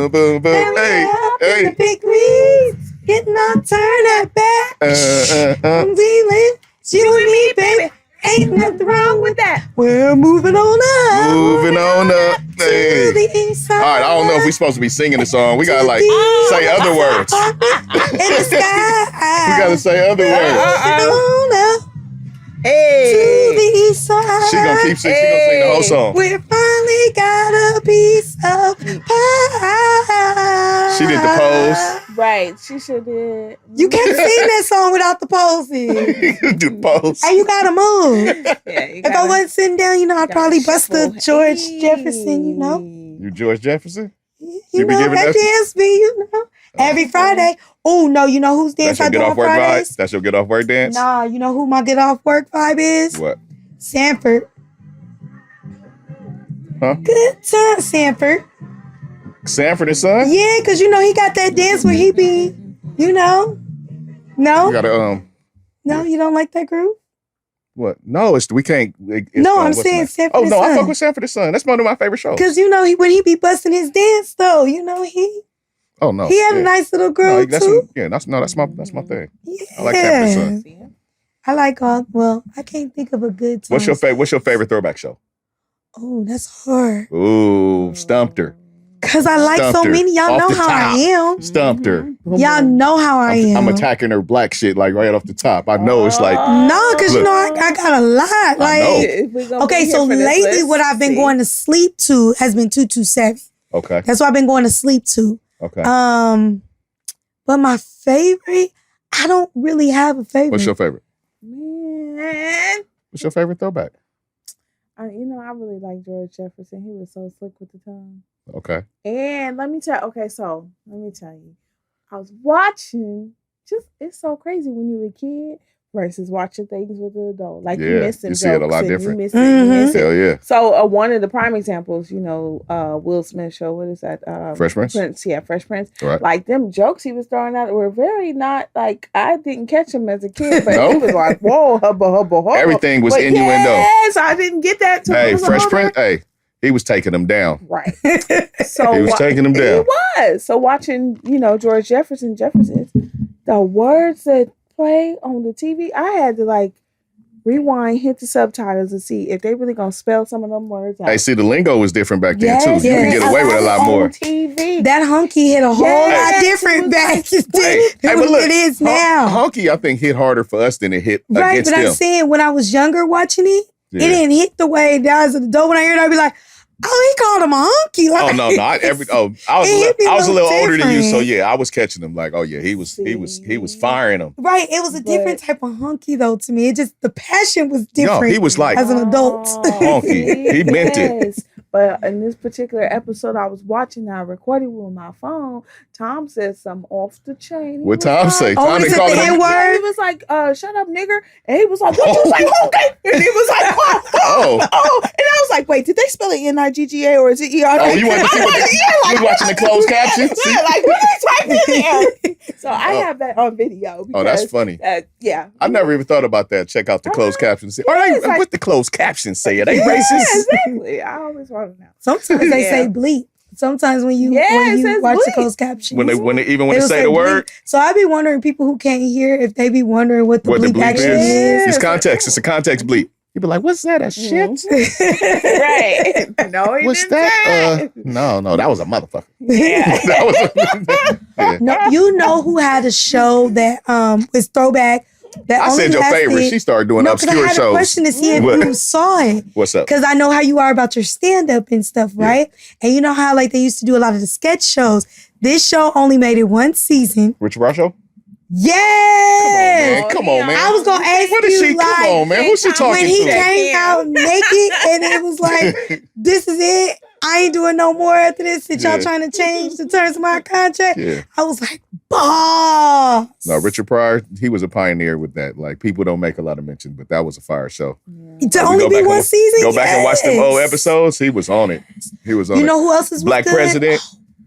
boom, boom, boom. Hey, hey. The big weeds, getting on, turn that back. I'm dealing, you and me, baby. Ain't nothing wrong with that. We're moving on up. Moving on up. Hey. To the east side. All right, I don't know if we're supposed to be singing the song. We gotta say other words. In the sky. We gotta say other words. On up. Hey. To the east side. She gonna keep singing. She gonna sing the whole song. We finally got a piece of pie. She did the pose. Right, she sure did. You can't sing that song without the poses. Do the pose. And you gotta move. Yeah, If I wasn't sitting down, I'd probably bust the shuffle. George Jefferson, You George Jefferson? You You be know, giving that us- dance me, every Friday. Oh, no, you know whose dance That's your I do get on off work vibe? Fridays? That's your get off work dance? Nah, you know who my get off work vibe is? What? Sanford. Huh? Good time, Sanford. Sanford and Son? Yeah, because he got that dance where he be, No? You gotta, No, you don't like that groove? what? No, we can't. No, I'm what's the saying name? Sanford Oh, and no, I Son. fuck with Sanford and Son. That's one of my favorite shows. Because, when he be busting his dance, though, he Oh, no. he had a nice little groove, too. That's my thing. Yeah. I like Sanford and Son. I like I can't think of a good song. What's your favorite throwback show? Oh, that's hard. Ooh, Stumped Her. Because I like Stumped so her. many. Y'all Off know the how top. I am. Stumped her. Y'all know how I am. I'm attacking her black shit like right off the top. I know it's like No, because Look. I got a lot. I Like, okay, so lately what I've been going to sleep to has been 227. okay, That's what I've been going to sleep to. okay. But my favorite, I don't really have a favorite. What's your favorite? Man. What's your favorite throwback? I really like George Jefferson. He was so slick with the tongue. Okay. And let me tell you, I was watching, it's so crazy when you're a kid versus watching things with an adult. Like you Yeah, miss some you see it a jokes lot and different. You miss it, you miss it. Hell yeah. So one of the prime examples, Will Smith show, what is that? Fresh Prince? Yeah, Fresh Prince. Right. Like them jokes he was throwing out were very not like, I didn't catch him as a kid, but No? he was like, whoa, hubba, hubba, hubba. Everything was But innuendo. yes, I didn't get that. till I Hey, was Fresh older. Prince. Hey, he was taking them down. Right. So He was taking them down. He was. So watching, George Jefferson's, the words that play on the TV, I had to rewind, hit the subtitles and see if they really gonna spell some of them words out. Hey, see, the lingo was different back then too. You yes. can get away with a lot on more. TV. That hunky hit a whole Yes, lot it different was back like- then than but look, it is now. Honky, I think, hit harder for us than it hit Right, against but them. I'm saying when I was younger watching it, Yeah. it didn't hit the way that as an adult. When I heard it, I'd be like, oh, he called him a hunky. Oh Like, no! I It hit was a me little older than you, so different. yeah, I was catching them. Like, oh yeah, he was firing them. Right, it was a different type of hunky though to me. It just the passion was different. No, he was like as an adult. honky. He meant it. Yes. But in this particular episode I was watching, I recorded with my phone. Tom said something off the chain. He What was Tom like, say? Oh, Tom is didn't it call the him. N-word? He was like, shut up, nigger. And he was like, what you say, honky? And he was like, oh. And I was like, wait, did they spell it Nigga or is it ER? Oh, you wanted to see what you was watching the closed captions? Yeah, like, what are they typing in there? So I have that on video. Oh, that's because, funny. Yeah. I never even thought about that. Check out the closed captions. Yeah, All it's right, like- what the closed captions say? Are they Yeah, racist? exactly. I always want to know. Sometimes they Yeah. say bleep. Sometimes when you Yeah, it when you says watch the bleep. closed captions. When they it'll say the bleep. word, So I be wondering people who can't hear if they be wondering what the what the bleep bleep actually is? is. It's context. It's a context bleep. You be like, what's that? A shit? Right. No, he What's didn't that? say it. No, that was a motherfucker. Yeah. That was yeah. No, you know who had a show that was throwback that I only said your lasted- favorite. She started doing No, because I obscure had a shows. question to see if What? you saw it. What's up? Because I know how you are about your stand-up and stuff, right? And you know how they used to do a lot of the sketch shows. This show only made it one season. Richard Ross show? Yes! Come on, man. I was gonna ask What is you, she? like, Come on, man. Who's she talking when he to? came out naked and it was like, this is it. I ain't doing no more after this. Since y'all Yeah. trying to change the terms of my contract. Yeah. I was like, boss. No, Richard Pryor, he was a pioneer with that. Like, people don't make a lot of mention, but that was a fire show. To Like, only go be back one and- season? Go back and watch them Yes. old episodes. He was on it. He was on it. You know who else is Black good? President.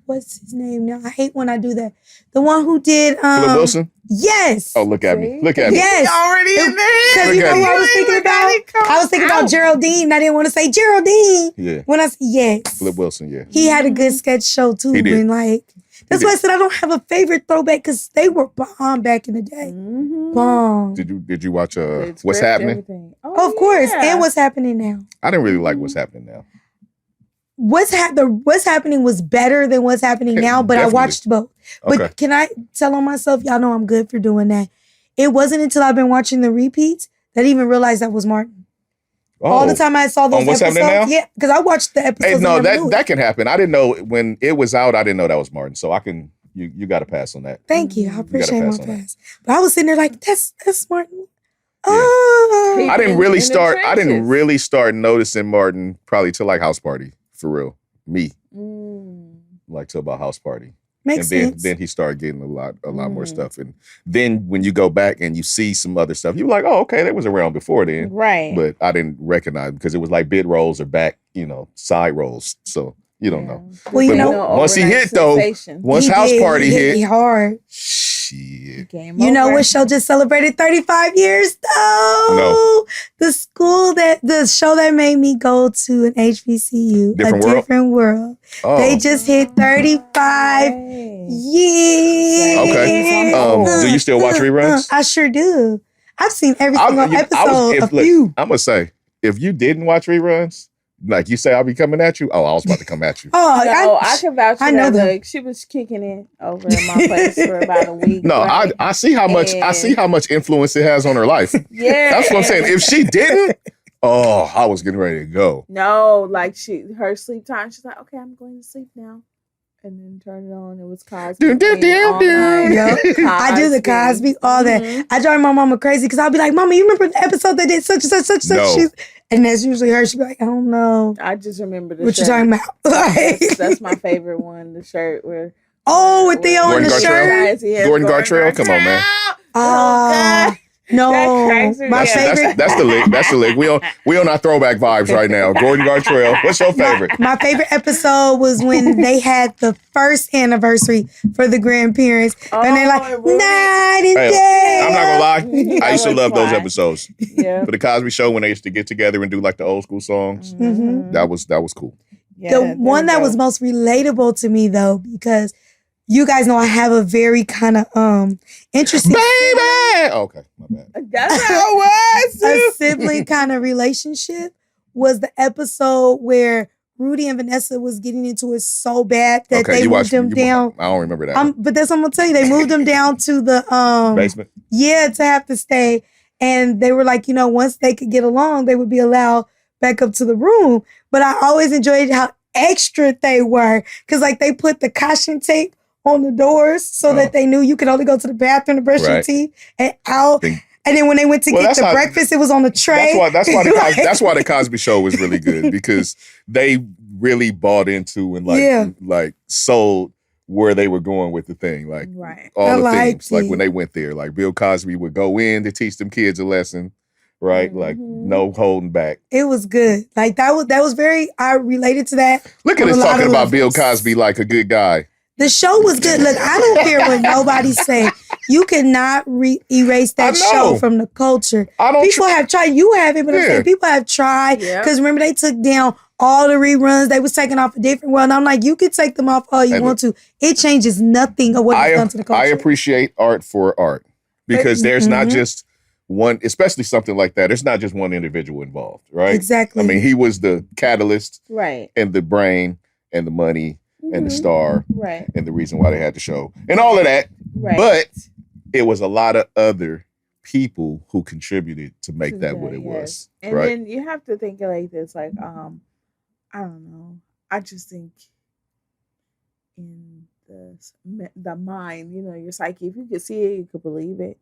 what's his name now? I hate when I do that. The one who did Flip Wilson? Yes. Oh, look at me. Look at me. Yes. Already in there. Because you know who I was thinking about? I was thinking about Geraldine. I didn't want to say Geraldine. Yeah. When I yes. Flip Wilson, yeah. He had a good sketch show too. He did. And like that's why I said I don't have a favorite throwback because they were bomb back in the day. Bomb. Did you watch What's Happening? Oh, of course. And What's Happening now? I didn't really like What's Happening now. What's Happening was better than What's Happening now, but Definitely. I watched both. But Okay. can I tell on myself? Y'all know I'm good for doing that. It wasn't until I've been watching the repeats that I even realized that was Martin. Oh. All the time I saw those On What's episodes. Happening Now? Yeah, because I watched the episodes. Hey, no, and never knew it. that can happen. I didn't know when it was out. I didn't know that was Martin. So I can. You got to pass on that. Thank you. I appreciate my pass on that. pass. But I was sitting there like, that's Martin. Yeah. Oh. I didn't really in the start. I didn't trenches. really start noticing Martin probably till like House Party for real. Me like till about House Party. Makes and sense. then he started getting a lot more stuff. And then when you go back and you see some other stuff, you're like, oh, okay, that was around before then. Right. But I didn't recognize because it was like bid roles or back, side roles. So you don't know. Well, you But know, once he hit though, once he House did. Party He hit, hard. shit. You know what show just celebrated 35 years though? No. The show that made me go to an HBCU, Different a World? different world. Oh. They just hit 35 years. Okay. Do you still watch reruns? I sure do. I've seen every single episode. I'm gonna say, if you didn't watch reruns, like you say, I'll be coming at you. Oh, I was about to come at you. No, I can vouch for I know that. them. Like, she was kicking it over in my place for about a week. No, right? I see how much influence it has on her life. Yeah, That's what I'm saying. If she didn't, oh, I was getting ready to go. No, like her sleep time. She's like, okay, I'm going to sleep now, and then turn it on. It was Cosby. Dun, dun, dun, dun. Yep. I do the Cosby, all that. I drive my mama crazy because I'll be like, Mama, you remember the episode that did such and such, such and such? No. And that's usually her. She'll be like, I don't know. I just remember the What shirt. you talking about? That's my favorite one. The shirt where. With Theo on the shirt. Gordon Gartrell, come on, man. No, my favorite. That's the lick. That's the lick. We on our throwback vibes right now. Gordon Gartrell. What's your favorite? My favorite episode was when they had the first anniversary for the grandparents, and they're like night and day. I'm not gonna lie. I used to love those fly. episodes. Yeah. For the Cosby Show when they used to get together and do like the old school songs. Mhm. That was cool. The one that was most relatable to me though, because you guys know I have a very kind of interesting Baby. Okay, my bad. That's how it was. a sibling kind of relationship was the episode where Rudy and Vanessa was getting into it so bad that Okay, they moved them down. I don't remember that. But that's what I'm gonna tell you. They moved them down to the Basement. Yeah, to have to stay. And they were like, once they could get along, they would be allowed back up to the room. But I always enjoyed how extra they were. Cause like they put the caution tape on the doors so that they knew you could only go to the bathroom to brush your teeth and out. And then when they went to get the breakfast, it was on the tray. That's why the Cosby Show was really good because they really bought into and like sold where they were going with the thing. Like all the things. Like when they went there, like Bill Cosby would go in to teach them kids a lesson. Right? Like no holding back. It was good. Like that was very, I related to that. Look at us talking about Bill Cosby like a good guy. The show was good. Look, I don't care what nobody say. You cannot erase that show from the culture. People have tried. You haven't, but I'm saying people have tried. Because remember, they took down all the reruns. They was taking off a different world. And I'm like, you can take them off all you want to. It changes nothing of what it's done to the culture. I appreciate art for art because there's not just one, especially something like that. There's not just one individual involved, right? Exactly. I mean, he was the catalyst, right, and the brain and the money. And the star, right, and the reason why they had the show, and all of that. Right. But it was a lot of other people who contributed to make that what it was. And right? then you have to think like this, like I don't know. I just think in the mind, your psyche. If you could see it, you could believe it,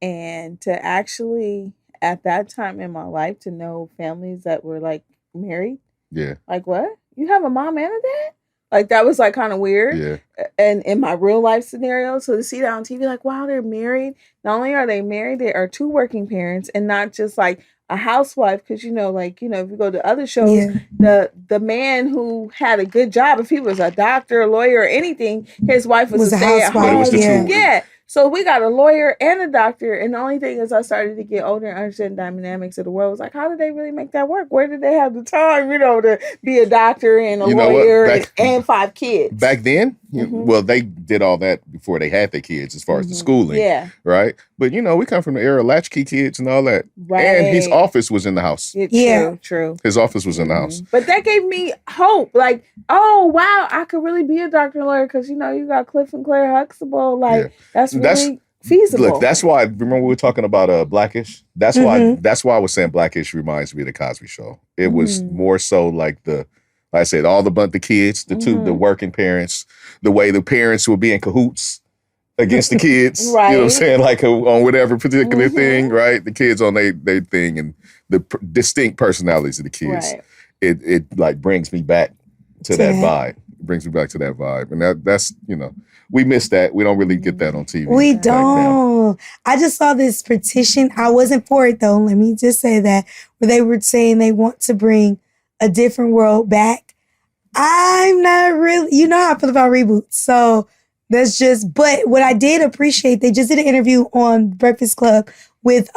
and to actually at that time in my life to know families that were like married. Yeah. Like what? You have a mom and a dad? Like that was like kind of weird. Yeah. And in my real life scenario, so to see that on TV, like, wow, they're married. Not only are they married, they are two working parents and not just like a housewife, because if you go to other shows, the man who had a good job, if he was a doctor, a lawyer, or anything, his wife was a stay-at-home. But it was the two. Yeah. So we got a lawyer and a doctor, and the only thing is, I started to get older and understand dynamics of the world. Was like, how did they really make that work? Where did they have the time, to be a doctor and a lawyer and 5 kids? Back then, well, they did all that before they had their kids, as far as the schooling, right? But we come from the era of latchkey kids and all that, right? And his office was in the house. True. His office was in the house. But that gave me hope. Like, oh wow, I could really be a doctor and lawyer, because you got Cliff and Claire Huxtable. Like that's really feasible. Look, that's why. Remember we were talking about Blackish. That's why. That's why I was saying Blackish reminds me of the Cosby Show. It was more so like like I said, all the kids, the working parents, the way the parents would be in cahoots against the kids. Right. You know what I'm saying? Like on whatever particular thing, right? The kids on their thing, and the distinct personalities of the kids. Right. It like brings me back to that vibe. It brings me back to that vibe. And that's we miss that. We don't really get that on TV. We don't. I just saw this petition. I wasn't for it though. Let me just say that, where they were saying they want to bring A Different World back. I'm not really, how I feel about reboots. So that's just, but what I did appreciate, they just did an interview on Breakfast Club with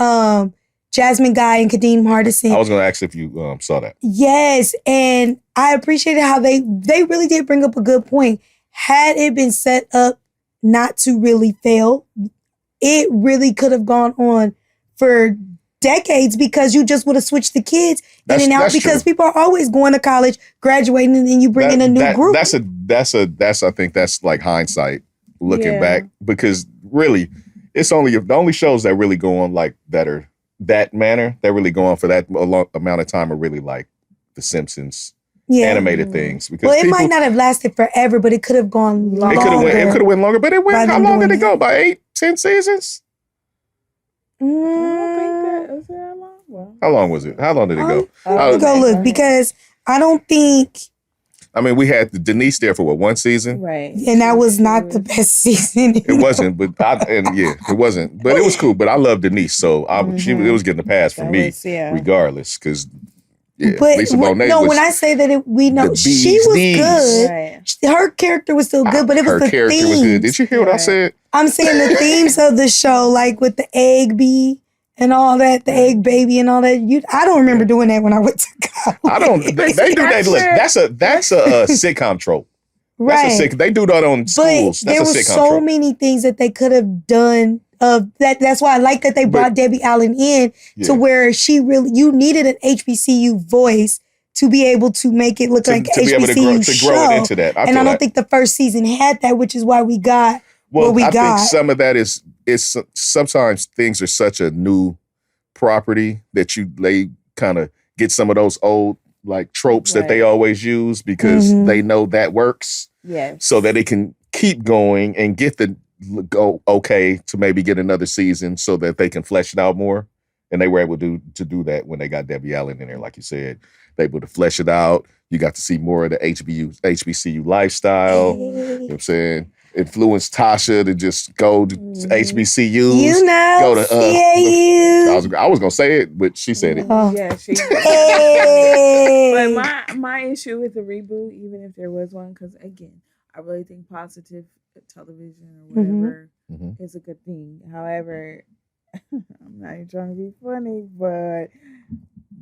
Jasmine Guy and Kadeem Hardison. I was going to ask if you saw that. Yes. And I appreciated how they really did bring up a good point. Had it been set up not to really fail, it really could have gone on for decades, because you just would have switched the kids in and out, because people are always going to college, graduating, and then you bring in a new group. I think that's like hindsight looking back, because really it's the only shows that really go on like that are that manner, that really go on for that long amount of time, are really like The Simpsons. Animated things, because it might not have lasted forever, but it could have gone longer. It could have went longer, but it went. How long did it go? About 8-10 seasons? I don't think that was that long. Well, how long was it? How long did it go? I'll go look, because I don't think. I mean, we had Denise there for one season, right? And that was not the best season. It wasn't, but it wasn't. But it was cool. But I love Denise, so it was getting a pass for me, regardless, because. Yeah, but when I say that we know she was good, right. Her character was still good, but it was the themes. Was good. Did you hear what I said? I'm saying the themes of the show, like with the egg bee and all that, the egg baby and all that. I don't remember doing that when I went to college. I don't. They do that. Look, that's a sitcom trope. Right. They do that on schools. But there were so many things that they could have done. That's why I like that they brought Debbie Allen in to where you needed an HBCU voice to be able to make it look like HBCU show. Grow it into that. I don't think the first season had that, which is why we got what we got. I think some of that is sometimes things are such a new property that they kind of get some of those old like tropes that they always use, because they know that works. Yes. So that they can keep going and get go okay to maybe get another season, so that they can flesh it out more. And they were able to do that when they got Debbie Allen in there, like you said. They were able to flesh it out. You got to see more of the HBCU lifestyle. You know what I'm saying? Influenced Tasha to just go to HBCUs. Go to CAU. I was gonna say it, but she said it. Oh. Yeah, she did. But my issue with the reboot, even if there was one, because again, I really think positive television or whatever is a good thing. However, I'm not even trying to be funny, but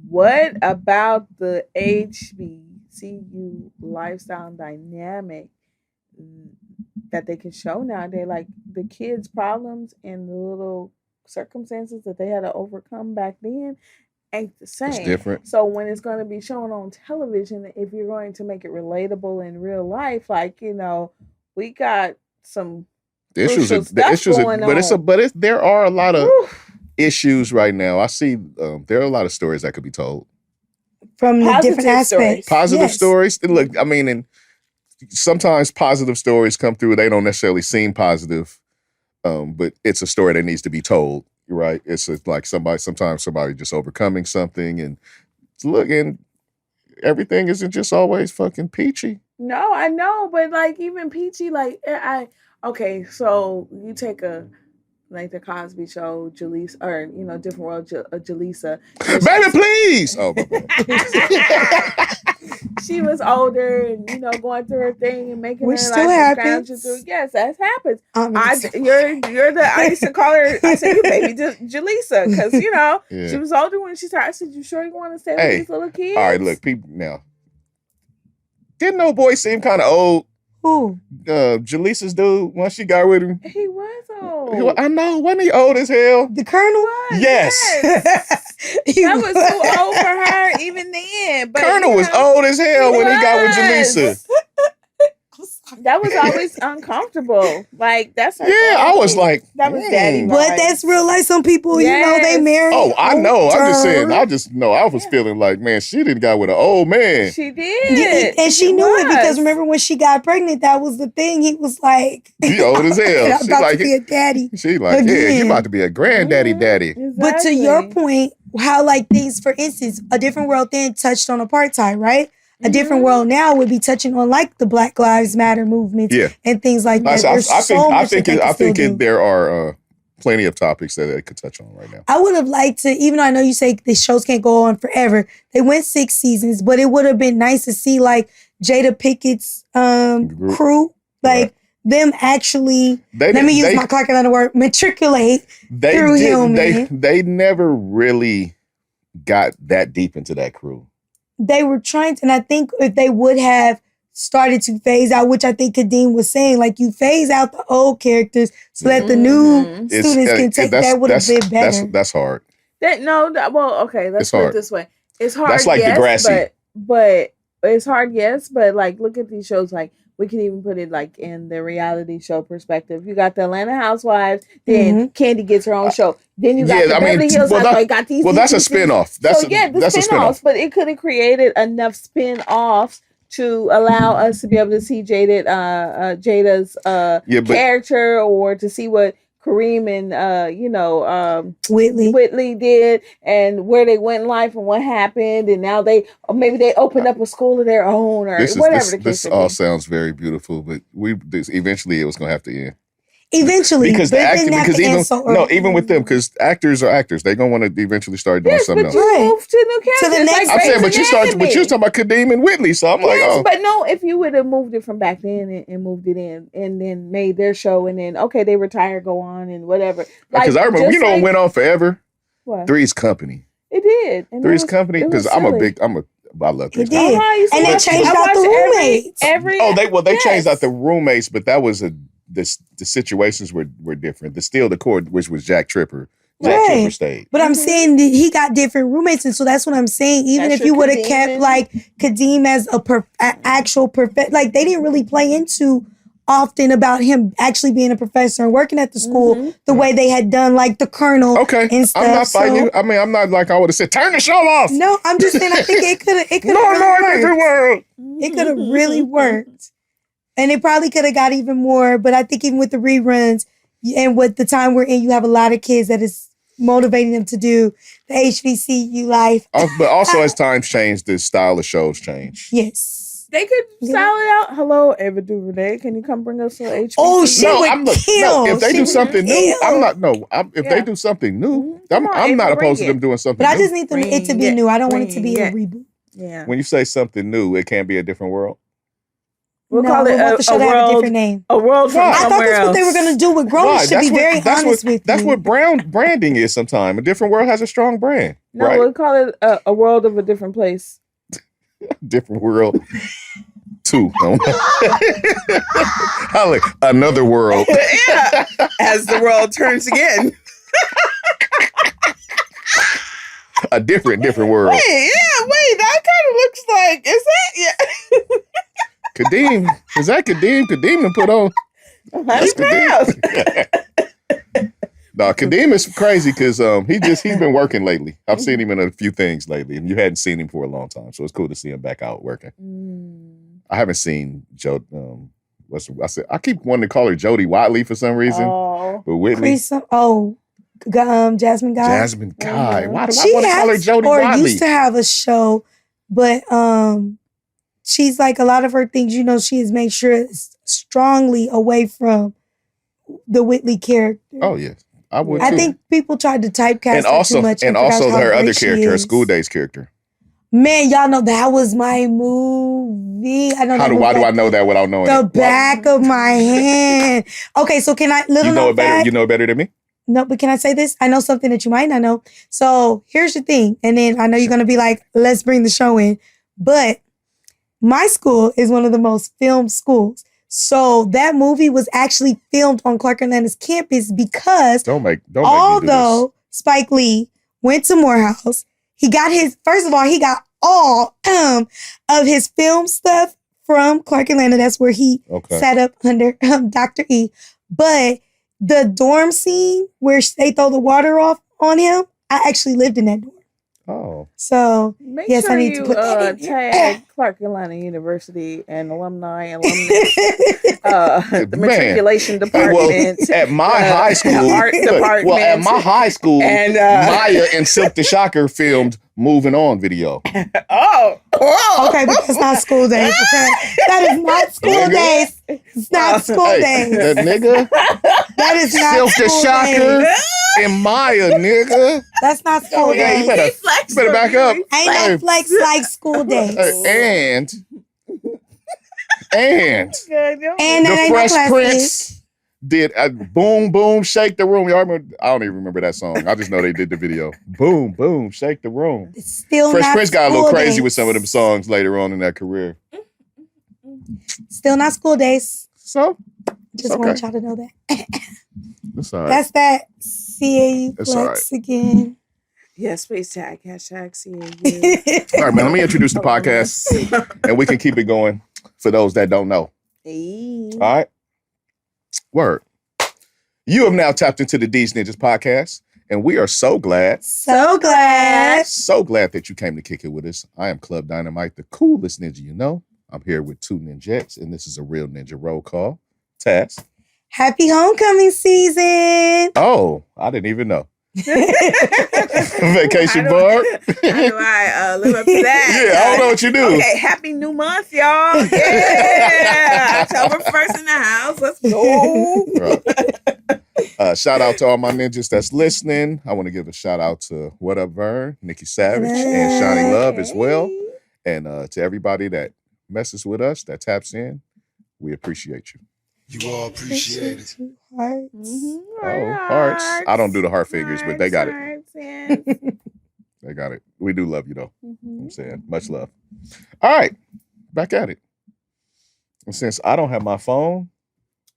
what about the HBCU lifestyle dynamic that they can show nowadays? Like the kids' problems and the little circumstances that they had to overcome back then ain't the same. It's different. So when it's going to be shown on television, if you're going to make it relatable in real life, like, we got some issues going on. But there are a lot of issues right now. I see there are a lot of stories that could be told from the different aspects. Positive stories. Look, I mean, and sometimes positive stories come through. They don't necessarily seem positive, but it's a story that needs to be told. Right? It's like sometimes somebody just overcoming something, and and everything isn't just always fucking peachy. No, I know, but like even peachy, like okay, so you take a like the Cosby Show, Jaleesa, or Different World, Jaleesa. Baby, please. Oh, my bad. She was older and going through her thing and making Which her still life happens. through. Yes, that happens. You're I used to call her. I said, "You baby Jaleesa," because she was older when she started. I said, "You sure you want to stay with these little kids?" All right, look, people now. Didn't old boy seem kind of old? Who? Jaleesa's dude, once she got with him. He was old. I know. Wasn't he old as hell? The Colonel? Yes. That was too old for her even then. But Colonel was old as hell when he got with Jaleesa. That was always uncomfortable. Like, that's I was like, that was daddy. But that's real life. Some people, they marry. Oh, I know. I'm just saying. I was feeling like, man, she didn't got with an old man. She did. And she knew it because remember when she got pregnant, that was the thing. He was like, he old as hell. I'm about to be a daddy. She like, again. You about to be a granddaddy daddy. Exactly. But to your point, how like things, for instance, A Different World then touched on apartheid, right? A Different World now would be touching on like the Black Lives Matter movement and things like that. I think there are plenty of topics that they could touch on right now. I would have liked to, even though I know you say the shows can't go on forever, they went 6 seasons, but it would have been nice to see like Jada Pickett's crew, like them actually, let me use my Clark Atlanta word, matriculate through him. They never really got that deep into that crew. They were trying to, and I think if they would have started to phase out, which I think Kadeem was saying, like you phase out the old characters so that the new students can take, that would have been better. That's hard. Okay, let's put it this way. It's hard, that's like Degrassi. But it's hard, yes, but like look at these shows, like we can even put it like in the reality show perspective. You got the Atlanta Housewives, then Candy gets her own show. Then you got the Beverly Hills Housewives. Got these. Well, that's a spinoff. That's a spinoff. But it could have created enough spinoffs to allow us to be able to see Jada's character, or to see what Kareem and Whitley did, and where they went in life and what happened, and now maybe they opened up a school of their own, or whatever the case. This all sounds very beautiful, but eventually it was going to have to end. Eventually, because even with them, because actors are actors, they're gonna want to eventually start doing something else. Move to new characters. To the next. I'm saying, but you talking about Kadeem and Whitley, so I'm but no, if you would have moved it from back then and moved it in, and then made their show, and then they retire, go on, and whatever. Because I remember, it went on forever. What? Three's Company. It did. And Three's Company, because I love Three's Company. And they changed out the roommates. They changed out the roommates, but that was the situations were different. The Cord, which was Jack Tripper. Jack Tripper stayed. But I'm saying that he got different roommates, and so that's what I'm saying. Even if you would have kept like Kadeem as actual perfect, like they didn't really play into often about him actually being a professor and working at the school the way they had done like the Colonel. And stuff. I'm not fighting you. I mean, I'm not like I would have said, turn the show off. No, I'm just saying I think it could have It could have really worked. And it probably could have got even more, but I think even with the reruns and with the time we're in, you have a lot of kids that is motivating them to do the HBCU life. But also as times change, the style of shows change. Yes. They could style it out. Hello, Ava DuVernay. Can you come bring us some HBCU? Oh, she would kill. If they do something new, if they do something new, I'm not opposed to them doing something new. But I just need it to be new. I don't want it to be a reboot. Yeah. When you say something new, it can't be a different world. We'll call it the show to have a different name. A world from I thought that's what they were going to do with Grown. To be very honest with you. That's what branding is sometimes. A different world has a strong brand. No, right? we'll call it a world of a different place. Different world. 2. Another world. Yeah. As the world turns again. A different world. Wait, that kind of looks like, is that? Yeah. Kadeem, is that Kadeem? Kadeem done put on 100 pounds. No, Kadeem is crazy because he's been working lately. I've seen him in a few things lately, and you hadn't seen him for a long time, so it's cool to see him back out working. I haven't seen Joe. I keep wanting to call her Jody Watley for some reason, but Whitney. Jasmine Guy. Jasmine Guy. Why do I want to call her Jody Watley? Used to have a show, but she's like a lot of her things. She has made sure it's strongly away from the Whitley character. Oh yeah. I would I too. think people tried to typecast her too much. And also her other character, her School Days character. Man, y'all know that was my movie. I know. Why do I know that without knowing the it? back of my hand? Okay, so can I? You know it better. You know it better than me. No, but can I say this? I know something that you might not know. So here's the thing, and then I know you're gonna be like, "Let's bring the show in," but my school is one of the most filmed schools. So that movie was actually filmed on Clark Atlanta's campus because although Spike Lee went to Morehouse, he got all of his film stuff from Clark Atlanta. That's where he sat up under Dr. E. But the dorm scene where they throw the water off on him, I actually lived in that dorm. Oh. So, yes, I need to put that in tag Clark Atlanta University and alumni, the matriculation department. Well, at my high school, art department. Well, at my high school, and Maya and Silk the Shocker filmed Moving On video. Okay, but that's not school days. Okay? That is not school days. It's not school days. That nigga. That is not Silk school the Shocker days. and Maya, nigga. That's not school days. You better back up. Ain't no flex like school days. And the Fresh Prince did a Boom Boom Shake the Room. Y'all remember? I don't even remember that song. I just know they did the video. Boom Boom Shake the Room. Still Fresh not Prince got a little crazy days. with some of them songs later on in that career. Still not school days. So just want y'all to know that. That's all right. That's that CAU flex again. Yeah, space tag, hashtag CAU. All right, man, let me introduce the podcast and we can keep it going for those that don't know. Hey. All right. Word. You have now tapped into the Deez Ninjas Podcast, and we are so glad that you came to kick it with us. I am Club Dynamite, the coolest ninja you know. I'm here with two ninjettes, and this is a real ninja roll call. Tess. Happy homecoming season. Oh, I didn't even know. Vacation Barb. How do I live up to that? Yeah, I don't know what you do. Okay, happy new month, y'all. Yeah. October 1st in the house. Let's go. Right. Shout out to all my ninjas that's listening. I want to give a shout out to What Up Vern, Nikki Savage, and Shanni Love as well. And to everybody that messes with us, that taps in, we appreciate you. You all appreciate it. Hearts. Hearts. I don't do the heart fingers, but they got it. They got it. We do love you, though. I'm saying much love. All right. Back at it. And since I don't have my phone.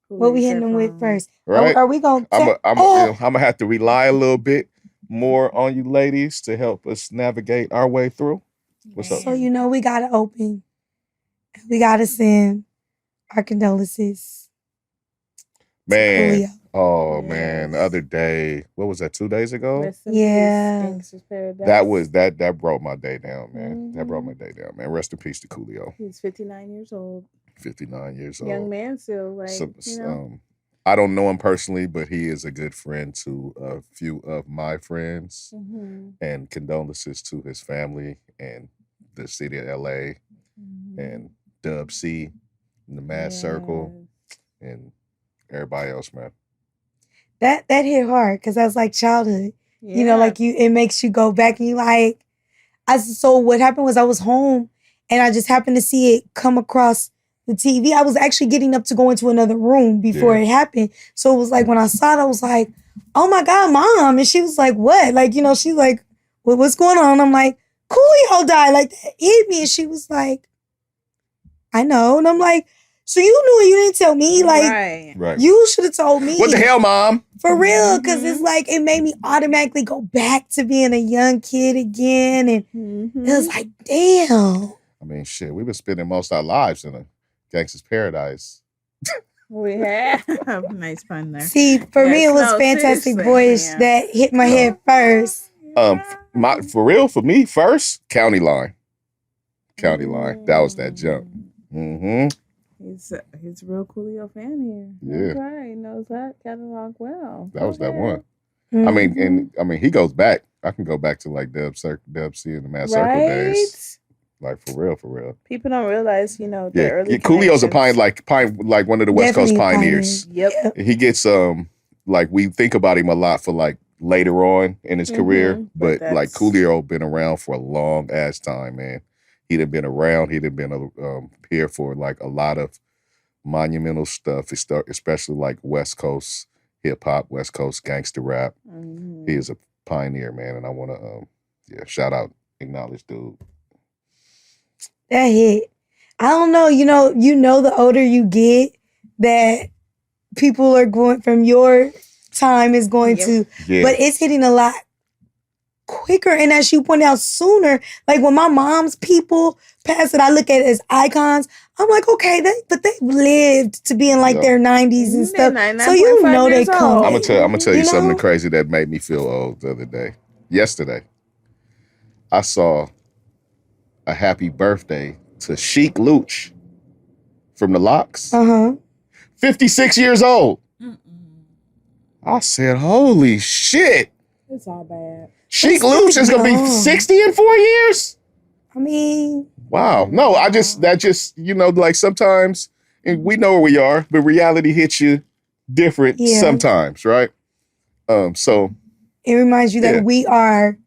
What we hitting them with first? Right? Are we going to... I'm going to have to rely a little bit more on you ladies to help us navigate our way through. What's up? So, we got to open. We got to send our condolences. Man, man, the other day, what was that, 2 days ago? Yeah. That brought my day down, man. That brought my day down, man. Rest in peace to Coolio. He's 59 years old. 59 years old. Young man still, I don't know him personally, but he is a good friend to a few of my friends. And condolences to his family and the city of LA and Dub C and the Mad Circle and everybody else, man. That hit hard because that's like childhood. Yeah. It makes you go back and you like. So what happened was I was home and I just happened to see it come across the TV. I was actually getting up to go into another room before it happened. So it was like when I saw it, I was like, "Oh my God, Mom!" And she was like, "What?" She's like, "What's going on?" I'm like, "Coolio died." Like that hit me, and she was like, "I know," and I'm like. So you knew and you didn't tell me, right. You should have told me. What the hell, Mom? For real, because it's like, it made me automatically go back to being a young kid again. And it was like, damn. I mean, shit, we've been spending most of our lives in a gangster's paradise. We have. Nice pun there. See, for me, it was Fantastic Voyage that hit my head first. For me, first, County Line. County Line. That was that jump. He's a real Coolio fan here. Yeah. Okay, he knows that catalog well. That was that one. I mean, he goes back. I can go back to like Dub C and the Mad Circle days. Like for real. People don't realize, the early Coolio's a pine like one of the West Coast pioneers. Yep. He gets like we think about him a lot for like later on in his career, but like Coolio been around for a long ass time, man. He'd have been around. He'd have been here for like a lot of monumental stuff, especially like West Coast hip hop, West Coast gangster rap. He is a pioneer, man, and I want to shout out, acknowledge dude. That hit. I don't know, you know the older you get that people are going from your time is going to, but it's hitting a lot quicker, and as you point out, sooner. Like when my mom's people pass it, I look at it as icons. I'm like, okay, but they've lived to be in like their 90s and stuff, so you know they come. I'm gonna tell you something crazy that made me feel old the other day. Yesterday, I saw a happy birthday to Chic Luch from the Locks. 56 years old. I said, holy shit. It's all bad. Chic Luch is going to be 60 in 4 years? I mean. Wow. No, that just, like sometimes, and we know where we are, but reality hits you different sometimes, right? So. It reminds you that we are.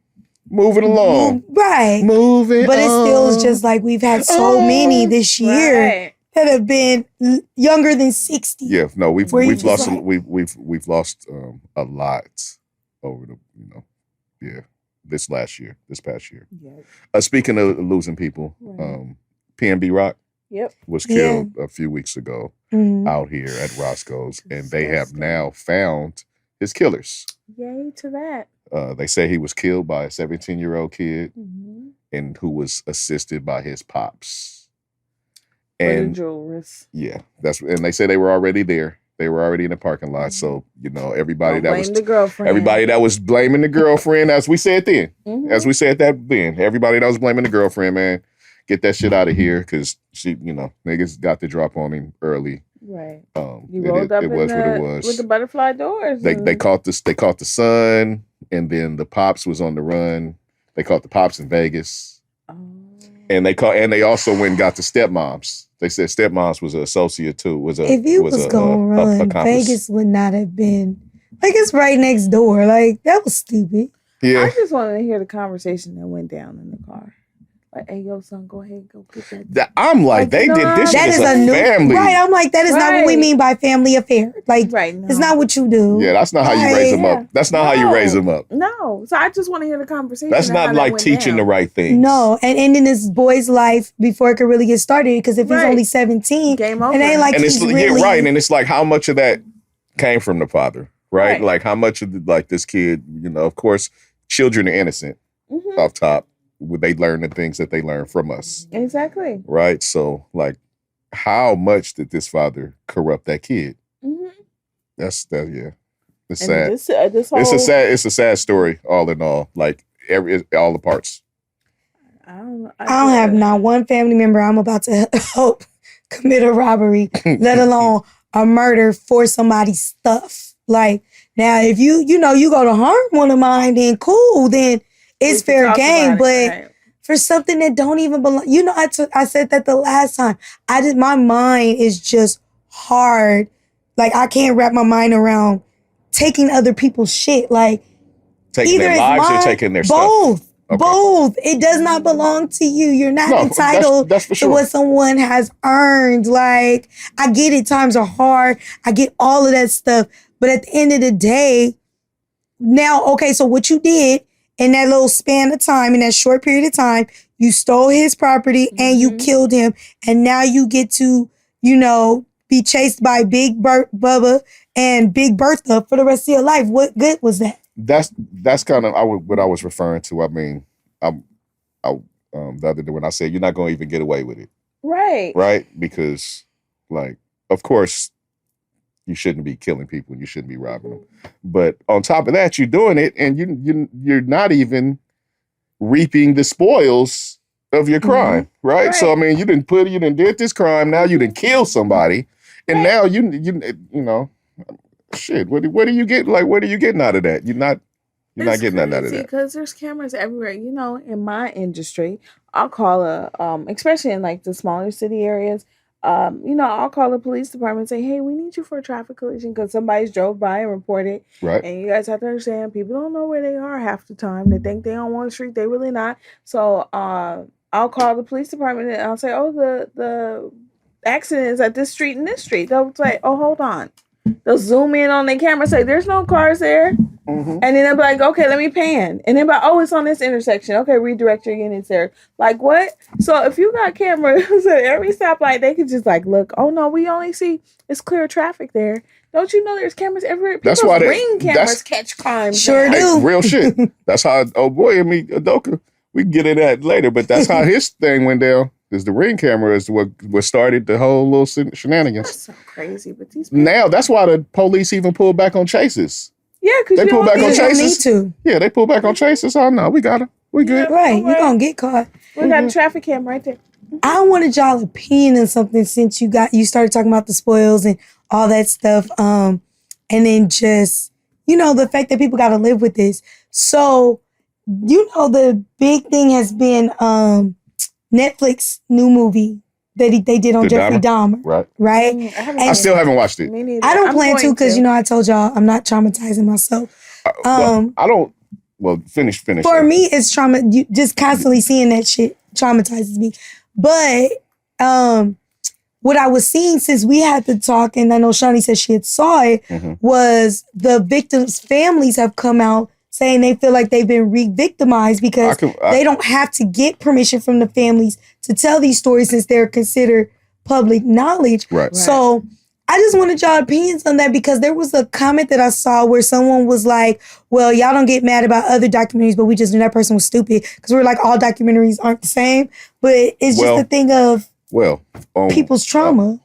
Moving along. Right. Moving But it feels just like we've had so many this year that have been younger than 60. Yeah, no, we've lost we've lost a lot over the this past year. Yeah. Speaking of losing people, PnB Rock was killed a few weeks ago out here at Roscoe's, and they have now found his killers. Yay to that. They say he was killed by a 17-year-old kid and who was assisted by his pops. And yeah, and they say they were already there. They were already in the parking lot. So, everybody that was blaming the girlfriend, as we said then, everybody that was blaming the girlfriend, man, get that shit out of here, because she, niggas got the drop on him early. Right. You rolled up what it was with the butterfly doors. They caught the son, and then the pops was on the run. They caught the pops in Vegas. Oh. And they also went and got the stepmoms. They said stepmoms was an associate too. If you was gonna run, Vegas would not have been like, it's right next door. Like, that was stupid. Yeah. I just wanted to hear the conversation that went down in the car. Like, hey, yo, son, go ahead, go get that. I'm like they did this shit as a family. Right, I'm like, that is not what we mean by family affair. Like, it's not what you do. Yeah, that's not how you raise them up. That's not how you raise them up. No. So I just want to hear the conversation. That's not like teaching the right things. No, and ending this boy's life before it could really get started, because if he's only 17, game over. It ain't like he's really... right, and it's like, how much of that came from the father, right? Like, how much of this kid, of course, children are innocent off top. They learn the things that they learn from us. Exactly. Right? So, like, how much did this father corrupt that kid? It's sad. It's a sad story, all in all. Like, all the parts. I don't have not one family member I'm about to help commit a robbery, let alone a murder for somebody's stuff. Like, now, if you go to harm one of mine, then cool, then it's fair game, but for something that don't even belong, I said that the last time. My mind is just hard. Like, I can't wrap my mind around taking other people's shit. Like, taking their lives or taking their both. Stuff. Okay. Both. It does not belong to you. You're not entitled that's for sure. to what someone has earned. Like, I get it. Times are hard. I get all of that stuff. But at the end of the day, now, okay, so what you did in that little span of time, in that short period of time, you stole his property and you killed him. And now you get to, be chased by Big Bubba and Big Bertha for the rest of your life. What good was that? That's kind of what I was referring to. I mean, the other day when I said you're not going to even get away with it. Right. Right? Because, like, of course, you shouldn't be killing people. You shouldn't be robbing them. But on top of that, you're doing it, and you're not even reaping the spoils of your crime, right? So I mean, you did this crime. Now you didn't kill somebody, and now shit. What do you get? Like, what are you getting out of that? You're not getting nothing out of that. Because there's cameras everywhere. In my industry, I'll call especially in like the smaller city areas, I'll call the police department and say, hey, we need you for a traffic collision because somebody's drove by and reported. Right. And you guys have to understand, people don't know where they are half the time. They think they on one street, they really not. So I'll call the police department and I'll say, oh, the accident is at this street and this street. They'll say, oh, hold on. They'll zoom in on their camera and say, there's no cars there. Mm-hmm. And then they'll be like, okay, let me pan. And then be like, oh, it's on this intersection. Okay, redirect your units there. Like, what? So if you got cameras at every stoplight, they could just like, look, oh no, we only see it's clear traffic there. Don't you know there's cameras everywhere? That's why ring cameras catch crime. Sure do. Hey, real shit. That's how, Ime Udoka, we can get into that later, but that's how his thing went down. Because the ring camera is what started the whole little shenanigans. That's so crazy. But these now, that's why the police even pull back on chases. Yeah, because they pull back on Need chases. to. Yeah, they pull back on chases. Oh no, we got it. We good. Right, you're gonna get caught. We got a traffic cam right there. I wanted y'all opinion on something since you started talking about the spoils and all that stuff. And then just the fact that people got to live with this. So the big thing has been Netflix new movie that they did on Jeffrey Dahmer. Right. I still haven't watched it. Me neither. I don't plan to because I told y'all I'm not traumatizing myself. I don't. Well, finish. For me, it's trauma. Just constantly seeing that shit traumatizes me. But what I was seeing since we had to talk, and I know Shanni said she had saw it, was the victims' families have come out saying they feel like they've been re-victimized because they don't have to get permission from the families to tell these stories since they're considered public knowledge. Right. So I just wanted y'all opinions on that because there was a comment that I saw where someone was like, well, y'all don't get mad about other documentaries, but we just knew that person was stupid because we're like, all documentaries aren't the same. But it's just a thing of people's trauma.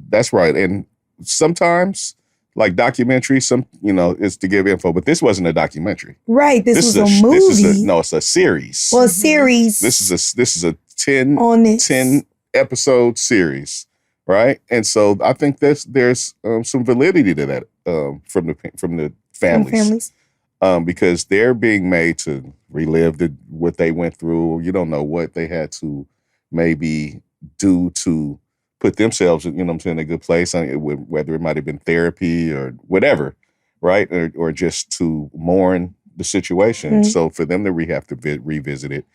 That's right. And sometimes like documentary, it's to give info, but this wasn't a documentary. Right. This was a movie. It's a series. Well, a series. This is a 10 episode series, right? And so I think there's some validity to that from the families. Because they're being made to relive what they went through. You don't know what they had to maybe do to put themselves, in a good place, whether it might have been therapy or whatever, right? Or just to mourn the situation. Mm-hmm. So for them to have to revisit it,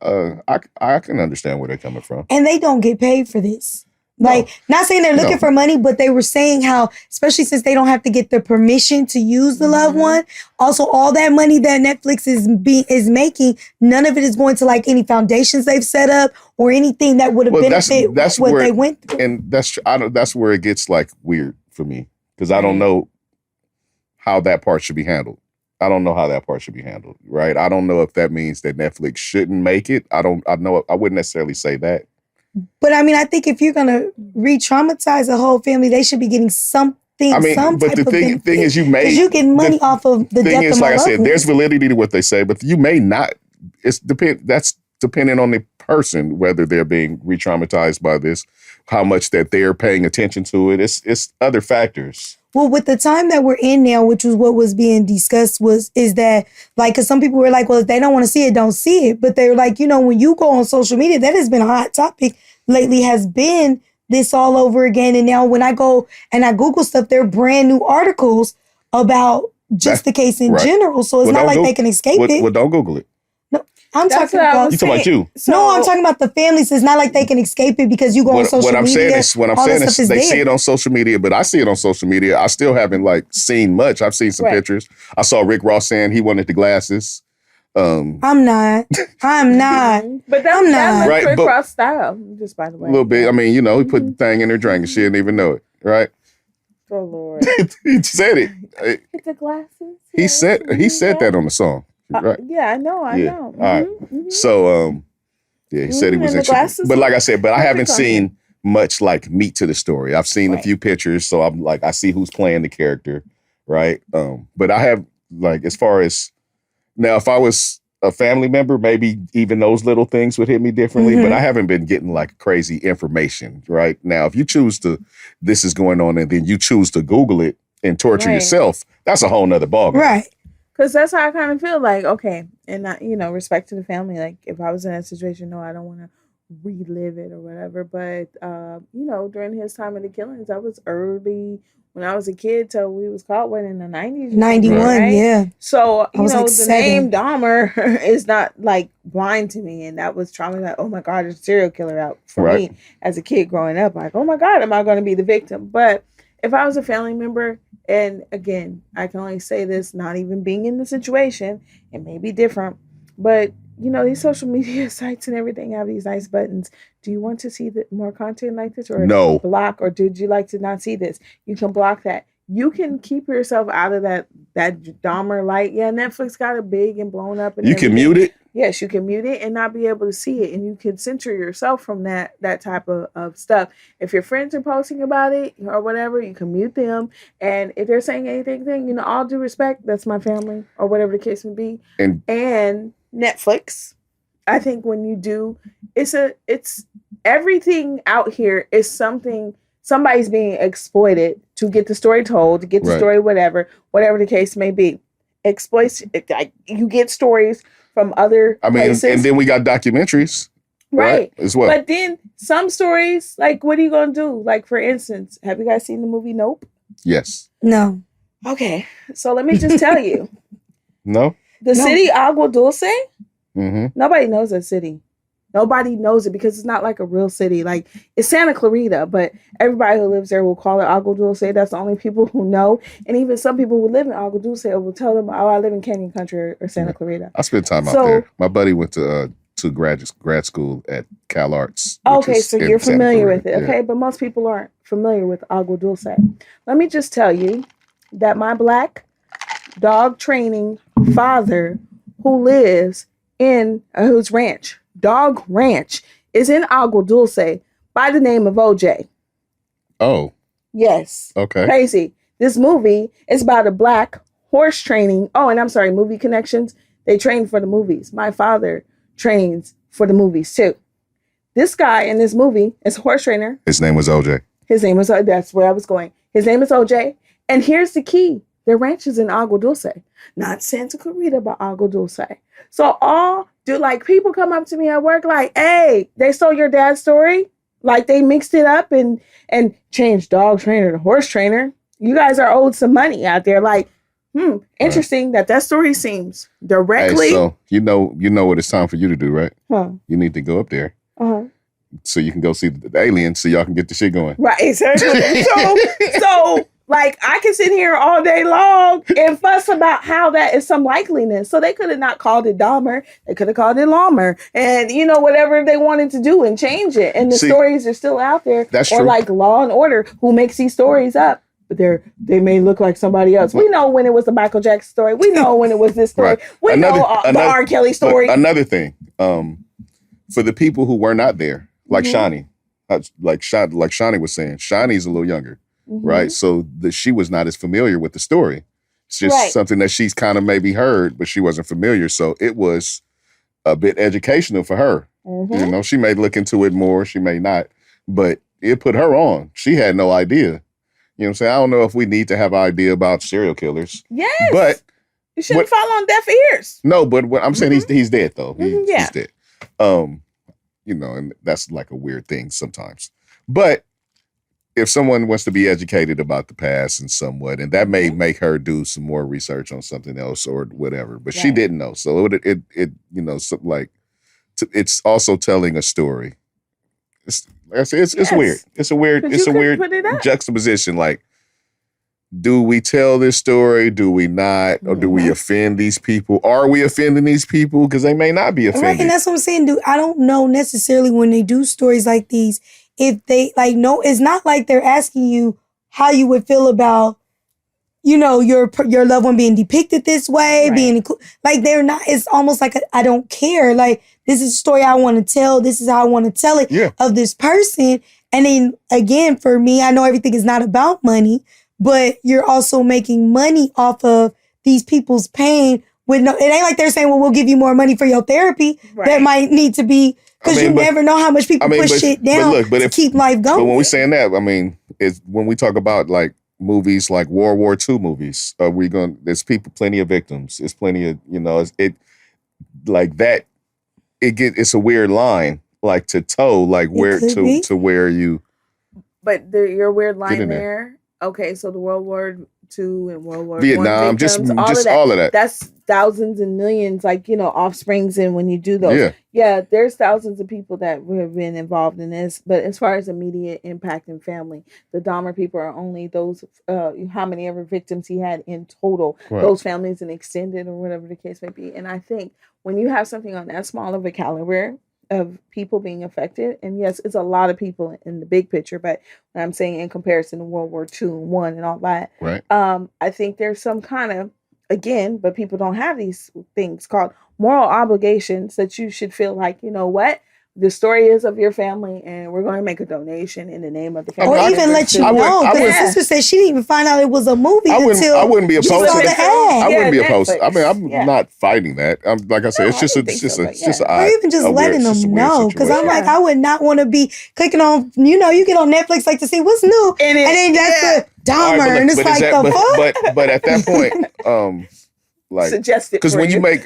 I can understand where they're coming from. And they don't get paid for this. Not saying they're looking for money, but they were saying how, especially since they don't have to get the permission to use the loved one, also all that money that Netflix is making, none of it is going to like any foundations they've set up or anything that would have benefited what they went through. And that's where it gets like weird for me because I don't know how that part should be handled. I don't know how that part should be handled, right? I don't know if that means that Netflix shouldn't make it. I wouldn't necessarily say that. But I mean, I think if you're gonna re-traumatize a whole family, they should be getting something. But the thing is, you get money off of the death of my like I said, ones. there's validity to what they say, but you may not. That's dependent on the person whether they're being re-traumatized by this, how much that they're paying attention to it. It's other factors. Well, with the time that we're in now, which was what was being discussed, is that like, because some people were like, well, if they don't want to see it, don't see it. But they're like, when you go on social media, that has been a hot topic lately, has been this all over again. And now when I go and I Google stuff, there are brand new articles about just the case in general. So it's not like they can escape it. Well, don't Google it. No, I'm talking about... You talking about you? No, I'm talking about the families. It's not like they can escape it because you go on social media. What I'm saying is they see it on social media, but I see it on social media. I still haven't seen much. I've seen some pictures. I saw Rick Ross saying he wanted the glasses. I'm not. But I'm not. Right, Rick Ross style, just by the way. A little bit. I mean, he put the thing in her drink and she didn't even know it, right? Oh Lord. He said it. With the glasses. He said that on the song. Right. Yeah, I know. All right. So, he said he was interested. But like I said, I haven't seen much meat to the story. I've seen a few pictures, so I'm I see who's playing the character, right? But I have as far as now, if I was a family member, maybe even those little things would hit me differently. But I haven't been getting crazy information, right? Now, if you choose this is going on, and then you choose to Google it and torture yourself, that's a whole nother ballgame, right? Because that's how I kind of feel okay. And, respect to the family. If I was in that situation, no, I don't want to relive it or whatever. But during his time of the killings, I was early when I was a kid till we was caught in the 90s. 91, right? yeah. So, the 7. name Dahmer is not like blind to me. And that was trauma. Like, oh my God, there's a serial killer out for me as a kid growing up. Like, oh my God, am I going to be the victim? But if I was a family member, and again, I can only say this, not even being in the situation, it may be different, but these social media sites and everything have these nice buttons. Do you want to see more content like this, or no block, or did you like to not see this? You can block that. You can keep yourself out of that Dahmer light. Yeah, Netflix got it big and blown up. And you can mute it. Yes, you can mute it and not be able to see it. And you can censor yourself from that type of stuff. If your friends are posting about it or whatever, you can mute them. And if they're saying anything, all due respect, that's my family or whatever the case may be. And Netflix, I think when you do, it's everything out here is somebody's being exploited to get the story told, to get the story, whatever the case may be. You get stories from other places. And then we got documentaries. Right. As well. But then some stories, like, what are you going to do? Like, for instance, have you guys seen the movie Nope? Yes. No. Okay. So let me just tell you. No? The city Agua Dulce, mm-hmm. Nobody knows that city. Nobody knows it because it's not like a real city. Like, it's Santa Clarita, but everybody who lives there will call it Agua Dulce. That's the only people who know. And even some people who live in Agua Dulce will tell them, oh, I live in Canyon Country or Santa Clarita. I spent time out there. My buddy went to grad school at Cal Arts. Okay, so you're familiar with it. Okay, but most people aren't familiar with Agua Dulce. Let me just tell you that my black dog training father who lives in whose dog ranch is in Agua Dulce by the name of OJ. Oh. Yes. Okay. Crazy. This movie is about a black horse training. Oh, and I'm sorry, movie connections. They train for the movies. My father trains for the movies too. This guy in this movie is a horse trainer. His name was OJ. That's where I was going. His name is OJ. And here's the key. Their ranch is in Agua Dulce. Not Santa Clarita, but Agua Dulce. So people come up to me at work like, hey, they stole your dad's story. Like, they mixed it up and changed dog trainer to horse trainer. You guys are owed some money out there. Like, interesting that story seems directly. Hey, so you know what it's time for you to do, right? Huh. You need to go up there. Uh-huh. So you can go see the aliens so y'all can get the shit going. Right, exactly. so like, I can sit here all day long and fuss about how that is some likeliness. So they could have not called it Dahmer. They could have called it Lahmer. And, whatever they wanted to do and change it. And the stories are still out there. That's or true. like Law and Order, who makes these stories up. But they may look like somebody else. We know when it was the Michael Jackson story. We know when it was this story. Right. We know the R. Kelly story. Another thing, for the people who were not there, like Shanni, like Shanni was saying, Shani's a little younger. Mm-hmm. Right. So she was not as familiar with the story. It's just something that she's kind of maybe heard, but she wasn't familiar. So it was a bit educational for her. Mm-hmm. She may look into it more. She may not. But it put her on. She had no idea. You know what I'm saying? I don't know if we need to have an idea about serial killers. Yes. But you shouldn't fall on deaf ears. No, but what I'm saying, he's dead, though. He's dead. And that's like a weird thing sometimes. But if someone wants to be educated about the past and somewhat, and that may make her do some more research on something else or whatever, but she didn't know. So it's also telling a story. It's weird. It's a weird juxtaposition. Like, do we tell this story? Do we not? Or do we offend these people? Are we offending these people? Because they may not be offended. Right, and that's what I'm saying, I don't know necessarily when they do stories like these, if they, it's not like they're asking you how you would feel about, your loved one being depicted this way, being, they're not, it's almost like I don't care. Like, this is a story I want to tell. This is how I want to tell it of this person. And then, again, for me, I know everything is not about money, but you're also making money off of these people's pain. It ain't like they're saying, well, we'll give you more money for your therapy. Right. That might need to be, because you never know how much people push shit down to keep life going. But when we're saying that, it's when we talk about like movies like World War II movies, there's plenty of victims. There's plenty of, it's a weird line. like to toe, like where to where you. But your weird line there. Okay, so the World War II and World War Vietnam, victims, all of that. That's thousands and millions, like, offsprings. And when you do those, there's thousands of people that have been involved in this. But as far as immediate impact and family, the Dahmer people are only those, how many ever victims he had in total, those families and extended or whatever the case may be. And I think when you have something on that small of a caliber of people being affected, and yes, it's a lot of people in the big picture, but when I'm saying in comparison to World War II and I and all that, I think there's some kind of, again, but people don't have these things called moral obligations that you should feel like, you know what, the story is of your family, and we're going to make a donation in the name of the family. Or even let you know, because the sister said she didn't even find out it was a movie until I wouldn't be opposed to that. I wouldn't be opposed. Netflix. I mean, I'm not fighting that. Like I said, it's just an or even just letting them know, because I'm like, I would not want to be clicking on. You get on Netflix like to see what's new, and then that's the Dahmer, and it's like the fuck. But at that point, like, because when you make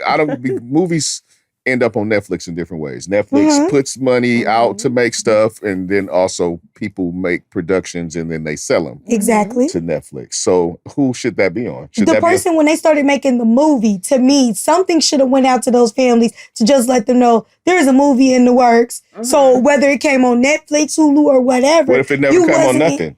movies end up on Netflix in different ways. Netflix puts money out to make stuff, and then also people make productions and then they sell them to Netflix. So who should that be on? The person, when they started making the movie, to me, something should have went out to those families to just let them know there's a movie in the works. So whether it came on Netflix, Hulu, or whatever. What if it never came on nothing?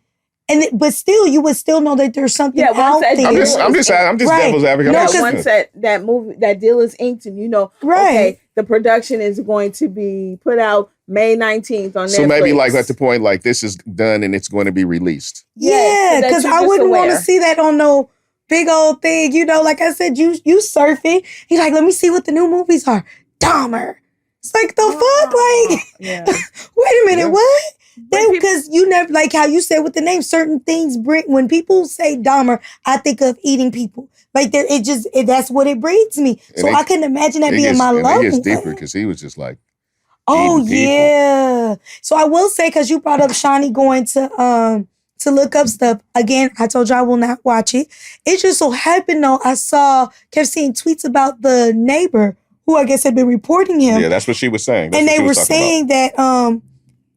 But still, you would still know that there's something out there. I'm just devil's advocate. Once that movie, that deal is inked, and okay, the production is going to be put out May 19th on Netflix. So maybe like at the point, like this is done and it's going to be released. Yeah, because I wouldn't want to see that on no big old thing. Like I said, you surfing. He's like, let me see what the new movies are. Dahmer. It's like the fuck, like, wait a minute, what? Because you never, like how you said with the name, certain things bring, when people say Dahmer, I think of eating people. Like that's what it breeds me. So I couldn't imagine that being my love. It gets deeper because he was just like, oh yeah. So I will say, because you brought up Shanni going to look up stuff. Again, I told you I will not watch it. It just so happened though, kept seeing tweets about the neighbor who I guess had been reporting him. Yeah, that's what she was saying. And they were saying that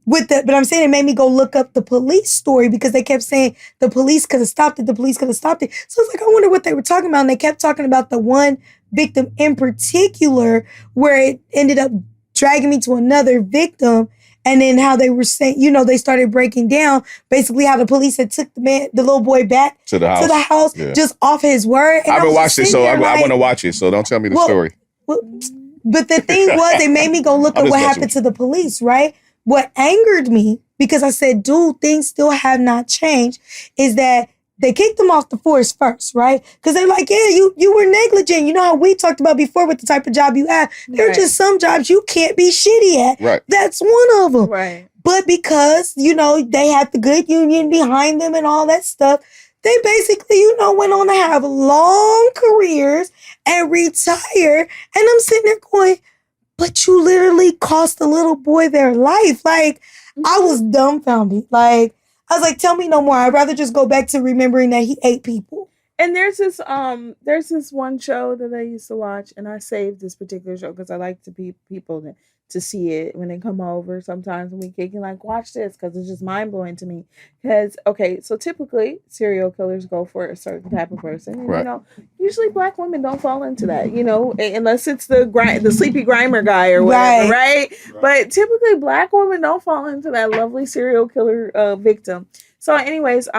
but I'm saying it made me go look up the police story, because they kept saying the police could have stopped it. The police could have stopped it. So it's like, I wonder what they were talking about. And they kept talking about the one victim in particular, where it ended up dragging me to another victim. And then how they were saying, they started breaking down basically how the police had took the little boy back to the house just off his word. And I haven't watched it, so I want to watch it. So don't tell me the story. But the thing was, it made me go look at what happened to the police, right? What angered me, because I said, dude, things still have not changed, is that they kicked them off the force first, right? Because they're like, yeah, you were negligent. You know how we talked about before with the type of job you have. There are just some jobs you can't be shitty at. Right. That's one of them. Right. But because, they had the good union behind them and all that stuff, they basically, went on to have long careers and retire. And I'm sitting there going, but you literally cost a little boy their life. Like, I was dumbfounded. Like, I was like, tell me no more. I'd rather just go back to remembering that he ate people. And there's this one show that I used to watch, and I saved this particular show because I like to people to see it when they come over sometimes, and we can like, watch this, because it's just mind blowing to me. Because so typically serial killers go for a certain type of person, and usually black women don't fall into that, unless it's the sleepy grimer guy or whatever, right? But typically black women don't fall into that lovely serial killer victim. So anyways,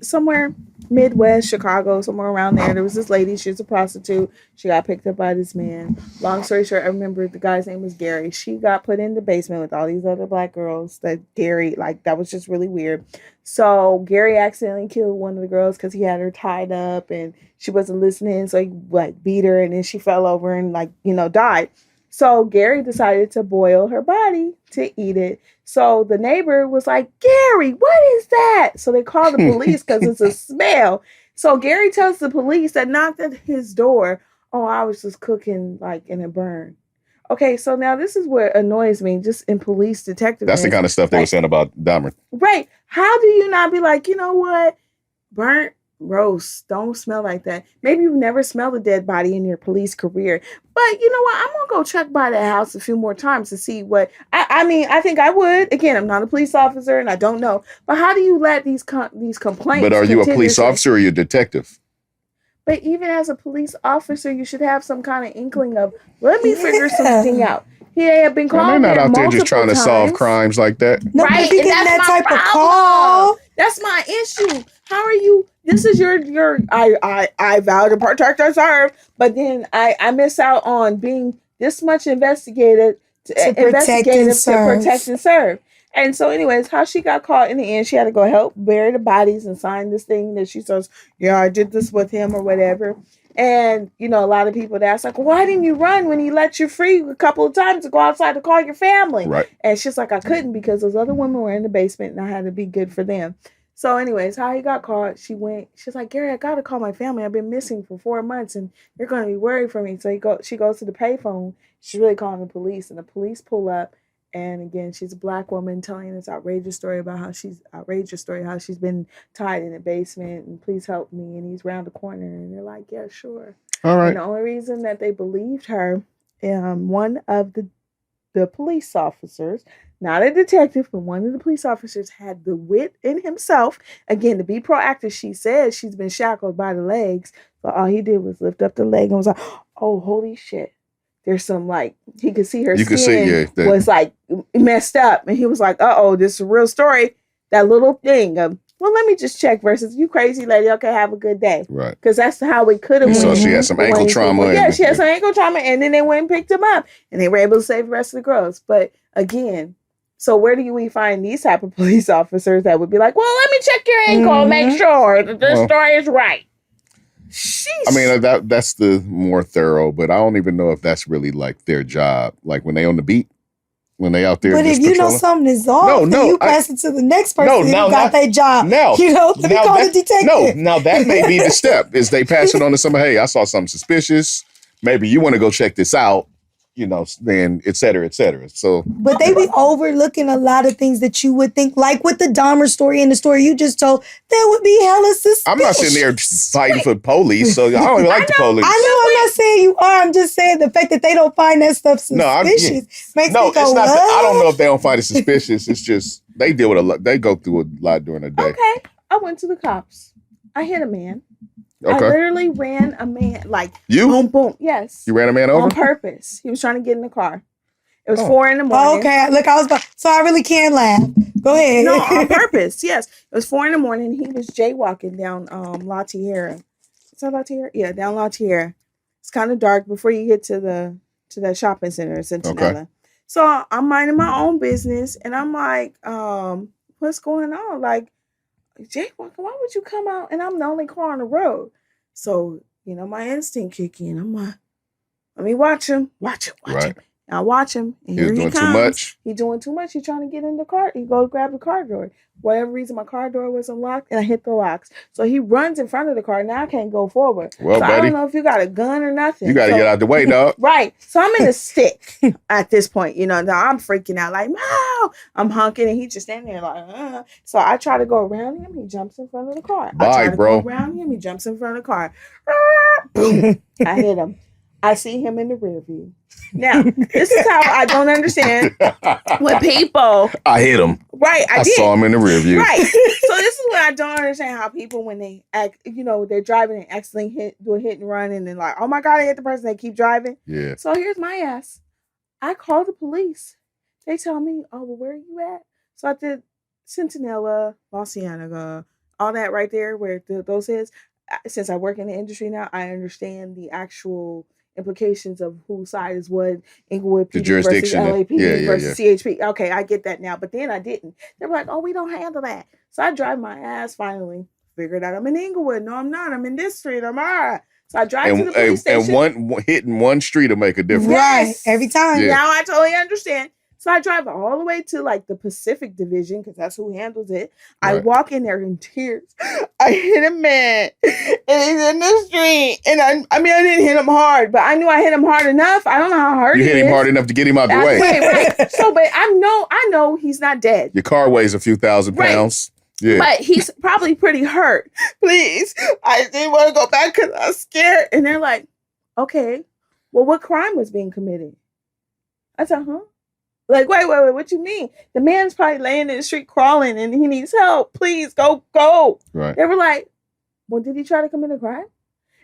somewhere Midwest, Chicago, somewhere around there was this lady. She was a prostitute. She got picked up by this man. Long story short, I remember the guy's name was Gary. She got put in the basement with all these other black girls. That was just really weird. So Gary accidentally killed one of the girls because he had her tied up and she wasn't listening. So he beat her, and then she fell over and died. So Gary decided to boil her body to eat it. So the neighbor was like, Gary, what is that? So they called the police because it's a smell. So Gary tells the police that knocked at his door, oh, I was just cooking in a burn. Okay, so now this is what annoys me, just in police detective. That's the kind of stuff they were saying about Dahmer. Right. How do you not be like, you know what? Burnt Gross. Don't smell like that. Maybe you've never smelled a dead body in your police career. But you know what? I'm going to go check by that house a few more times to see what... I mean, I think I would. Again, I'm not a police officer and I don't know. But how do you let these complaints... But are you a police officer or are you a detective? But even as a police officer, you should have some kind of inkling of, let me figure something out. He had been called. They're not out there just trying to solve crimes like that. No, right, and that's that type of call. That's my issue. How are you? This is your. I vow to protect and serve, but then I miss out on being this much investigated to protect and serve. And so, anyways, how she got caught in the end, she had to go help bury the bodies and sign this thing that she says, yeah, I did this with him or whatever. And, you know, a lot of people ask, like, why didn't you run when he let you free a couple of times to go outside to call your family? Right. And she's like, I couldn't because those other women were in the basement and I had to be good for them. So anyways, how he got caught, she's like, Gary, I got to call my family. I've been missing for 4 months and you're going to be worried for me. So she goes to the payphone. She's really calling the police and the police pull up. And again, she's a Black woman telling this outrageous story about how she's been tied in the basement and please help me. And he's around the corner and they're like, yeah, sure. All right. And the only reason that they believed her, one of the police officers, not a detective, but one of the police officers had the wit in himself, again, to be proactive. She said she's been shackled by the legs. So all he did was lift up the leg and was like, oh, holy shit. There's some like, he could see her skin was like messed up. And he was like, uh-oh, this is a real story. That little thing of, well, let me just check versus you crazy lady. Okay, have a good day. Right. Because that's how it could have went. So she had some ankle trauma. Yeah, she had some ankle trauma. And then they went and picked him up. And they were able to save the rest of the girls. But again, so where do we find these type of police officers that would be like, well, let me check your ankle and make sure that this story is right. Sheesh. I mean, that's the more thorough, but I don't even know if that's really like their job. Like when they on the beat, when they out there. But if you know something is off, then you pass it to the next person who got their job. Now, you know, let me call the detective. No, now that may be the step, is they pass it on to somebody, hey, I saw something suspicious. Maybe you want to go check this out. You know, then et cetera, et cetera. So, but they be overlooking a lot of things that you would think, like with the Dahmer story and the story you just told, that would be hella suspicious. I'm not sitting there fighting for police, so I don't even like the police. I know, I'm not saying you are. I'm just saying the fact that they don't find that stuff suspicious makes me go, it's not I don't know if they don't find it suspicious. It's just they deal with a lot. They go through a lot during the day. Okay, I went to the cops. I hit a man. Okay. I literally ran a man, like, you? Boom, boom. Yes. You ran a man over? On purpose. He was trying to get in the car. It was 4 a.m. Okay, look, so I really can't laugh. Go ahead. No, on purpose, yes. It was 4 a.m. He was jaywalking down La Tierra. Is that La Tierra? Yeah, down La Tierra. It's kind of dark before you get to that shopping center in Centinela. Okay. So I'm minding my own business, and I'm like, what's going on? Like, jaywalking, why would you come out and I'm the only car on the road? So, you know, my instinct kick in. I'm like, let me watch him. Watch him. I watch him. And He's doing too much. He's doing too much. He's trying to get in the car. He go grab the car door. Whatever reason, my car door was unlocked and I hit the locks. So he runs in front of the car. Now I can't go forward. Well, so buddy, I don't know if you got a gun or nothing. You got to get out the way, dog. Right. So I'm in a stick at this point. You know, now I'm freaking out like, no. I'm honking and he's just standing there like, So I try to go around him. He jumps in front of the car. Bye, I try to bro. go around him. He jumps in front of the car. Boom. I hit him. I see him in the rear view. Now, this is how I don't understand when people... I hit him. Right, I did. saw him in the rear view. Right. So this is what I don't understand, how people, when they act, you know, they're driving and accidentally do a hit and run and then like, oh my God, I hit the person, they keep driving. Yeah. So here's my ass. I call the police. They tell me, oh, well, where are you at? So I did Centinela, La Cienega, all that right there where those is. Since I work in the industry now, I understand the actual implications of whose side is what, Inglewood PD versus LAPD versus CHP. Okay, I get that now. But then I didn't. They were like, oh, we don't handle that. So I drive my ass finally. Figured out I'm in Inglewood. No, I'm not. I'm in this street. I'm all right. So I drive to the police station. And hitting one street will make a difference. Right, every time. Yeah. Now I totally understand. So I drive all the way to like the Pacific Division because that's who handles it. Right. I walk in there in tears. I hit a man and he's in the street. And I didn't hit him hard, but I knew I hit him hard enough. I don't know how hard you hit him hard enough to get him out the way. Right. So, but I know he's not dead. Your car weighs a few thousand pounds. Yeah. But he's probably pretty hurt. Please, I didn't want to go back because I was scared. And they're like, okay, well, what crime was being committed? I said, huh? Like, wait, what you mean? The man's probably laying in the street crawling and he needs help. Please, go. Right. They were like, well, did he try to commit a crime?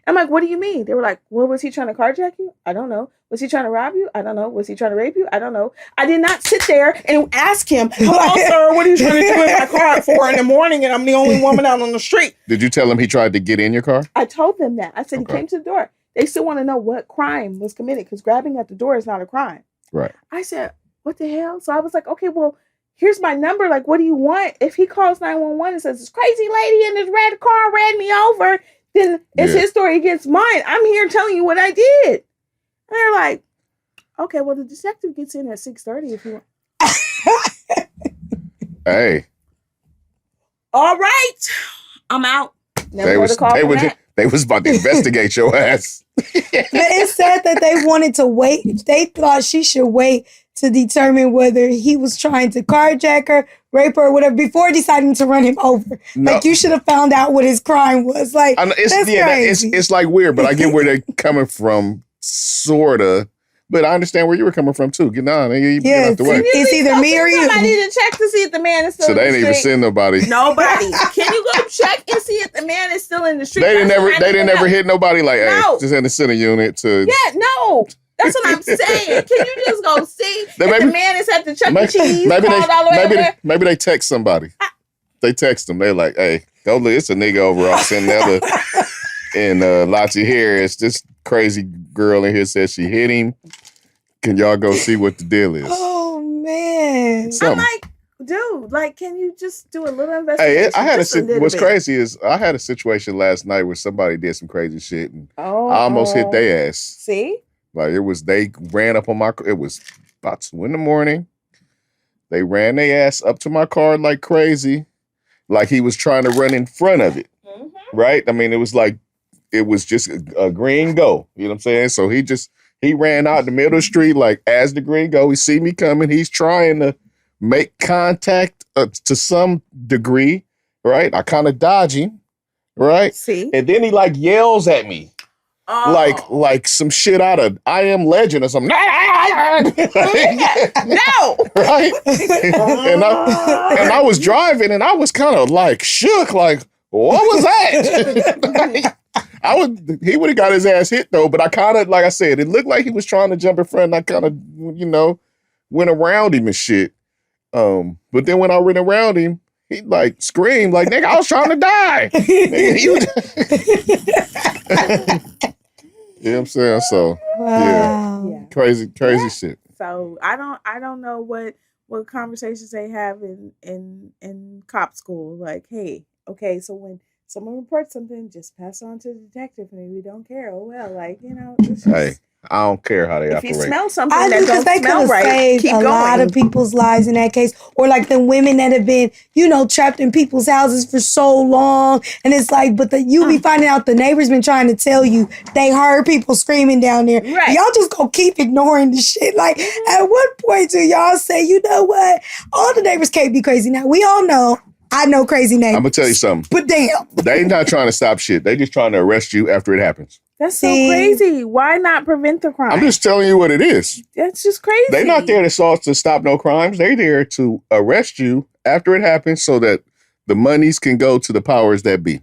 I'm like, what do you mean? They were like, well, was he trying to carjack you? I don't know. Was he trying to rob you? I don't know. Was he trying to rape you? I don't know. I did not sit there and ask him, hello, sir, what are you trying to do in my car at 4 a.m. and I'm the only woman out on the street? Did you tell him he tried to get in your car? I told them that. I said he came to the door. They still want to know what crime was committed because grabbing at the door is not a crime. Right. I said, what the hell? So I was like, okay, well, here's my number. Like, what do you want? If he calls 911 and says, this crazy lady in this red car ran me over, then it's his story against mine. I'm here telling you what I did. And they're like, okay, well, the detective gets in at 6:30 if you want. Hey. All right. I'm out. They was about to investigate your ass. But it said that they wanted to wait. They thought she should wait to determine whether he was trying to carjack her, rape her, or whatever, before deciding to run him over. No. Like, you should have found out what his crime was. Like, that's crazy. It's like weird, but I get where they're coming from, sorta. But I understand where you were coming from too. Get on, you get out the way. It's either me or you. Somebody to check to see if the man is still in the street. So they didn't even send nobody. Nobody. Can you go check and see if the man is still in the street? They didn't ever hit nobody like, hey, just had to send a unit to. Yeah, no. That's what I'm saying. Can you just go see if the man is at the Chuck E. Cheese? Maybe they text somebody. They text them. They're like, hey, go look, it's a nigga over on Senella and Lottie Harris. This crazy girl in here says she hit him. Can y'all go see what the deal is? Oh, man. I'm like, dude, like, can you just do a little investigation? Hey, what's crazy is I had a situation last night where somebody did some crazy shit and I almost hit their ass. See? Like, they ran up on my car. It was about 2 a.m. They ran their ass up to my car like crazy. Like he was trying to run in front of it. Mm-hmm. Right? I mean, it was just a green go. You know what I'm saying? So he ran out in the middle of the street, like, as the green go, he see me coming. He's trying to make contact to some degree, right? I kind of dodge him, right? See? And then he, like, yells at me. Oh. Like some shit out of I Am Legend or something. No! Right? and I was driving and I was kind of, like, shook, like, what was that? He would have got his ass hit though, but I kind of, like I said, it looked like he was trying to jump in front and I kind of, went around him and shit. But then when I went around him, he like screamed like, nigga, I was trying to die. You know what I'm saying? So, yeah. Crazy shit. So I don't know what conversations they have in cop school. Like, hey, okay, so when someone reports something, just pass on to the detective. Maybe we don't care. Oh well, like, it's just, hey, I don't care how they operate. If you smell something that don't smell right, saved keep a going. lot of people's lives in that case. Or like the women that have been, trapped in people's houses for so long. And it's like, but you be finding out the neighbors been trying to tell you they heard people screaming down there. Right. Y'all just gonna keep ignoring the shit. Like, at what point do y'all say, you know what? All the neighbors can't be crazy now. We all know. I know crazy neighbors. I'm gonna tell you something. But damn. They ain't not trying to stop shit. They just trying to arrest you after it happens. That's so crazy. Why not prevent the crime? I'm just telling you what it is. That's just crazy. They're not there to stop no crimes. They're there to arrest you after it happens so that the monies can go to the powers that be.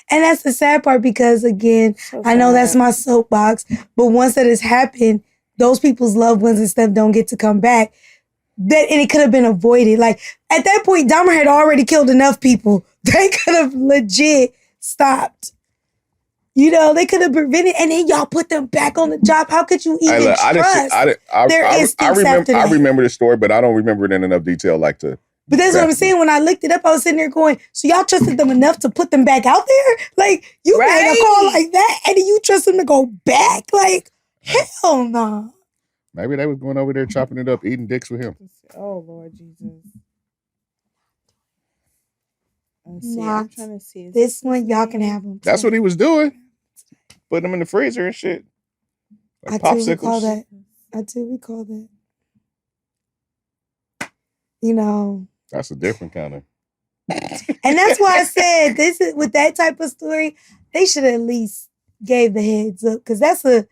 And that's the sad part because, again, I know that's my soapbox, but once that has happened, those people's loved ones and stuff don't get to come back. And it could have been avoided. Like, at that point, Dahmer had already killed enough people. They could have legit stopped. They could have prevented, and then y'all put them back on the job. How could you even trust their instincts after that? I remember the story, but I don't remember it in enough detail But that's what I'm saying. When I looked it up, I was sitting there going, so y'all trusted them enough to put them back out there? Like, you made a call like that, and then you trust them to go back? Like, hell no. Maybe they was going over there chopping it up, eating dicks with him. Oh, Lord Jesus. I'm trying to see. This one, y'all can have them. That's what he was doing. Putting them in the freezer and shit. Like I do recall that. That's a different kind of And that's why I said this is with that type of story, they should at least gave the heads up because that's a.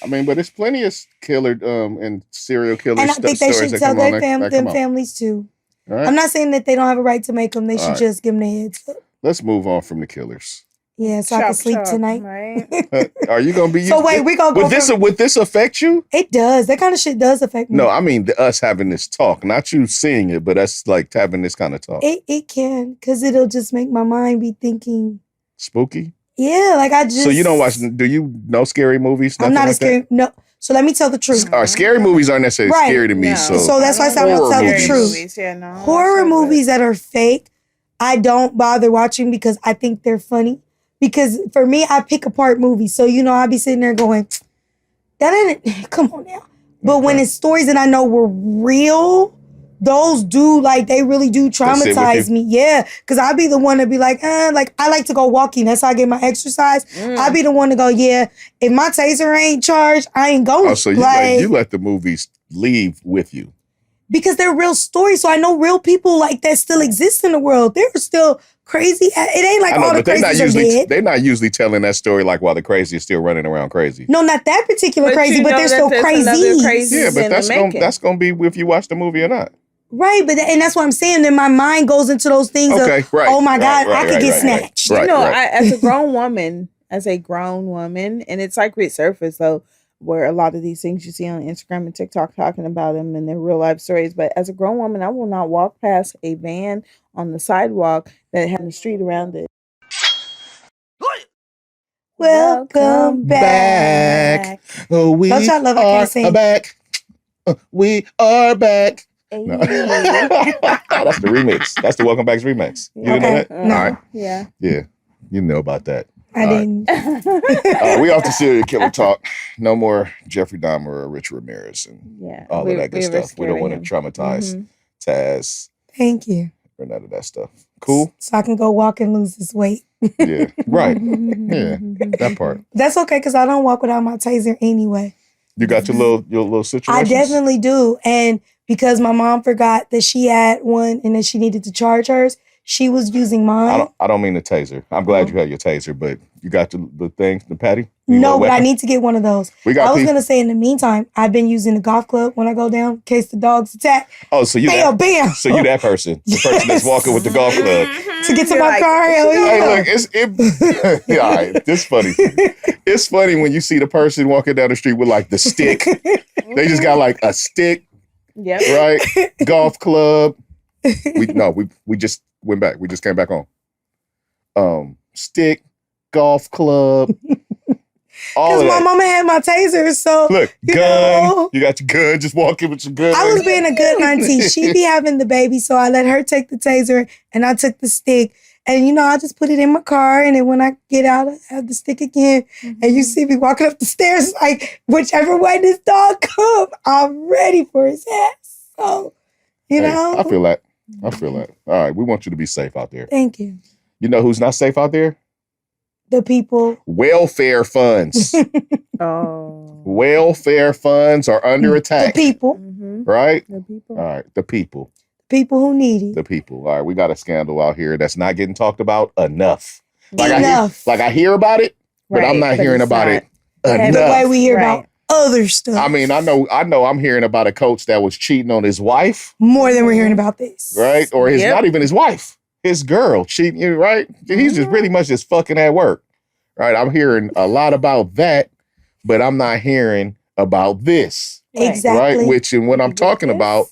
I mean, but there's plenty of killer and serial killers. And I think they should tell their families too. Right. I'm not saying that they don't have a right to make them. They should just give them the heads up. Let's move on from the killers. Yeah, so I can sleep tonight. Right? Are you gonna be? So wait, we gonna go. Would this affect you? It does. That kind of shit does affect me. No, I mean us having this talk, not you seeing it, but us like having this kind of talk. It can, because it'll just make my mind be thinking spooky. Yeah, like I just. So you don't watch? Do you know scary movies? I'm not a scary. No. So let me tell the truth. Scary movies aren't necessarily scary to me. No. So that's why I said I'm gonna tell the truth. Movies, horror movies that are fake, I don't bother watching because I think they're funny. Because for me, I pick apart movies. So, I'll be sitting there going, that ain't, come on now. But when it's stories that I know were real, those do, they really do traumatize me. Yeah. Because I'll be the one to be like, I like to go walking. That's how I get my exercise. I'll be the one to go, yeah, if my taser ain't charged, I ain't going. Oh, so you let the movies leave with you. Because they're real stories. So I know real people like that still exist in the world. They're still crazy. It ain't like all the crazies are dead. They're not usually telling that story while the crazy is still running around crazy. No, not that particular crazy, but they're still crazy. Yeah, but that's gonna be if you watch the movie or not. Right, and that's what I'm saying. Then my mind goes into those things oh my God, I could get snatched. As a grown woman, and it's like resurfaced though, where a lot of these things you see on Instagram and TikTok talking about them and their real life stories. But as a grown woman, I will not walk past a van on the sidewalk that had a street around it. Welcome back. We Don't y'all love are back. We are back. No. That's the remix. That's the Welcome Back's remix. You didn't know that? No. All right. Yeah. Yeah. You know about that. I didn't. We off the serial killer talk. No more Jeffrey Dahmer or Rich Ramirez and all of that good stuff. We don't want to traumatize Taz. Thank you. Or none of that stuff. Cool? So I can go walk and lose this weight. Yeah. Right. Yeah. That part. That's okay because I don't walk without my taser anyway. You got your little situation? I definitely do. And because my mom forgot that she had one and that she needed to charge hers, she was using mine. I don't mean the taser. I'm glad you had your taser, but you got the thing, the patty? No, but I need to get one of those. I was going to say in the meantime, I've been using the golf club when I go down in case the dogs attack. Oh, so you bam. So you that person. The person that's walking with the golf club. To get to my car, hell yeah. Hey, look, yeah, all right, this funny. It's funny when you see the person walking down the street with the stick. They just got a stick. Yep. Right? Golf club. We just went back. We just came back on. Stick, golf club. Because my mama had my taser, so look, gun. You got your gun, just walking with your gun. I was being a good auntie. She be having the baby, so I let her take the taser and I took the stick. And I just put it in my car, and then when I get out, I have the stick again. Mm-hmm. And you see me walking up the stairs, whichever way this dog comes, I'm ready for his ass. So, know. I feel that. All right, we want you to be safe out there. Thank you. You know who's not safe out there? The people. Welfare funds. Oh. Welfare funds are under attack. The people. Mm-hmm. Right? The people. All right, the people. People who need it. The people. All right, we got a scandal out here that's not getting talked about enough. I hear about it, but I'm not hearing about it enough. The way we hear about other stuff. I mean, I know I'm hearing about a coach that was cheating on his wife. More than we're hearing about this. Right? Or not even his wife. His girl cheating, right? He's just pretty much just fucking at work. Right? I'm hearing a lot about that, but I'm not hearing about this. Exactly. Right? Which, and what I'm talking about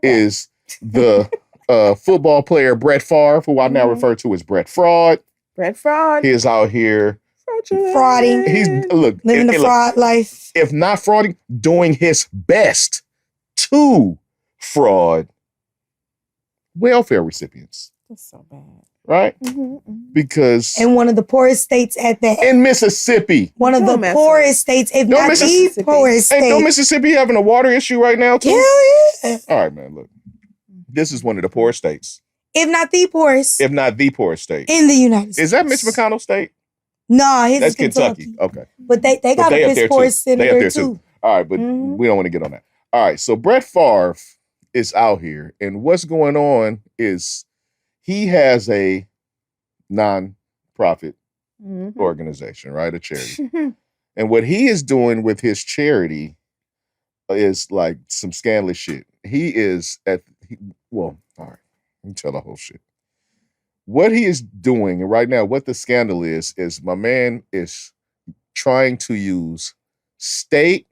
is the football player Brett Favre, who I now refer to as Brett Fraud. Brett Fraud. He is out here frauding. He's living the fraud life. If not frauding, doing his best to fraud welfare recipients. That's so bad. Right? Mm-hmm, mm-hmm. Because in one of the poorest states at that. In Mississippi. One of the poorest states, if not the poorest state. Ain't Mississippi having a water issue right now too? Hell yeah. All right, man, look. This is one of the poorest states. If not the poorest. If not the poorest state. In the United States. Is that Mitch McConnell's state? No, his That's is Kentucky. Okay. But they got a piss poor senator too. All right, but we don't want to get on that. All right, so Brett Favre is out here. And what's going on is he has a non-profit organization, right? A charity. And what he is doing with his charity is like some scandalous shit. He is all right, let me tell the whole shit. What he is doing right now, what the scandal is my man is trying to use state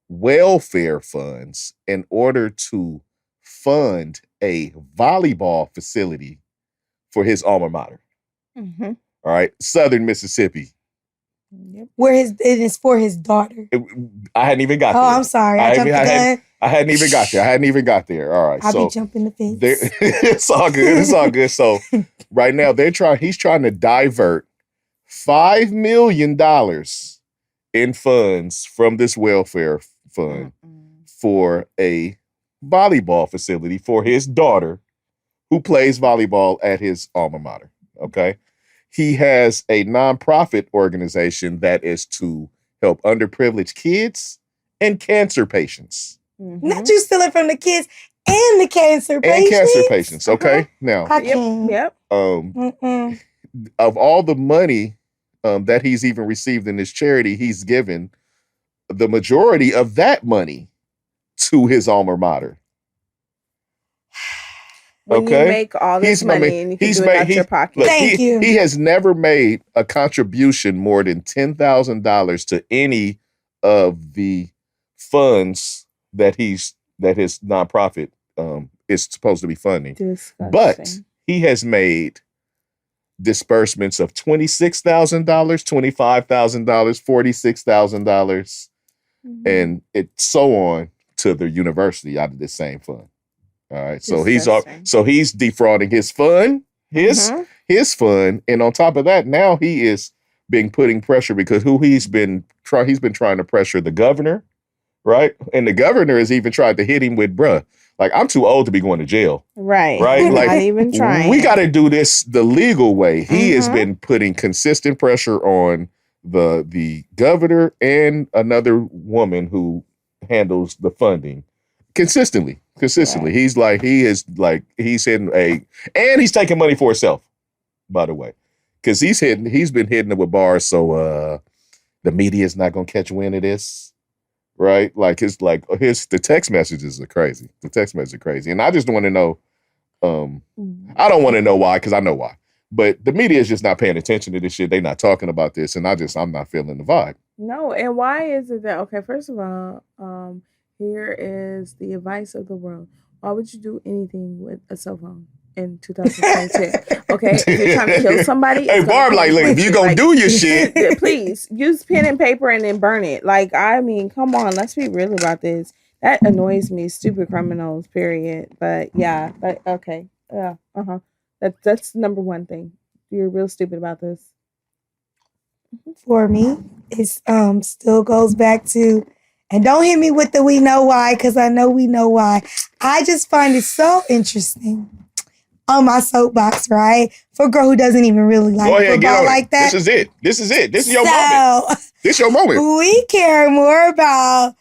welfare funds in order to fund a volleyball facility for his alma mater. All right, Southern Mississippi. Yep. It is for his daughter. I hadn't even got there. Oh, I'm sorry. I hadn't even got there. All right. I'll be jumping the fence. It's all good. It's all good. So right now he's trying to divert $5 million in funds from this welfare fund for a volleyball facility for his daughter who plays volleyball at his alma mater. Okay. He has a nonprofit organization that is to help underprivileged kids and cancer patients. Not you stealing from the kids and the cancer patients. And cancer patients, okay? Now, of all the money that he's even received in this charity, he's given the majority of that money to his alma mater. When you make all this money and you can do it out your pocket. Look, Thank you. He has never made a contribution more than $10,000 to any of the funds that his nonprofit is supposed to be funding. Disgusting. But he has made disbursements of $26,000, $25,000, $46,000, and it's so on to the university out of this same fund. All right, so he's defrauding his fund, his fund, and on top of that, now he is putting pressure because he's been trying to pressure the governor, right? And the governor has even tried to hit him with, bruh, like, I'm too old to be going to jail, right? Like, not even trying. We got to do this the legal way. He has been putting consistent pressure on the governor and another woman who handles the funding consistently. Right. He's hitting and he's taking money for himself, by the way, because he's been hitting it with bars. So the media is not going to catch wind of this, right? The text messages are crazy. The text messages are crazy. And I just want to know, I don't want to know why, because I know why, but the media is just not paying attention to this shit. They're not talking about this. And I'm not feeling the vibe. No. And why is it that, okay, first of all, here is the advice of the world. Why would you do anything with a cell phone in 2022? Okay, if you're trying to kill somebody. Hey, Barb, look, if you're going to do your shit. Please, use pen and paper and then burn it. I mean, come on, let's be real about this. That annoys me, stupid criminals, period. But yeah, okay. Yeah, That's number one thing. You're real stupid about this. For me, it still goes back to, and don't hit me with the we know why, because I know we know why. I just find it so interesting on my soapbox, right? For a girl who doesn't even really like football like that. This is it. This is your moment. This is your moment. We care more about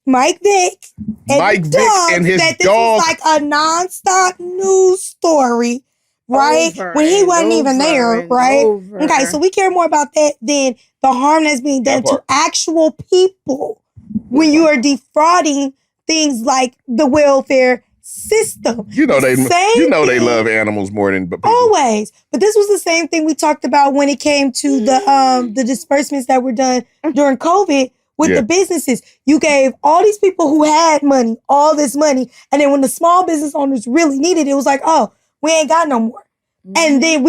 Mike Vick and his dog. This was like a nonstop news story, right? When he wasn't even there, right? Okay, so we care more about that than the harm that's being done to actual people when you are defrauding things like the welfare system. They love animals more than people. Always. But this was the same thing we talked about when it came to the disbursements that were done during COVID with the businesses. You gave all these people who had money, all this money, and then when the small business owners really needed it, it was like, oh, we ain't got no more. And then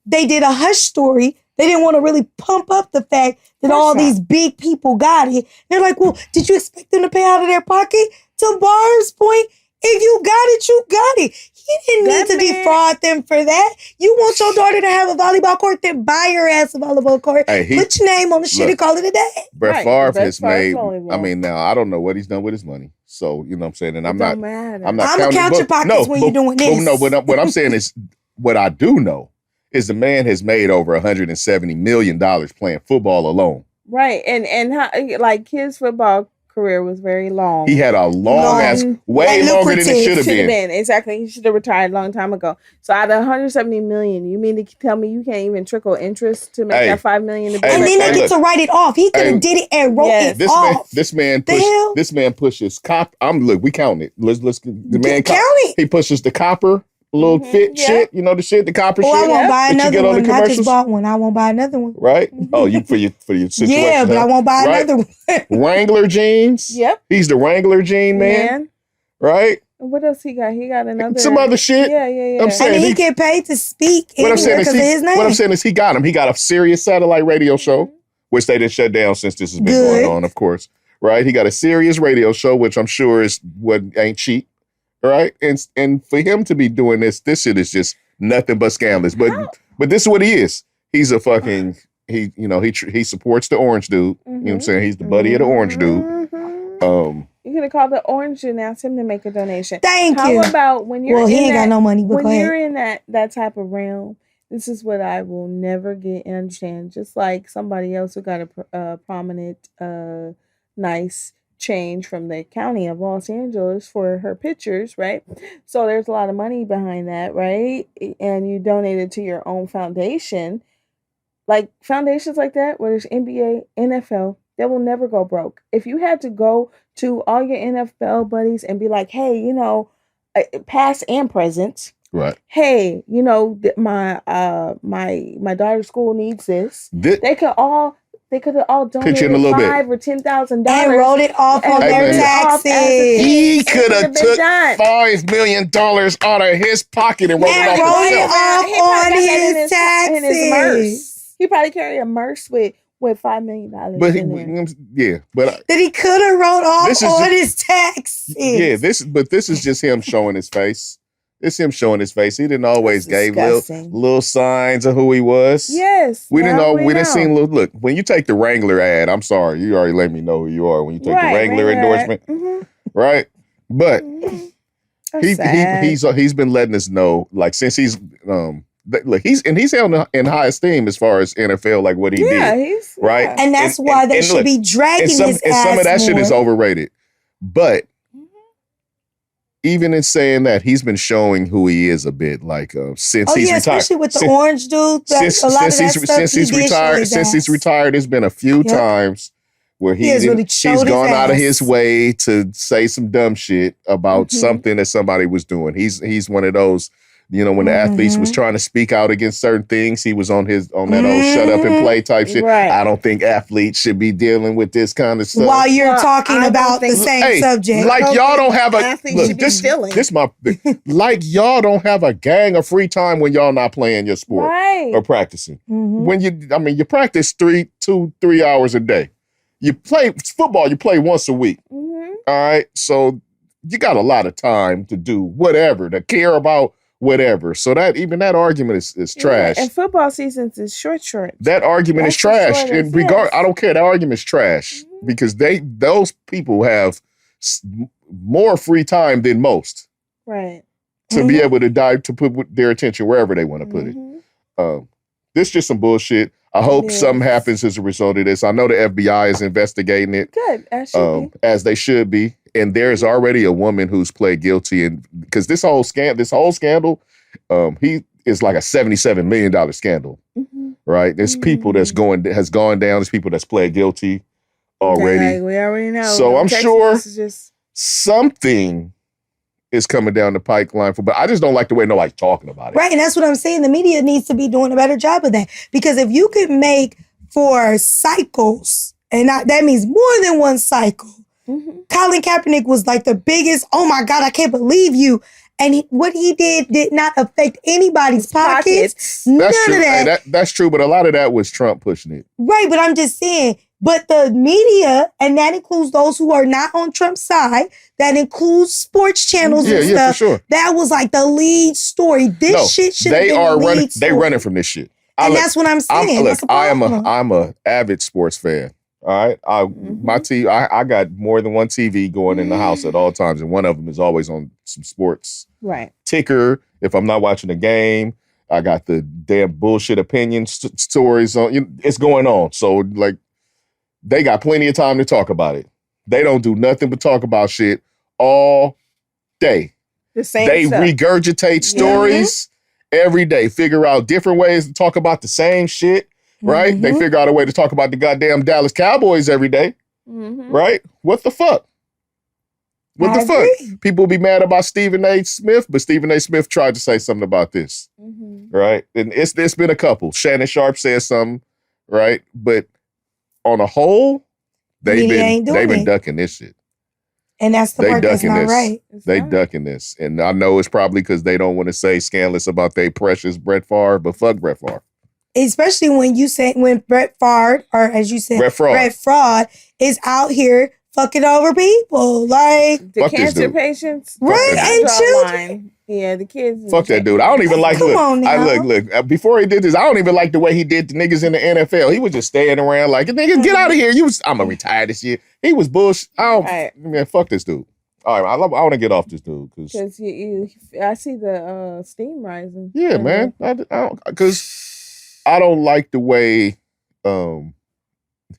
they did a hush story. They didn't want to really pump up the fact that all these big people got it. They're like, well, did you expect them to pay out of their pocket? To Barb's point, if you got it, you got it. He didn't need to defraud them for that. You want your daughter to have a volleyball court, then buy your ass a volleyball court. Put your name on the shit and call it a day. Brett Favre has made, now I don't know what he's done with his money. So, you know what I'm saying? And I'm not gonna count your pockets when you're doing this. No, what I'm saying is, what I do know is the man has made over $170 million playing football alone. Right. And how, kids football career was very long. He had a long ass, way longer than it should have been. Exactly. He should have retired a long time ago. So out of 170 million, you mean to tell me you can't even trickle interest to make that $5 million? And then they get to write it off. He could have did it and wrote it off. This man pushes copper. Look, we count it. Let's the man count it. He pushes the copper. Little fit shit, you know the shit, the copper shit. I won't buy another one. On I just bought one. I won't buy another one. Right? Oh, you for your situation. Yeah, but I won't buy another one. Wrangler jeans. Yep. He's the Wrangler jean man. Right? What else he got? He got another some other shit. Yeah. I'm saying he get paid to speak because of his name. What I'm saying is he got him. He got a Sirius satellite radio show, which they didn't shut down since this has been going on, of course. Right? He got a Sirius radio show, which I'm sure is what ain't cheap. Right, and for him to be doing this shit is just nothing but scandalous. But this is what he is. He's a fucking he supports the orange dude. You know what I'm saying? He's the buddy of the orange dude. You could have called the orange and asked him to make a donation. Thank you. How about when you're he ain't got no money, but when you're in that type of realm? This is what I will never get and understand. Just like somebody else who got a prominent, nice change from the county of Los Angeles for her pictures, right? So there's a lot of money behind that, right? And you donated to your own foundation. Like foundations like that, where there's NBA, NFL, they will never go broke. If you had to go to all your NFL buddies and be like, hey, past and present, right? Hey, my daughter's school needs this. They could have all donated $5,000 or $10,000 and wrote it off on their taxes. He could have took $5 million out of his pocket and wrote it off on his taxes. In his Merce. He probably carried a Merce with $5 million. But that he could have wrote off on his taxes. Yeah, this is just him showing his face. It's him showing his face. He didn't always give little signs of who he was. Yes. We didn't see look, when you take the Wrangler ad, I'm sorry, you already let me know who you are when you take the Wrangler endorsement. Mm-hmm. Right? But he's been letting us know, like, since he's he's held in high esteem as far as NFL, like what he did. Right? And that's why they should be dragging his ass. And some of that shit is overrated. But even in saying that, he's been showing who he is a bit, like since he's retired. Especially with the orange dude. Since he's retired, there's been a few times where he's gone out of his way to say some dumb shit about something that somebody was doing. He's one of those. When the athletes was trying to speak out against certain things, he was on that old shut up and play type shit. Right. I don't think athletes should be dealing with this kind of stuff. While you're talking about the same subject. Like y'all don't have y'all don't have a gang of free time when y'all not playing your sport or practicing. When you practice 3 hours a day. You play football, you play once a week. All right. So you got a lot of time to do whatever, to care about whatever. So that argument is trash. And football seasons is short. That argument is trash. I don't care. That argument is trash because those people have more free time than most. Right. To be able to put their attention wherever they want to put it. This is just some bullshit. I hope something happens as a result of this. I know the FBI is investigating it. Good, as they should be. And there's already a woman who's pled guilty, and because this whole scandal, he is like a $77 million scandal, right? There's people has gone down. There's people that's pled guilty already. We already know. So I'm sure something is coming down the pipeline but I just don't like the way nobody's talking about it. Right, and that's what I'm saying. The media needs to be doing a better job of that. Because if you could make for cycles, and that means more than one cycle, Colin Kaepernick was like the biggest, oh my God, I can't believe you. And what he did not affect anybody's pockets. None of that. That's true, but a lot of that was Trump pushing it. Right, but I'm just saying, but the media, and that includes those who are not on Trump's side, that includes sports channels and stuff. For sure. That was like the lead story. Shit should have been the lead story. They running from this shit. That's what I'm saying. I'm a avid sports fan. All right, my TV. I got more than one TV going in the house at all times, and one of them is always on some sports ticker. If I'm not watching a game, I got the damn bullshit opinion stories on. It's going on, so like they got plenty of time to talk about it. They don't do nothing but talk about shit all day. The same They stuff. regurgitate stories every day, figure out different ways to talk about the same shit, right? They figure out a way to talk about the goddamn Dallas Cowboys every day, right? What the fuck? What the fuck? People be mad about Stephen A. Smith, but Stephen A. Smith tried to say something about this, right? And it's been a couple. Shannon Sharp says something, right? But on a whole, they've been ducking this shit. And that's the part that's not right. They ducking this. And I know it's probably because they don't want to say scandalous about their precious Brett Favre, but fuck Brett Favre. Especially when Brett Favre, or as you said, Brett Fraud is out here fucking over people. Like the cancer patients. Right, and children. Yeah, the kids. Fuck that dude. I don't even like, look, before he did this, I don't even like the way he did the niggas in the NFL. He was just staying around like, nigga, get out of here. I'm going to retire this year. He was bullshit. Man, fuck this dude. All right, I want to get off this dude. Because I see the steam rising. Yeah, man. Because I don't like the way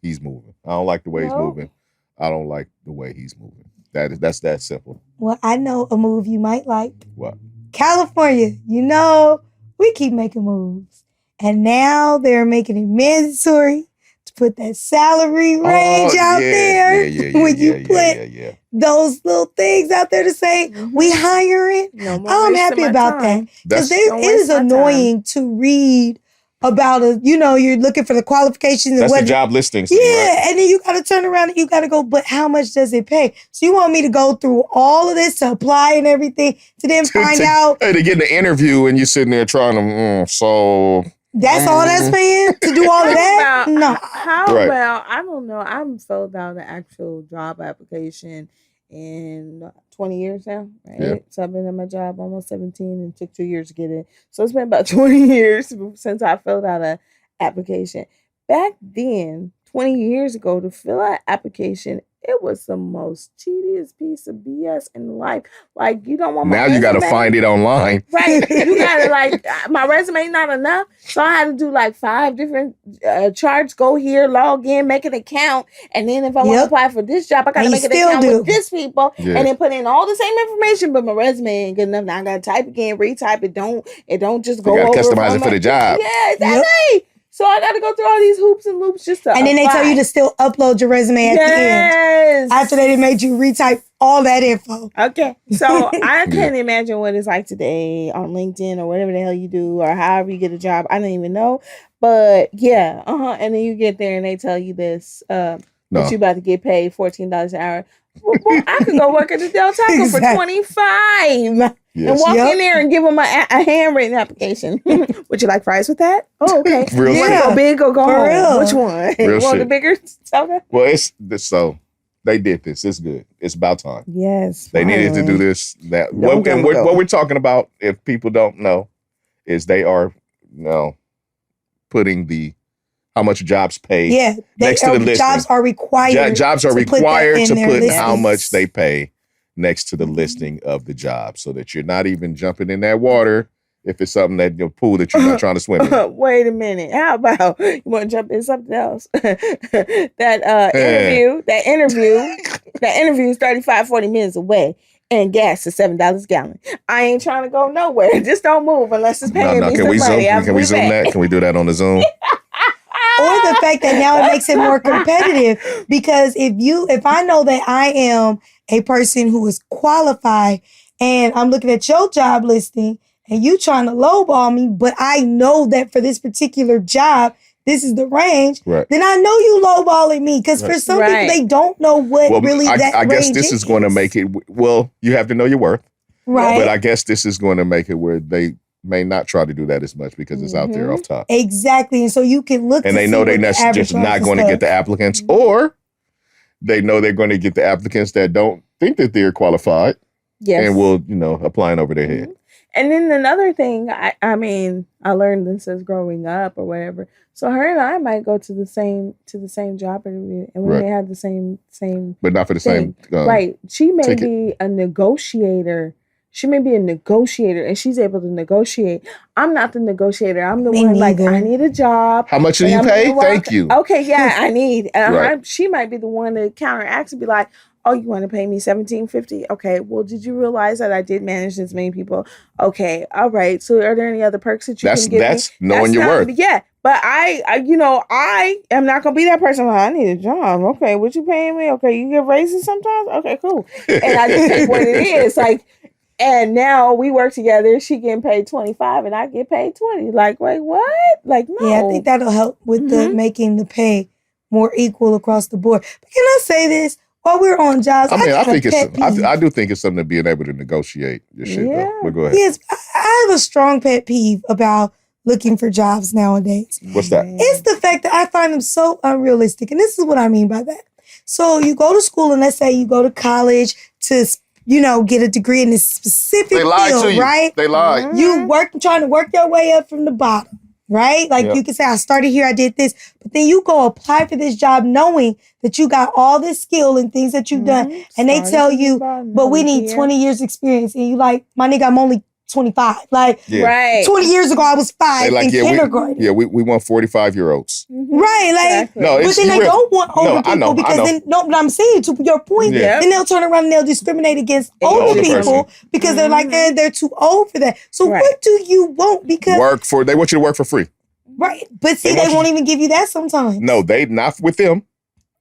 he's moving. I don't like the way he's moving. I don't like the way he's moving. That's that simple. Well, I know a move you might like. What? California. You know, we keep making moves. And now they're making it mandatory to put that salary range out there. When you put those little things out there to say, we hiring. I'm happy about that. Because it is annoying to read about you're looking for the qualifications. That's the job listings. Yeah, right? And then you got to turn around and you got to go, but how much does it pay? So you want me to go through all of this to apply and everything to then find out? Hey, to get an interview and you're sitting there trying to, so... That's all that's paying? To do all of that? No. How about, I don't know, I haven't filled out an actual job application in 20 years now, right? Yeah. So I've been at my job almost 17 and took 2 years to get in. So it's been about 20 years since I filled out an application. Back then, 20 years ago, to fill out an application, it was the most tedious piece of BS in life. Like, you don't want my resume. Now you got to find it online. Right. You got to, my resume not enough. So I had to do 5 different charts. Go here, log in, make an account. And then if I want to apply for this job, I got to make an account with this people. Yeah. And then put in all the same information, but my resume ain't good enough. Now I got to type again, retype it. It don't just go over. You got to customize it for the job. Yeah, exactly. Yep. So I got to go through all these hoops and loops just to And then they tell you to still upload your resume at the end. After they made you retype all that info. Okay. So I can't imagine what it's like today on LinkedIn or whatever the hell you do or however you get a job. I don't even know. But yeah, And then you get there and they tell you this, that you about to get paid $14 an hour. Well, I could go work at the Del Taco for $25 and walk in there and give them a handwritten application. Would you like fries with that? Oh, okay. Real you want to go big or go home? Real. Which one? Real want the bigger taco? Well, so they did this. It's good. It's about time. Yes. They needed to do this. What we're talking about, if people don't know, is they are putting how much jobs pay next to the listing. Jobs are required. Jobs are required to put how much they pay next to the listing of the job, so that you're not even jumping in that water if it's something that pool that you're not trying to swim in. Wait a minute. How about you want to jump in something else? That interview is 35-40 minutes away. And gas is $7 a gallon. I ain't trying to go nowhere. Just don't move unless it's paying me some money. Can we zoom that? Can we do that on the Zoom? Or the fact that now it makes it more competitive, because if I know that I am a person who is qualified and I'm looking at your job listing and you trying to lowball me, but I know that for this particular job, this is the range, then I know you lowballing me. Because for some people, they don't know what I guess this is going to make it, you have to know your worth. Right. But I guess this is going to make it where they may not try to do that as much because it's out there off top. Exactly. And so you can look and they know they're just not going to get the applicants, or they know they're going to get the applicants that don't think that they're qualified and will, applying over their head. And then another thing, I learned this as growing up or whatever. So her and I might go to the same job interview, and we may have the same, but not for the thing. same. Right. She may be a negotiator. she may be a negotiator and she's able to negotiate. I'm not the negotiator. I'm the Me one neither. like, I need a job. How much do you pay? Thank you. Okay, yeah, I need. Right. She might be the one to counteract and be like, oh, you want to pay me $17.50? Okay, well, did you realize that I did manage this many people? Okay, all right. So are there any other perks that you can give That's me? knowing your worth. Yeah, but I am not going to be that person. Well, I need a job. Okay, what you paying me? Okay, you get raises sometimes? Okay, cool. And I just take what it is. Like, and now we work together. She getting paid $25 and I get paid $20. Like, wait, what? Like, no. Yeah, I think that'll help with the making the pay more equal across the board. But can I say this? While we're on jobs, I do think it's something to being able to negotiate your shit though. But go ahead. Yes, I have a strong pet peeve about looking for jobs nowadays. What's that? It's the fact that I find them so unrealistic. And this is what I mean by that. So you go to school and let's say you go to college to, get a degree in a specific They lied field, to you. right? They lied. You trying to work your way up from the bottom. Right? Like you can say, I started here, I did this, but then you go apply for this job knowing that you got all this skill and things that you've done. And they tell you, but we need 20 years experience. And you like, my nigga, I'm only 25. Like, right. 20 years ago, I was 5 in kindergarten. We want 45-year-olds. Right. Like, Exactly. No, but then they don't want older people because then, but I'm saying to your point, then they'll turn around and they'll discriminate against older people because they're like, they're too old for that. So what do you want? Because they want you to work for free. Right. But see, they won't even give you that sometimes. No, not with them.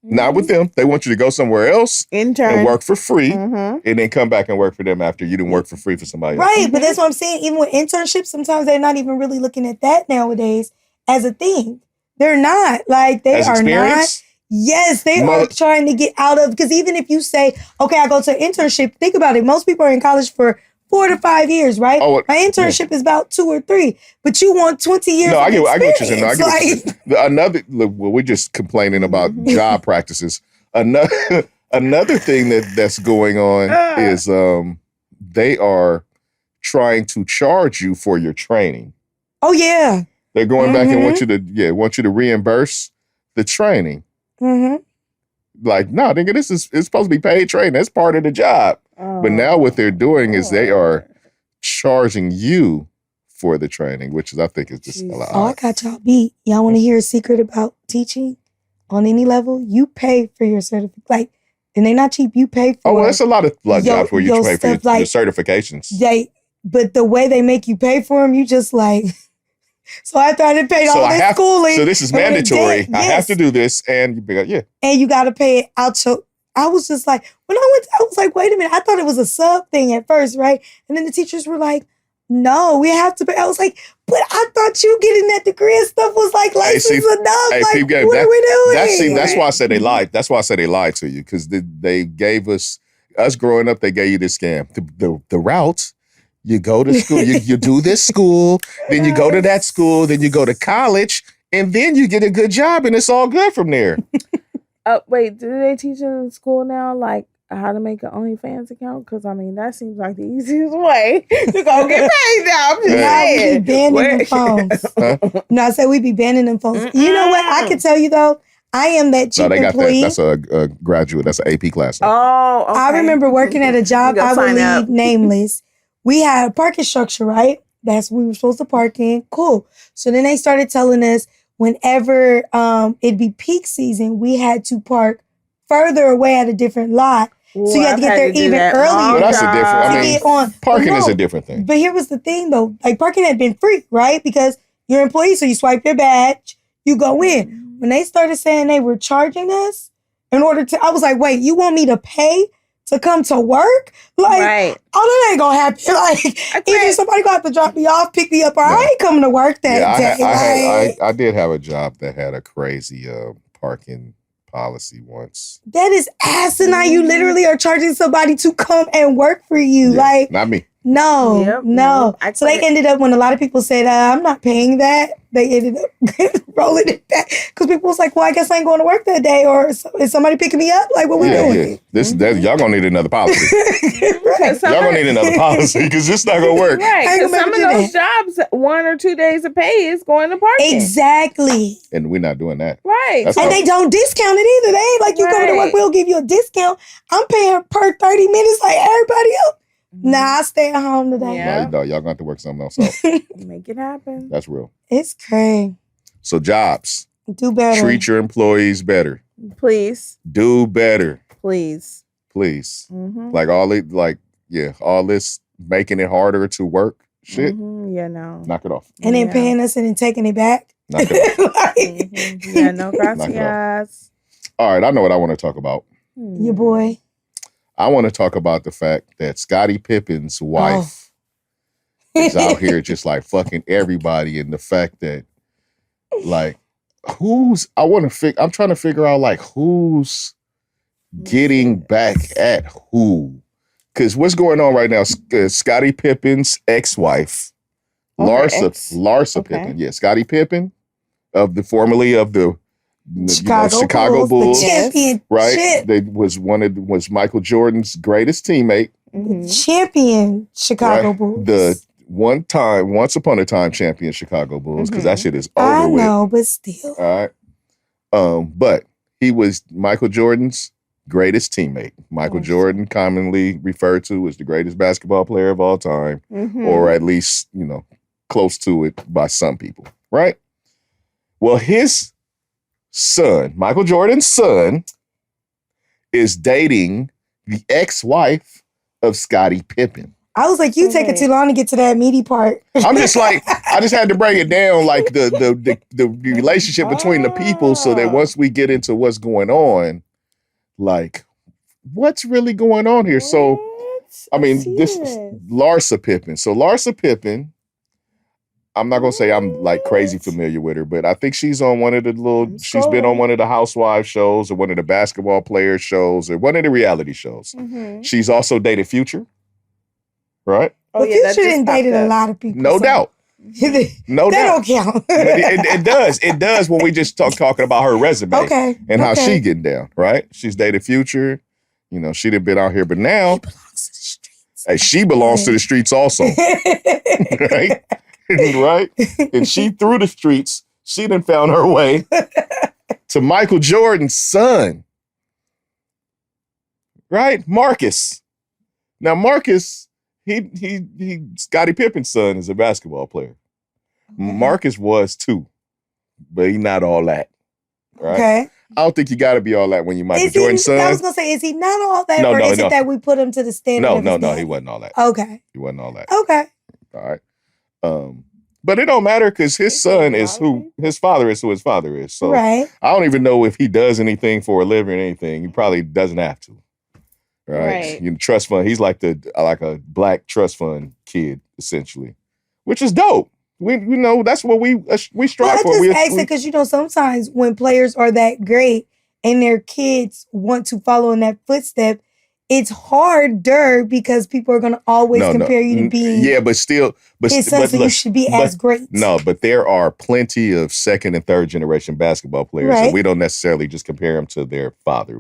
Not with them. They want you to go somewhere else and work for free and then come back and work for them after you didn't work for free for somebody else. Right, but that's what I'm saying. Even with internships, sometimes they're not even really looking at that nowadays as a thing. They're not. Like, they are not. Yes, they are trying to get out of, because even if you say, okay, I go to an internship, think about it. Most people are in college for 4 to 5 years, right? My internship is about 2 or 3, but you want 20 years. No, I get what you're saying. We're just complaining about job practices. Another thing that's going on is they are trying to charge you for your training. Oh yeah, they're going back and want you to reimburse the training. Like, no, nigga, it's supposed to be paid training. That's part of the job. But now what they're doing is they are charging you for the training, which is, I think, is just a lot. Oh, I got y'all beat. Y'all want to hear a secret about teaching on any level? You pay for your certificate. Like, and they're not cheap. You pay for. Oh, well, there's a lot of jobs where you pay for your certifications. But the way they make you pay for them, you just like. So after I done paid all this schooling. So this is mandatory. I have to do this, and and you got to pay it out. So I was just like, when I was like, wait a minute. I thought it was a sub thing at first, right? And then the teachers were like, no, we have to pay. I was like, but I thought you getting that degree and stuff was like license enough. Like, what are we doing? That's why I said they lied. That's why I said they lied to you, because they gave us growing up. They gave you this scam. The route. You go to school, you do this school, then you go to that school, then you go to college, and then you get a good job, and it's all good from there. Wait, do they teach in school now, like, how to make an OnlyFans account? Because, I mean, that seems like the easiest way to go get paid now. I'm just saying. We be banning them phones. No, I said we be banning them phones. You know what? I can tell you, though, I am that cheap employee. That's a graduate. That's an AP class. Oh, okay. I remember working at a job, I will leave nameless. We had a parking structure, right? That's what we were supposed to park in. Cool. So then they started telling us whenever it'd be peak season, we had to park further away at a different lot. Ooh, so you had to get there even earlier. Well, that's a different. Parking is a different thing. But here was the thing, though. Like, parking had been free, right? Because you're an employee, so you swipe your badge, you go in. When they started saying they were charging us in order to, I was like, wait, you want me to pay to come to work? Like, that ain't gonna happen. Like, either somebody gonna have to drop me off, pick me up, or I ain't coming to work that day. I did have a job that had a crazy parking policy once. That is asinine. You literally are charging somebody to come and work for you. Yeah, like, not me. No. So they ended up, when a lot of people said, I'm not paying that, they ended up rolling it back. Because people was like, well, I guess I ain't going to work that day. Or is somebody picking me up? Like, what we doing? Yeah. Y'all going to need another policy. Right. Y'all going to need another policy because this not going to work. Right. Because some of those jobs, 1 or 2 days of pay is going to parking. Exactly. And we're not doing that. Right. And they don't discount it either. They ain't like, you coming to work, we'll give you a discount. I'm paying per 30 minutes like everybody else. Nah, I stay at home today. Yeah. No, y'all going to work something else out. Make it happen. That's real. It's crazy. So jobs. Do better. Treat your employees better. Please. Do better. Please. Please. Mm-hmm. Like all this making it harder to work shit. Mm-hmm. Yeah, no. Knock it off. And then paying us and then taking it back. Knock it off. Mm-hmm. Yeah, no gracias. All right, I know what I want to talk about. Your boy. I want to talk about the fact that Scottie Pippen's wife is out here just like fucking everybody, and the fact that like I'm trying to figure out like who's getting back at who. Because what's going on right now, Scottie Pippen's ex-wife, Larsa Pippen. Yeah, Scottie Pippen, formerly of the Chicago Bulls, the right? They was Michael Jordan's greatest teammate. Mm-hmm. Champion Chicago Bulls. The once upon a time champion Chicago Bulls, because that shit is over with. I know, but still. All right. But he was Michael Jordan's greatest teammate. Michael Jordan, commonly referred to as the greatest basketball player of all time, or at least, close to it by some people, right? Well, his son, Michael Jordan's son, is dating the ex-wife of Scottie Pippen. I was like, you taking too long to get to that meaty part. I'm just like, I just had to break it down, like the relationship between the people, so that once we get into what's going on, like, what's really going on here? So, I mean, this is Larsa Pippen. So Larsa Pippen, I'm not gonna say I'm like crazy familiar with her, but I think she's on one of the she's been on one of the housewife shows or one of the basketball player shows or one of the reality shows. Mm-hmm. She's also dated Future, right? But Future didn't dated a lot of people. No doubt. No doubt. That don't count. It does when we just talking about her resume. Okay. And how she getting down, right? She's dated Future. She done been out here, but now she belongs to the streets also. Right? Right? And she through the streets, she done found her way to Michael Jordan's son. Right? Marcus. Now Marcus, he Scottie Pippen's son is a basketball player. Marcus was too, but he not all that. Right? Okay. I don't think you got to be all that when you Michael Jordan's son. I was gonna say, is he not all that, or is it that we put him to the standard? No, he wasn't all that. Okay, he wasn't all that. Okay, all right. But it don't matter because his son is who his father is. Who his father is. So right. I don't even know if he does anything for a living or anything. He probably doesn't have to. Right. Trust fund. He's like a black trust fund kid essentially, which is dope. That's what we strive for. I just ask it because sometimes when players are that great and their kids want to follow in that footstep, it's harder because people are going to always compare you to being his son, so you should be as great. No, but there are plenty of second and third generation basketball players, and we don't necessarily just compare them to their father.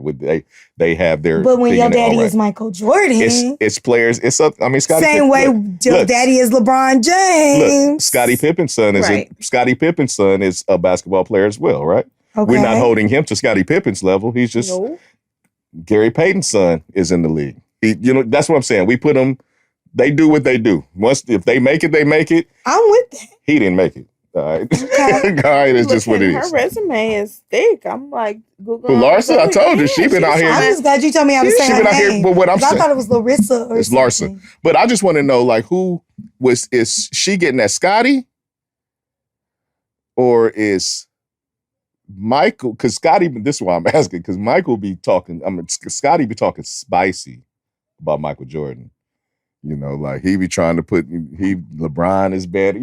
They have their. But when your daddy is Michael Jordan, it's players. Scottie same way your daddy is LeBron James. Look, Scottie Pippen's son is a basketball player as well, right? Okay. We're not holding him to Scottie Pippen's level. He's just. No. Gary Payton's son is in the league. That's what I'm saying. We put them, they do what they do. If they make it, they make it. I'm with that. He didn't make it. All right. Okay. All right, it's just what it is. Her resume is thick. I'm like, Googling. Larsa, I told you, she been out here. I'm just glad you told me how to say her name. Here, but what I'm saying, I thought it was Larissa or something. It's Larsa. But I just want to know, like, is she getting at Scottie? Or is Michael, because Scottie, this is why I'm asking, because Scottie be talking spicy about Michael Jordan. Like he be trying to LeBron is better.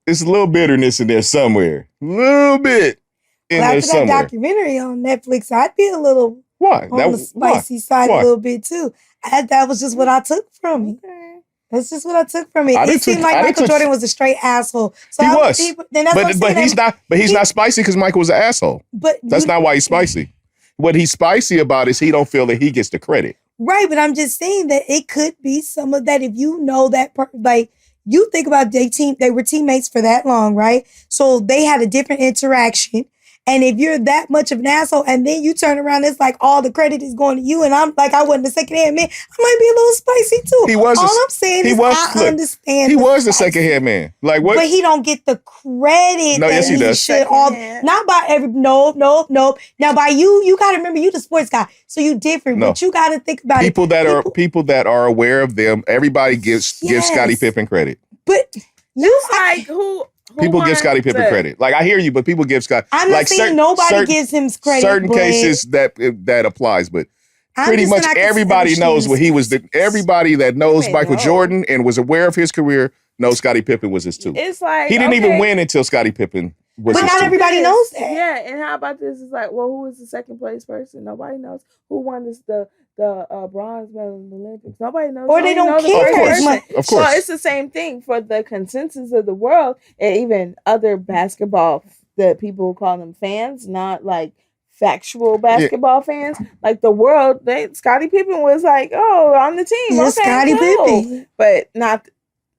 It's a little bitterness in there somewhere. A little bit in there somewhere. After that documentary on Netflix, I'd be a little on the spicy side a little bit too. That was just what I took from it. Okay. That's just what I took from it. It seemed like Michael Jordan was a straight asshole. So he was. But he's not. But he's not spicy because Michael was an asshole. But that's not why he's spicy. What he's spicy about is he don't feel that he gets the credit. Right, but I'm just saying that it could be some of that. If you know that, you think about they were teammates for that long, right? So they had a different interaction, And if you're that much of an asshole and then you turn around, it's like all the credit is going to you. And I'm like, I wasn't a secondhand man. I might be a little spicy too. I'm saying is I understand. He was the secondhand man. Like what? But he don't get the credit. No, yes, he does. Not by every, nope. Now by you got to remember you the sports guy. So you different, but you got to think about people that are aware of them. Everybody gives Scottie Pippen credit. But who people give Scottie Pippen credit. Like I hear you, but people give Scott. I'm not saying nobody gives him credit. Certain cases that applies, but pretty much everybody knows what he was. Everybody that knows Michael Jordan and was aware of his career knows Scottie Pippen was his two. It's like he didn't even win until Scottie Pippen was. But his not two. everybody knows that. Yeah, and how about this? It's like, well, who is the second place person? Nobody knows. Who won the bronze medal in the Olympics? Nobody knows. Or they don't care as much. Of course. So it's the same thing for the consensus of the world, and even other basketball that people call them fans, not like factual basketball fans. Like the world, Scottie Pippen was like, oh, on the team. Okay, Scottie Pippen. But not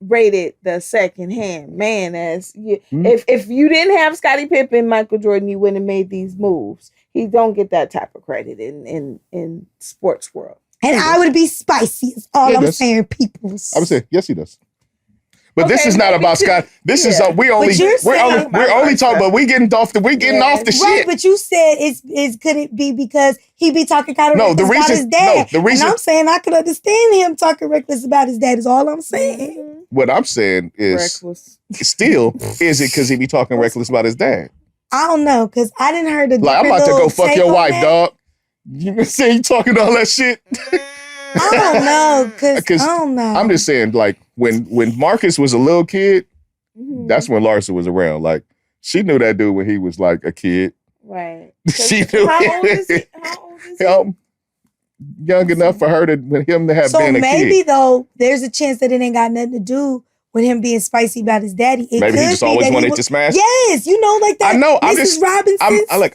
rated the second hand man as if you didn't have Scottie Pippen, Michael Jordan, you wouldn't have made these moves. He don't get that type of credit in sports world. And I would be spicy is all I'm saying, people. I would say yes, he does. But this is not about Scott. This is we're only talking about we getting off the shit. Right, but you said could it be because he be talking kind of reckless about his dad? No, the reason and I'm saying I could understand him talking reckless about his dad is all I'm saying. What I'm saying is still is it because he be talking reckless about his dad? I don't know, because I didn't heard the like I'm about to go fuck your wife, dog. You say you talking all that shit? I don't know, because I don't know. I'm just saying, like, when Marcus was a little kid, that's when Larsa was around. Like, she knew that dude when he was, like, a kid. Right. She knew How old is he? Young enough for her him to have been a kid. So maybe, though, there's a chance that it ain't got nothing to do with him being spicy about his daddy. Maybe he just always wanted to smash. Yes, like that. I know.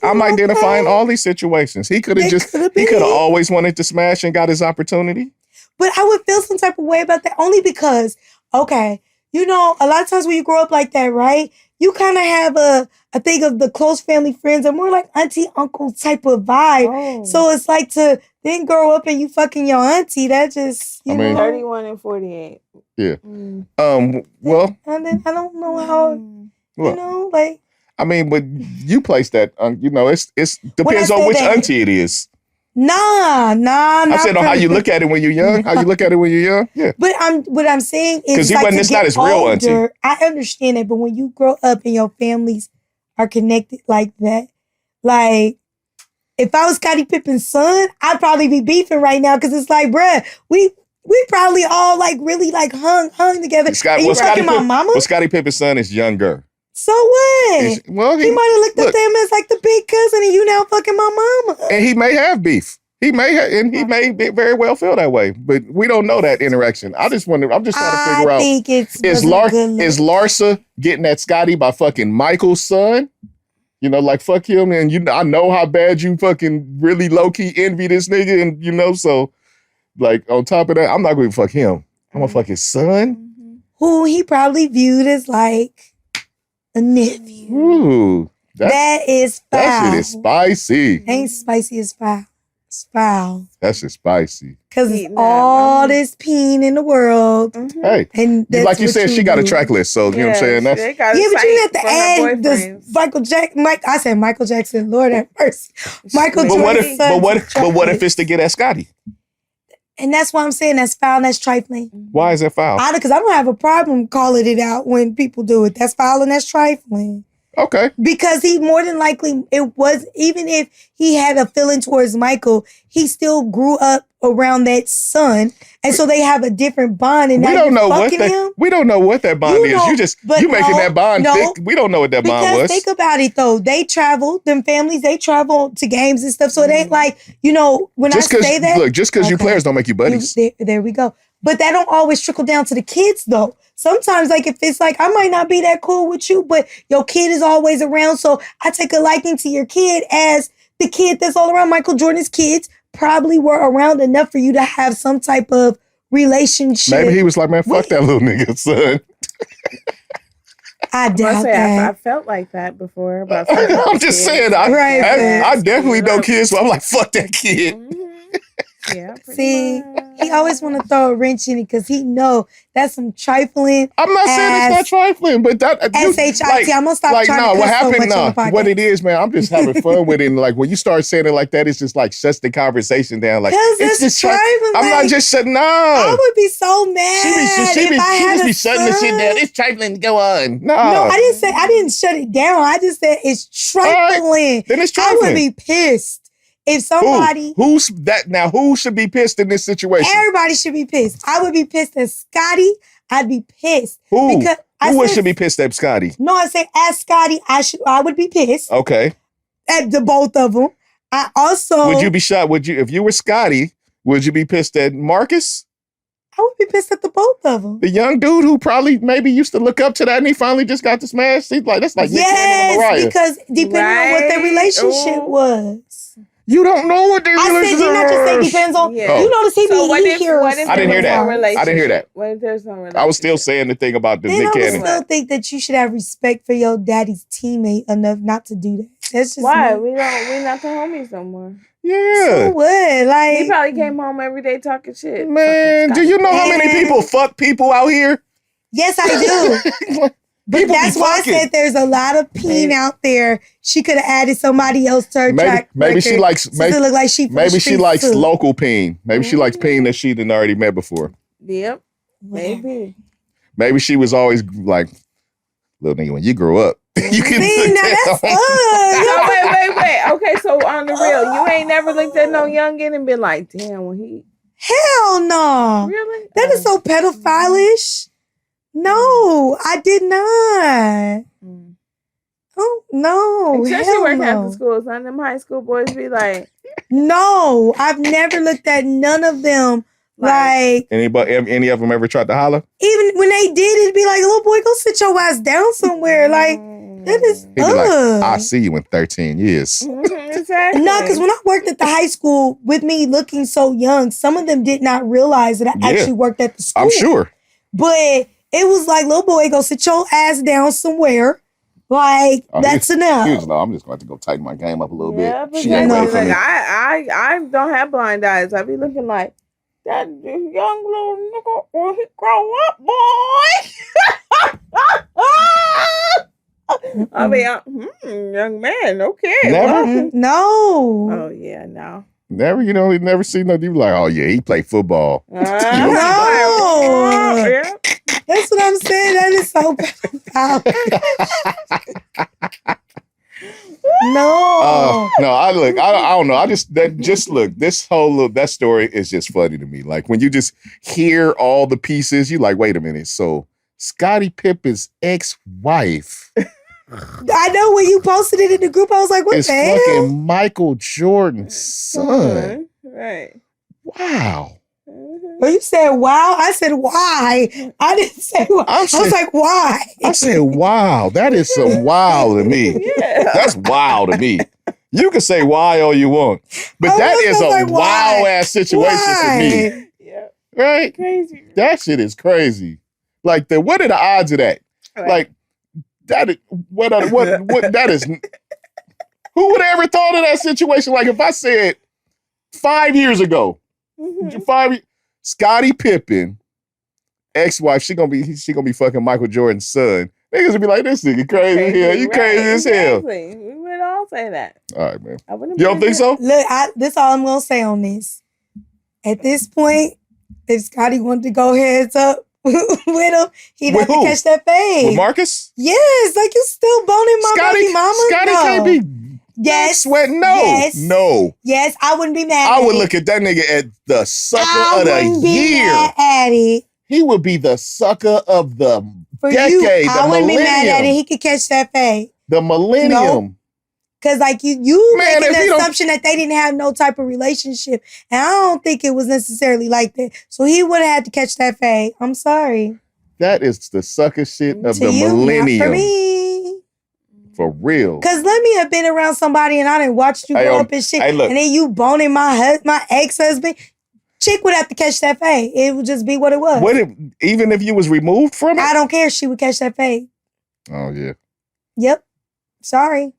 I'm identifying all these situations. He could have always wanted to smash and got his opportunity. But I would feel some type of way about that only because, okay, a lot of times when you grow up like that, right? You kind of have a thing of the close family friends are more like auntie, uncle type of vibe. Oh. So it's like to then grow up and you fucking your auntie. That just, you know. 31 and 48. Yeah. Well. And then I don't know how, like. I mean, but you place that, it depends on which auntie it is. Nah. I said on how you look at it when you're young. How you look at it when you're young. Yeah. But what I'm saying is because it's not his real auntie. I understand it, but when you grow up and your families are connected like that, like if I was Scottie Pippen's son, I'd probably be beefing right now because it's like, bruh, we probably all like really like hung together. Scottie Pippen's son is younger. So what? He might have looked at them as like the big cousin and you now fucking my mama. And he may have beef. He may very well feel that way. But we don't know that interaction. I'm just trying to figure out. Is Larsa getting at Scottie by fucking Michael's son? Like fuck him. And I know how bad you fucking really low-key envy this nigga. And so like on top of that, I'm not going to fuck him. I'm going to fuck his son. Who he probably viewed as like a nephew. Ooh, that is foul. That shit is spicy. Ain't spicy as foul. It's foul. That shit's spicy. Because it's all this peen in the world. Mm-hmm. Hey, and like you said, she got a track list. So, you know what I'm saying? But you have to add this I said Michael Jackson. Lord have mercy. Michael Jackson. But what if it's to get at Scottie? And that's why I'm saying that's foul and that's trifling. Why is that foul? Because I don't have a problem calling it out when people do it. That's foul and that's trifling. Okay. Because he more than likely, it was, even if he had a feeling towards Michael, he still grew up around that son. And so they have a different bond. And we don't know what that bond is. You making that bond thick. We don't know what that bond was. Think about it though. They travel, them families, they travel to games and stuff. So it ain't like, when just I say that. Look, just because you players don't make you buddies. There we go. But that don't always trickle down to the kids though. Sometimes like if it's like, I might not be that cool with you, but your kid is always around. So I take a liking to your kid as the kid that's all around. Michael Jordan's kids probably were around enough for you to have some type of relationship. Maybe he was like, man, fuck that little nigga, son. I doubt that. I felt like that before. But I'm just saying. I definitely know kids, so I'm like, fuck that kid. Yeah. See, he always want to throw a wrench in it because he know that's some trifling. I'm not saying it's not trifling, but that S-H-I-T. I'm gonna stop trying to cuss so much on the podcast. What it is, man, I'm just having fun with it. And like when you start saying it like that, it's just like shuts the conversation down. Like it's just trifling. I'm not just shutting up. I would be so mad. She be shutting the shit down. It's trifling. Go on. No, I didn't shut it down. I just said it's trifling. Right. Then it's trifling. I would be pissed. If somebody who's that now, who should be pissed in this situation? Everybody should be pissed. I would be pissed at Scottie. I'd be pissed. Who should be pissed at Scottie? No, I say as Scottie, I would be pissed. Okay. At the both of them. I also would you be shocked? If you were Scottie, would you be pissed at Marcus? I would be pissed at the both of them. The young dude who probably maybe used to look up to that and he finally just got the smash. He's like, that's like yes, because depending on what their relationship was. You don't know what their relationship did not just say depends on. You know the CBE here. I didn't hear that. I didn't hear that. What if there's no relationship? I was still saying the thing about the Nick Cannon. I still think that you should have respect for your daddy's teammate enough not to do that. That's just why we're not the homies no more. Yeah. So what? Like he probably came home every day talking shit. Man, do you know how many people fuck people out here? Yes, I do. But that's why I said there's a lot of peen out there. She could have added somebody else to her track. Maybe she likes. Maybe look like she likes local peen. Maybe she likes peen that she didn't already met before. Yep. Maybe. Maybe she was always like, little nigga, when you grow up, you can. See, now that's fun. Wait. Okay, so on the real, you ain't never looked at no youngin and been like, damn, when he. Hell no. Really? That is so pedophile-ish. No, I did not. Oh, no. Especially working at the schools. None of them high school boys be like... No, I've never looked at none of them like... Any of them ever tried to holler? Even when they did, it'd be like, little boy, go sit your ass down somewhere. Like, that is... He'd be like, I'll see you in 13 years. Exactly. No, because when I worked at the high school, with me looking so young, some of them did not realize that I actually worked at the school. I'm sure. But... It was like, little boy, go sit your ass down somewhere. Like, that's enough. I'm just going to go tighten my game up a little bit. She ain't ready for me. I don't have blind eyes. I be looking like, that young little nigga, when he grow up, boy. I mean, young man, okay. Never? No. Oh, yeah, no. Never, never seen no dude like, oh, yeah, he played football. No. Yeah. That's what I'm saying. That is so bad. No. No, I don't know. Look, this whole that story is just funny to me. Like when you just hear all the pieces, you like, wait a minute. So Scottie Pippen's ex-wife. I know when you posted it in the group, I was like, what the hell? It's fucking Michael Jordan's son. Right. Wow. Well, you said wow. I said why. I didn't say why. I was like, why? I said, wow. That is some wow to me. Yeah. That's wow to me. You can say why all you want, but that is a wow ass situation for me. Yeah. Right? Crazy. That shit is crazy. Like what are the odds of that? Right. Like that is what that is. Who would have ever thought of that situation? Like if I said 5 years ago, Scottie Pippen, ex-wife, she gonna be fucking Michael Jordan's son. Niggas would be like, this nigga crazy here. You crazy as hell. We would all say that. All right, man. You don't think so? Look, this all I'm gonna say on this. At this point, if Scottie wanted to go heads up with him, he'd have to catch that fade. With Marcus? Yes, like you still boning my baby mama? Scottie can't be sweating. No. Yes. No. Yes, I wouldn't be mad I would look at that nigga at the sucker of the year. Mad at it. He would be the sucker of the decade, I wouldn't be mad at it. He could catch that fade. The millennium. Because like you making the assumption that they didn't have no type of relationship. And I don't think it was necessarily like that. So he would have had to catch that fade. I'm sorry. That is the sucker shit of the you, millennium. Not for me. For real. Because let me have been around somebody and I didn't watch you grow up and shit. Hey, look. And then you boning my ex-husband. Chick would have to catch that fade. It would just be what it was. Even if you was removed from it? I don't care. She would catch that fade. Oh, yeah. Yep. Sorry.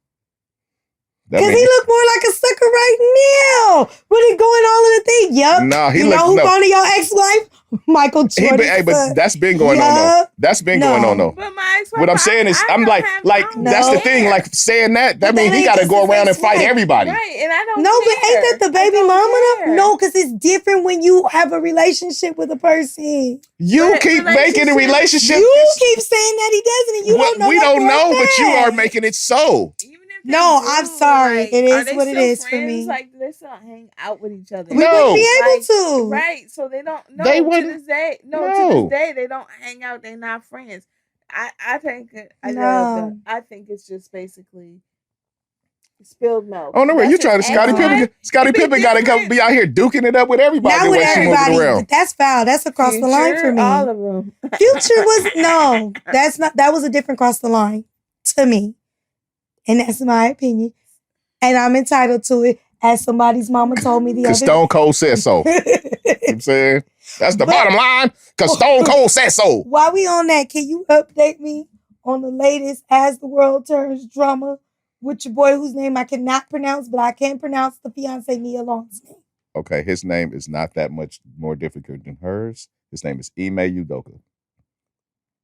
Because he look more like a sucker right now. When he going all in the thing. Yep. No, you know who going to your ex-wife? Michael Jordan. Hey, but that's been going on though. That's been going on though. But my ex-wife, what I'm saying is, I'm like that's the thing. Like saying that means he got to go around and fight everybody. Right, and I don't. No, care. but ain't that the baby mama though? No, because it's different when you have a relationship with a person. You keep making a relationship. You keep saying that he doesn't, and you don't know. We don't know, but you are making it so. No, I'm sorry. Like, it is what it is friends? for me. Like, they still hang out with each other. We wouldn't be able to. Right. So they don't. No, they to wouldn't. this day. No, to this day, they don't hang out. They're not friends. I think. I think it's just basically spilled milk. Oh no, you trying to Scottie Pippen? Scottie Pippen got to come be out here duking it up with everybody. Not with everybody. But that's foul. That's across the line for me. All of them. Future was no. That's not. That was a different cross the line to me. And that's my opinion. And I'm entitled to it, as somebody's mama told me the other day. Because Stone Cold said so. You know what I'm saying? That's the bottom line, because Stone Cold said so. While we on that, can you update me on the latest As the World Turns drama with your boy whose name I cannot pronounce, but I can pronounce the fiance Nia Long's name? Okay, his name is not that much more difficult than hers. His name is Ime Udoka.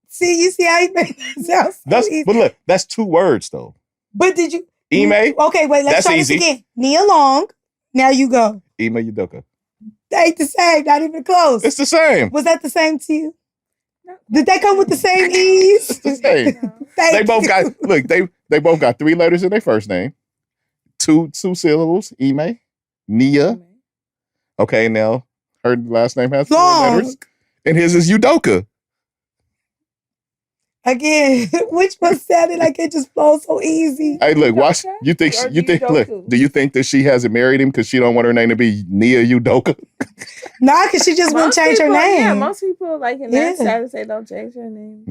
See, you see how he made that sound so easy. But look, that's 2 words, though. But did you? Ime? Okay, wait, let's try this again. Nia Long. Now you go. Ime Udoka. They ain't the same, not even close. It's the same. Was that the same to you? Did they come with the same ease? It's the same. They both got, look, they both got 3 letters in their first name. 2 syllables. Ime. Nia. Okay, now her last name has 4 letters. And his is Udoka. Again, which one sounded like it just flows so easy? Hey, look, watch. You think? Look, do you think that she hasn't married him because she don't want her name to be Nia Udoka? Nah, because she just wouldn't change her name. Yeah, most people like in that status they don't change their name.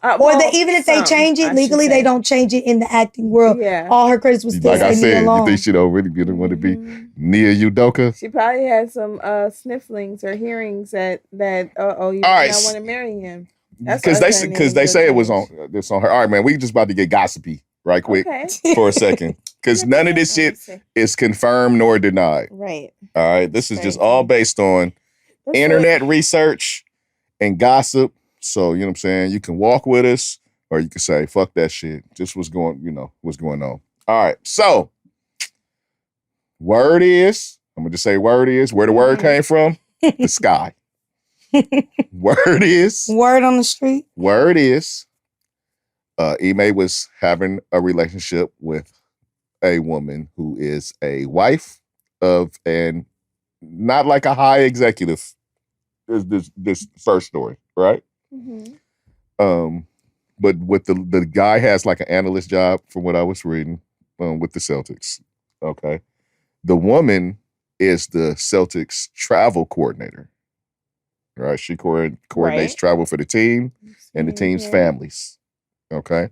Even if they change it legally, they don't change it in the acting world. Yeah, all her credits was still like I said. You think she don't really want to be Nia Udoka? She probably had some snifflings or hearings that you don't want to marry him. Because they say it was on her. All right, man, we just about to get gossipy right quick for a second. Because none of this shit is confirmed nor denied. Right. All right. This is just all based on internet research and gossip. So, you know what I'm saying? You can walk with us or you can say, fuck that shit. Just what's going on. All right. So, word is, I'm going to just say word is, where the word came from, the sky. Word on the street. Word is Ime was having a relationship with a woman who is a wife of an not like a high executive. Is this first story, right? Mm-hmm. But with the guy has like an analyst job from what I was reading with the Celtics. Okay. The woman is the Celtics travel coordinator. Right, she coordinates travel for the team and the team's families. Okay,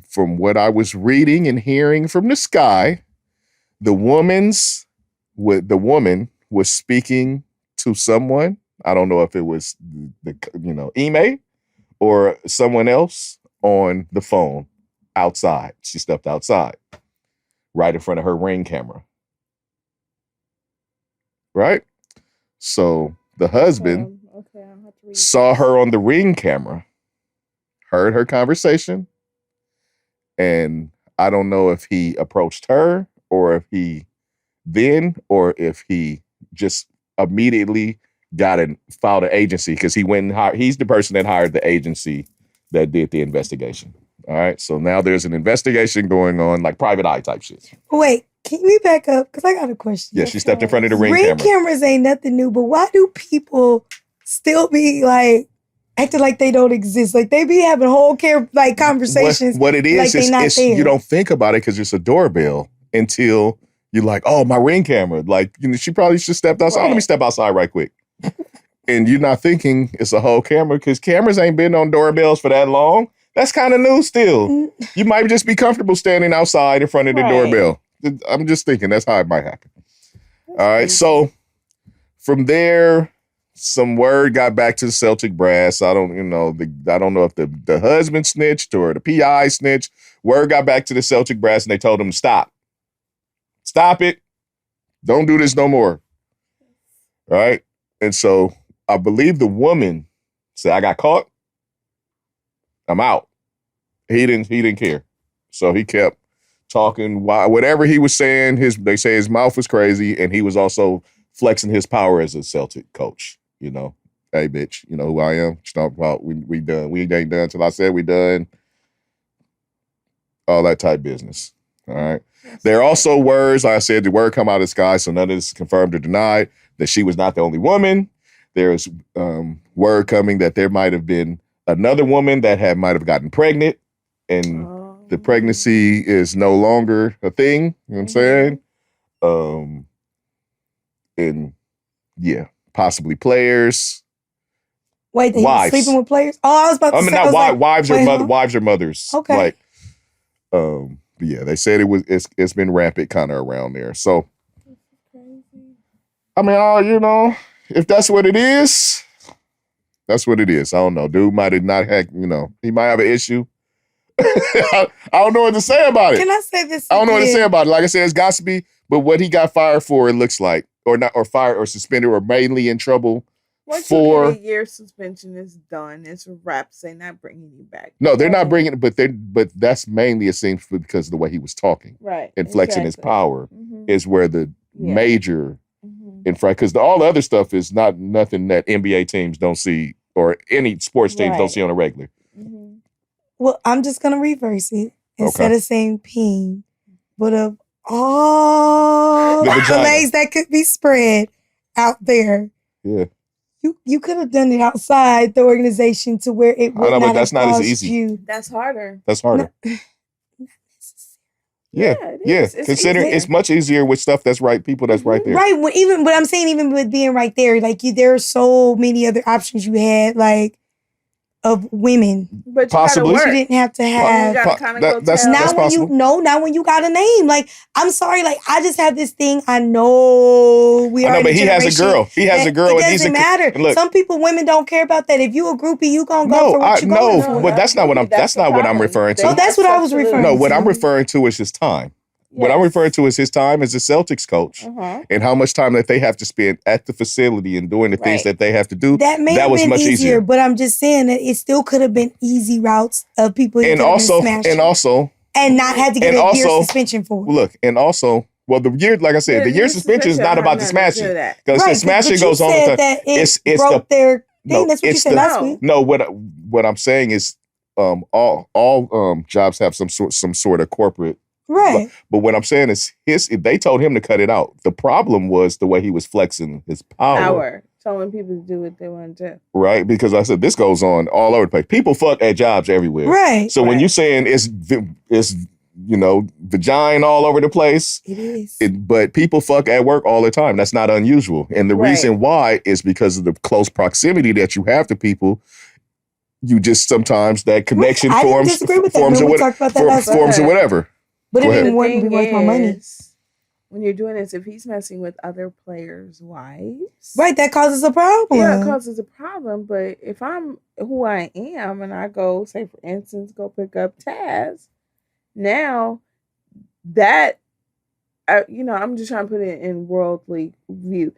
from what I was reading and hearing from the sky, the woman was speaking to someone. I don't know if it was Ime or someone else on the phone outside. She stepped outside, right in front of her Ring camera. Right, so. The husband saw her on the Ring camera, heard her conversation, and I don't know if he approached her or if he just immediately filed an agency because he's the person that hired the agency that did the investigation. All right, so now there's an investigation going on, like private eye type shit. Wait. Can we back up? Because I got a question. Yeah, she stepped in front of the Ring camera. Ring cameras ain't nothing new, but why do people still be like acting like they don't exist? Like they be having whole conversations. What it is, it's you don't think about it because it's a doorbell until you're like, oh, my Ring camera. Like, she probably should step outside. Right. Oh, let me step outside right quick. And you're not thinking it's a whole camera because cameras ain't been on doorbells for that long. That's kind of new still. You might just be comfortable standing outside in front of the doorbell. I'm just thinking that's how it might happen. All right. So from there, some word got back to the Celtic brass. I don't know if the husband snitched or the PI snitched. Word got back to the Celtic brass and they told him to stop. Stop it. Don't do this no more. Right? And so I believe the woman said, I got caught. I'm out. He didn't care. So he kept talking. Whatever he was saying, they say his mouth was crazy, and he was also flexing his power as a Celtic coach. You know, hey, bitch, you know who I am? Talk about we done. We ain't done till I said we done. All that type business. All right. There are also words, like I said, the word come out of the sky, so none of this is confirmed or denied, that she was not the only woman. There's word coming that there might have been another woman that might have gotten pregnant, and the pregnancy is no longer a thing. You know what I'm saying? And yeah. Possibly players. Wait, they were sleeping with players? Oh, I was about to say. Not wives or mothers. Okay. But yeah, they said it's been rampant kind of around there. So, I mean, if that's what it is, that's what it is. I don't know. Dude might have not had, he might have an issue. I don't know what to say about it. Can I say this? I don't know what to say about it. Like I said, it's gossipy, but what he got fired for, it looks like. Or not, or fired, or suspended, or mainly in trouble for a year suspension is done. It's a wrap. They're not bringing you back. No, they're not bringing it, but that's mainly, it seems, because of the way he was talking, right? And flexing his power is where the major infraction. Because all the other stuff is nothing that NBA teams don't see, or any sports teams don't see on a regular. Well, I'm just gonna reverse it instead of saying peen, but of all the accolades that could be spread out there. Yeah. You could have done it outside the organization to where it would but that's not as easy. You. That's harder. Yeah. Considering it's much easier with stuff that's right, people that's right there. Right. But I'm saying even with being right there, like there are so many other options you had, like of women. But possibly you didn't have to have. You gotta kind of that's possible. Not when you got a name. Like, I'm sorry, like I just have this thing. I know but he has a girl. He has a girl. It doesn't matter. Look, some women don't care about that. If you a groupie, you gonna go for what you going for. But that's not what I'm referring to. Oh, that's what I was referring to. No, what I'm referring to is his time. Yes. What I'm referring to is his time as a Celtics coach and how much time that they have to spend at the facility and doing the things that they have to do. That was much easier. But I'm just saying that it still could have been easy routes of people and not had to get a year suspension for it. Look, and also, well, the year, like I said, the year suspension is not about the smashing. Because the smashing goes on with it's their thing. That's what you said last week. No, what I'm saying is all jobs have some sort of corporate. Right. But what I'm saying is they told him to cut it out. The problem was the way he was flexing his power. Telling people to do what they want to do. Right. Because I said, this goes on all over the place. People fuck at jobs everywhere. Right. So when you're saying it's vagina all over the place. It is. But people fuck at work all the time. That's not unusual. And the reason why is because of the close proximity that you have to people. You just sometimes that connection forms or whatever. But it didn't be worth my money. When you're doing this, if he's messing with other players' wives. Right, that causes a problem. Yeah, it causes a problem. But if I'm who I am and I go, say, for instance, go pick up Taz, now that, I'm just trying to put it in worldly view.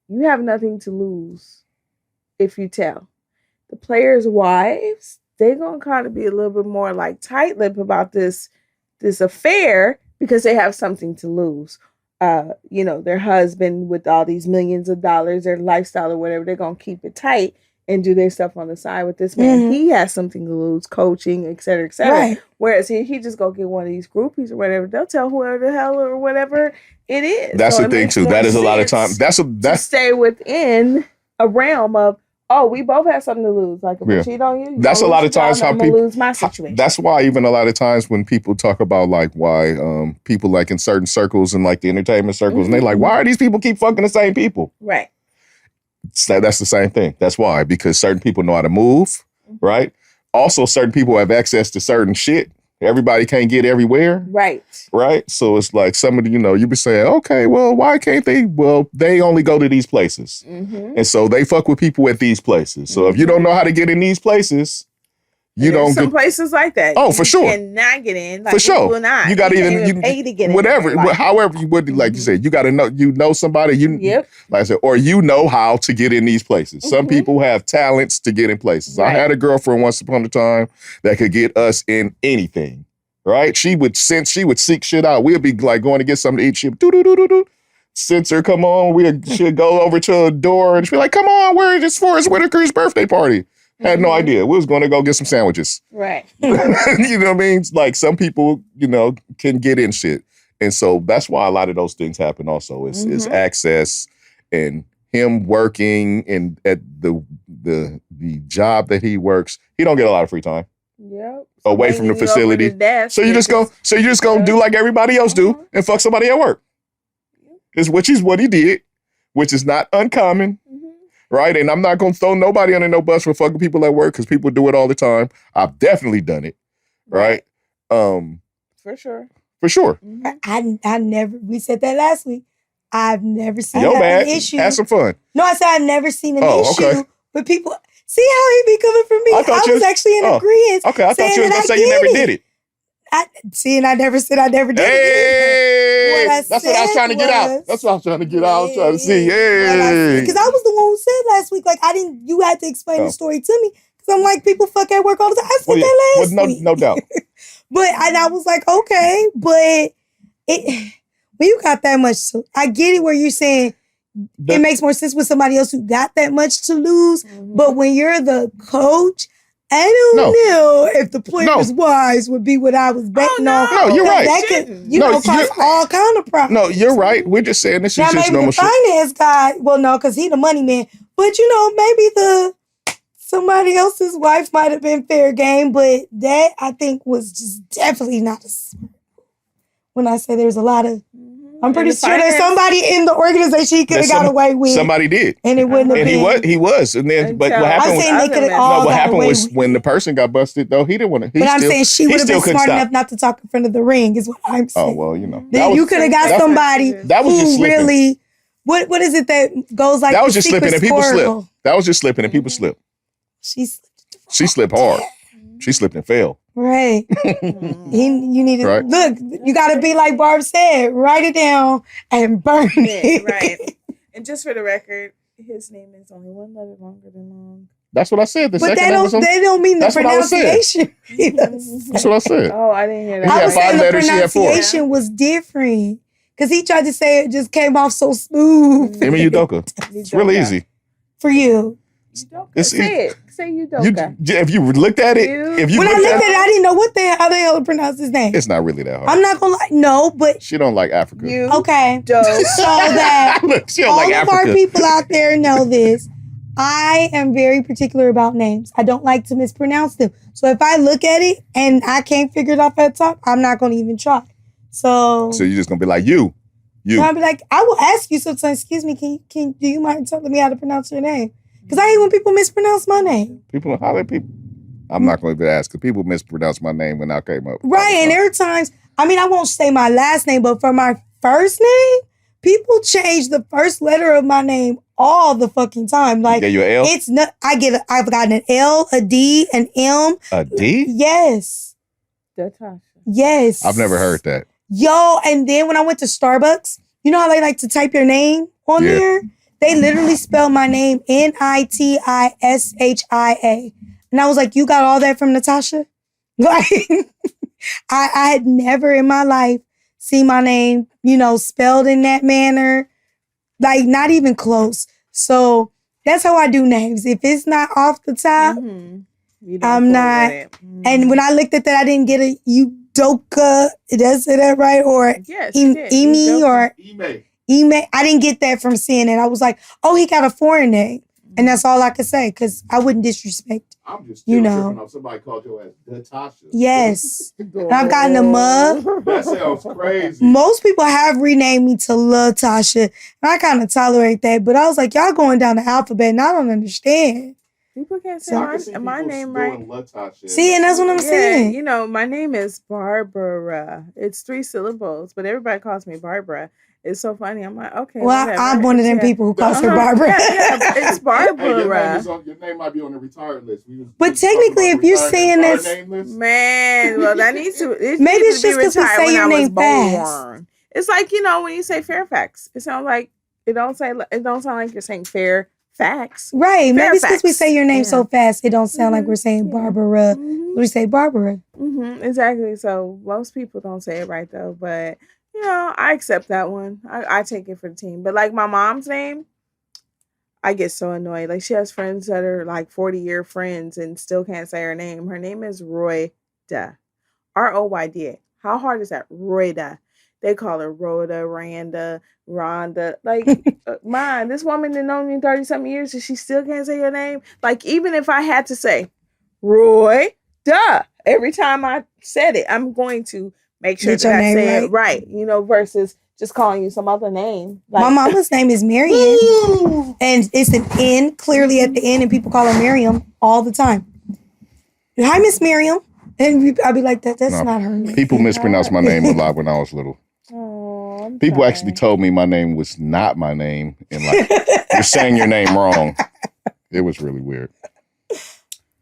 You have nothing to lose if you tell. The players' wives, they're going to kind of be a little bit more like tight-lipped about this affair because they have something to lose. Their husband with all these millions of dollars, their lifestyle or whatever, they're going to keep it tight and do their stuff on the side. With this man, he has something to lose, coaching, et cetera, et cetera. Right. Whereas he just go get one of these groupies or whatever, they'll tell whoever the hell or whatever it is. That's the thing too. That is a lot of time. That's to stay within a realm of, we both have something to lose. Like if I cheat on you, that's a lot of times how people lose my situation. That's why even a lot of times when people talk about like why people like in certain circles and like the entertainment circles, and they're like, why are these people keep fucking the same people? Right. So that's the same thing. That's why, because certain people know how to move, right? Also, certain people have access to certain shit. Everybody can't get everywhere. Right. Right? So it's like somebody, you be saying, okay, well, why can't they? Well, they only go to these places. Mm-hmm. And so they fuck with people at these places. So if you don't know how to get in these places, you don't some places like that. Oh, for sure. You cannot get in. Like, for sure. Will not. You got to even pay to get whatever, in. Like, however you would, like you said, you got to know somebody. Like I said, or how to get in these places. Mm-hmm. Some people have talents to get in places. Right. I had a girlfriend once upon a time that could get us in anything. Right? She would seek shit out. We'd be like going to get something to eat. She'd do. Sensor, come on. She'd go over to a door and she'd be like, come on, where is Forrest Whitaker's birthday party? Had no idea. We was going to go get some sandwiches. Right. You know what I mean? Like some people, can get in shit. And so that's why a lot of those things happen also. It's access and him working and at the job that he works. He don't get a lot of free time. Yep. Away from the facility. So you just go do like everybody else do and fuck somebody at work. Which is what he did, which is not uncommon. Right? And I'm not going to throw nobody under no bus for fucking people at work because people do it all the time. I've definitely done it. Right? For sure. For sure. I never, we said that last week. I've never seen an issue. Have some fun. No, I said I've never seen an issue. Okay. But people, see how he be coming for me? I was actually in agreement. Okay, I thought you were going to say you never did it. I never said I never did it. Hey, that's what I was trying to get out. That's what I was trying to get out. I was trying to see. Hey, because I was the one who said last week, like you had to explain the story to me. Because I'm like, people fuck at work all the time. I said that last week. No doubt. But I was like, okay, but when you got that much, I get it where you're saying it makes more sense with somebody else who got that much to lose. But when you're the coach, I don't know if the players' wives would be what I was betting on. No, you're right. That could, cause all kind of problems. No, you're right. We're just saying this is just normal shit. Maybe the finance guy, well, no, because he's the money man. But, maybe somebody else's wife might have been fair game. But that, I think, was just definitely not when I say there's a lot of... I'm pretty sure there's somebody in the organization he could have got away with. Somebody did. And it wouldn't have been. And he was. And then, but what happened was... I'm saying they could have all what happened away was with. when the person got busted, though, he didn't want to... But I'm saying she would have been smart enough not to talk in front of the ring, is what I'm saying. Oh, well, You could have got somebody who really... What is it that goes like... That was just slipping and people slip. That was just slipping and people slip. She slipped hard. She slipped and fell. Right. You need to look. You got to be like Barb said. Write it down and burn it. Right. And just for the record, his name is only one letter longer than long. That's what I said. But they don't mean the pronunciation. That's what I said. Oh, I didn't hear that. I was saying the pronunciation was different because he tried to say it just came off so smooth. Ime Udoka. It's really easy for you. Say it. Say Udoka. If you looked at it, when I looked at it, I didn't know how the hell to pronounce his name. It's not really that hard. I'm not gonna lie. No, but she don't like Africa. Okay. So that she don't all like of Africa. our people out there know this. I am very particular about names. I don't like to mispronounce them. So if I look at it and I can't figure it out at the top, I'm not gonna even try. So you're just gonna be like you. So I'll be like, I will ask you sometimes. Excuse me, do you mind telling me how to pronounce your name? Because I hate when people mispronounce my name. I'm not going to ask because people mispronounce my name when I came up. Right, and there are times, I won't say my last name, but for my first name, people change the first letter of my name all the fucking time. Like, you an L? It's not. I've gotten an L, a D, an M. A D? Yes. Natasha. Yes. I've never heard that. Yo, and then when I went to Starbucks, you know how they like to type your name on there? They literally spelled my name Nitishia. And I was like, you got all that from Natasha? Like, I had never in my life seen my name, spelled in that manner. Like, not even close. So that's how I do names. If it's not off the top, I'm not. And when I looked at that, I didn't get a Udoka. Did I say that right? Or Ime or Ime. I didn't get that from seeing it. I was like, oh, he got a foreign name. And that's all I could say because I wouldn't disrespect. I'm just tripping off somebody called your ass Natasha. Yes. And I've gotten a mug. That sounds crazy. Most people have renamed me to Latasha. And I kind of tolerate that. But I was like, y'all going down the alphabet and I don't understand. People can't say my name right. See, and that's what I'm saying. You know, my name is Barbara. It's 3 syllables, but everybody calls me Barbara. It's so funny. I'm like, okay. Well, whatever. I'm one of them people who calls her Barbara. It's Barbara. Hey, your name might be on the retired list. But technically, if you're saying this, man, well, that needs to. Maybe it's just because we say your name fast. It's like, you know, when you say Fairfax, it sounds like it don't sound like you're saying Fairfax. Right. Maybe it's because we say your name so fast, it don't sound like we're saying Barbara. We say Barbara. Exactly. So most people don't say it right though, but you know, I accept that one. I take it for the team. But like my mom's name, I get so annoyed. Like she has friends that are like 40-year friends and still can't say her name. Her name is Royda. Royda. How hard is that? Royda. They call her Rhoda, Randa, Rhonda. Like, this woman that known me 30-something years and she still can't say your name. Like, even if I had to say Roy, every time I said it, I'm going to make sure that I say it right. You know, versus just calling you some other name. Like, my mama's name is Marion. And it's an N clearly at the end, and people call her Miriam all the time. Hi, Miss Miriam. And I'd be like, that's not her name. People mispronounced my name a lot when I was little. People actually told me my name was not my name, and like, you're saying your name wrong. It was really weird.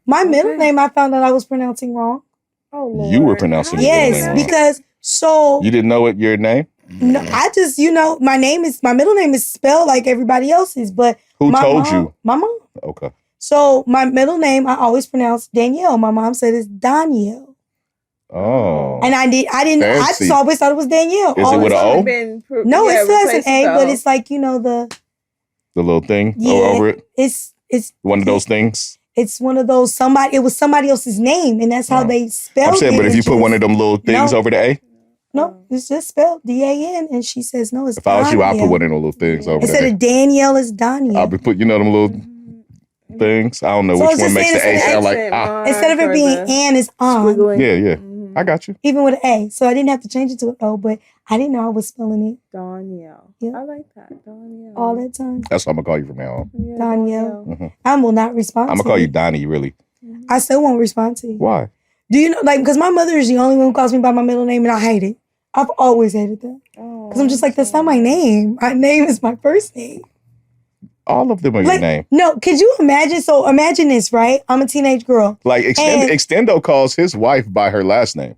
My middle name, I found out I was pronouncing wrong. Oh, Lord. You were pronouncing your middle name wrong. Because you didn't know your name? No, I just, my middle name is spelled like everybody else's, but who told you? My mom. Okay. So my middle name, I always pronounce Danielle. My mom said it's Danielle. Oh. And I didn't. Fancy. I just always thought it was Danielle. Is it with an O? No, it still has an A, but it's like, the little thing over it? It's one of those things? It's one of those it was somebody else's name, and that's how they spelled it. I'm saying, but if you put one of them little things over the A? No, it's just spelled D-A-N, and she says, no, it's If I was you, I'd put one of them little things over there. Instead of Danielle, it's Danielle. I'll be putting, them little things. I don't know which one makes the A sound like Instead of it being Ann, it's on. Yeah. I got you. Even with an A. So I didn't have to change it to an O, but I didn't know I was spelling it. Danielle. Yeah. I like that. Danielle. All that time. That's what I'm going to call you from now on. Yeah, Danielle. I will not respond to I'm going to call you Donnie, really. I still won't respond to you. Why? Do you know, because my mother is the only one who calls me by my middle name, and I hate it. I've always hated that. Because I'm just like, that's not my name. My name is my first name. All of them are your name. No, could you imagine? So imagine this, right? I'm a teenage girl. Like, Extendo calls his wife by her last name.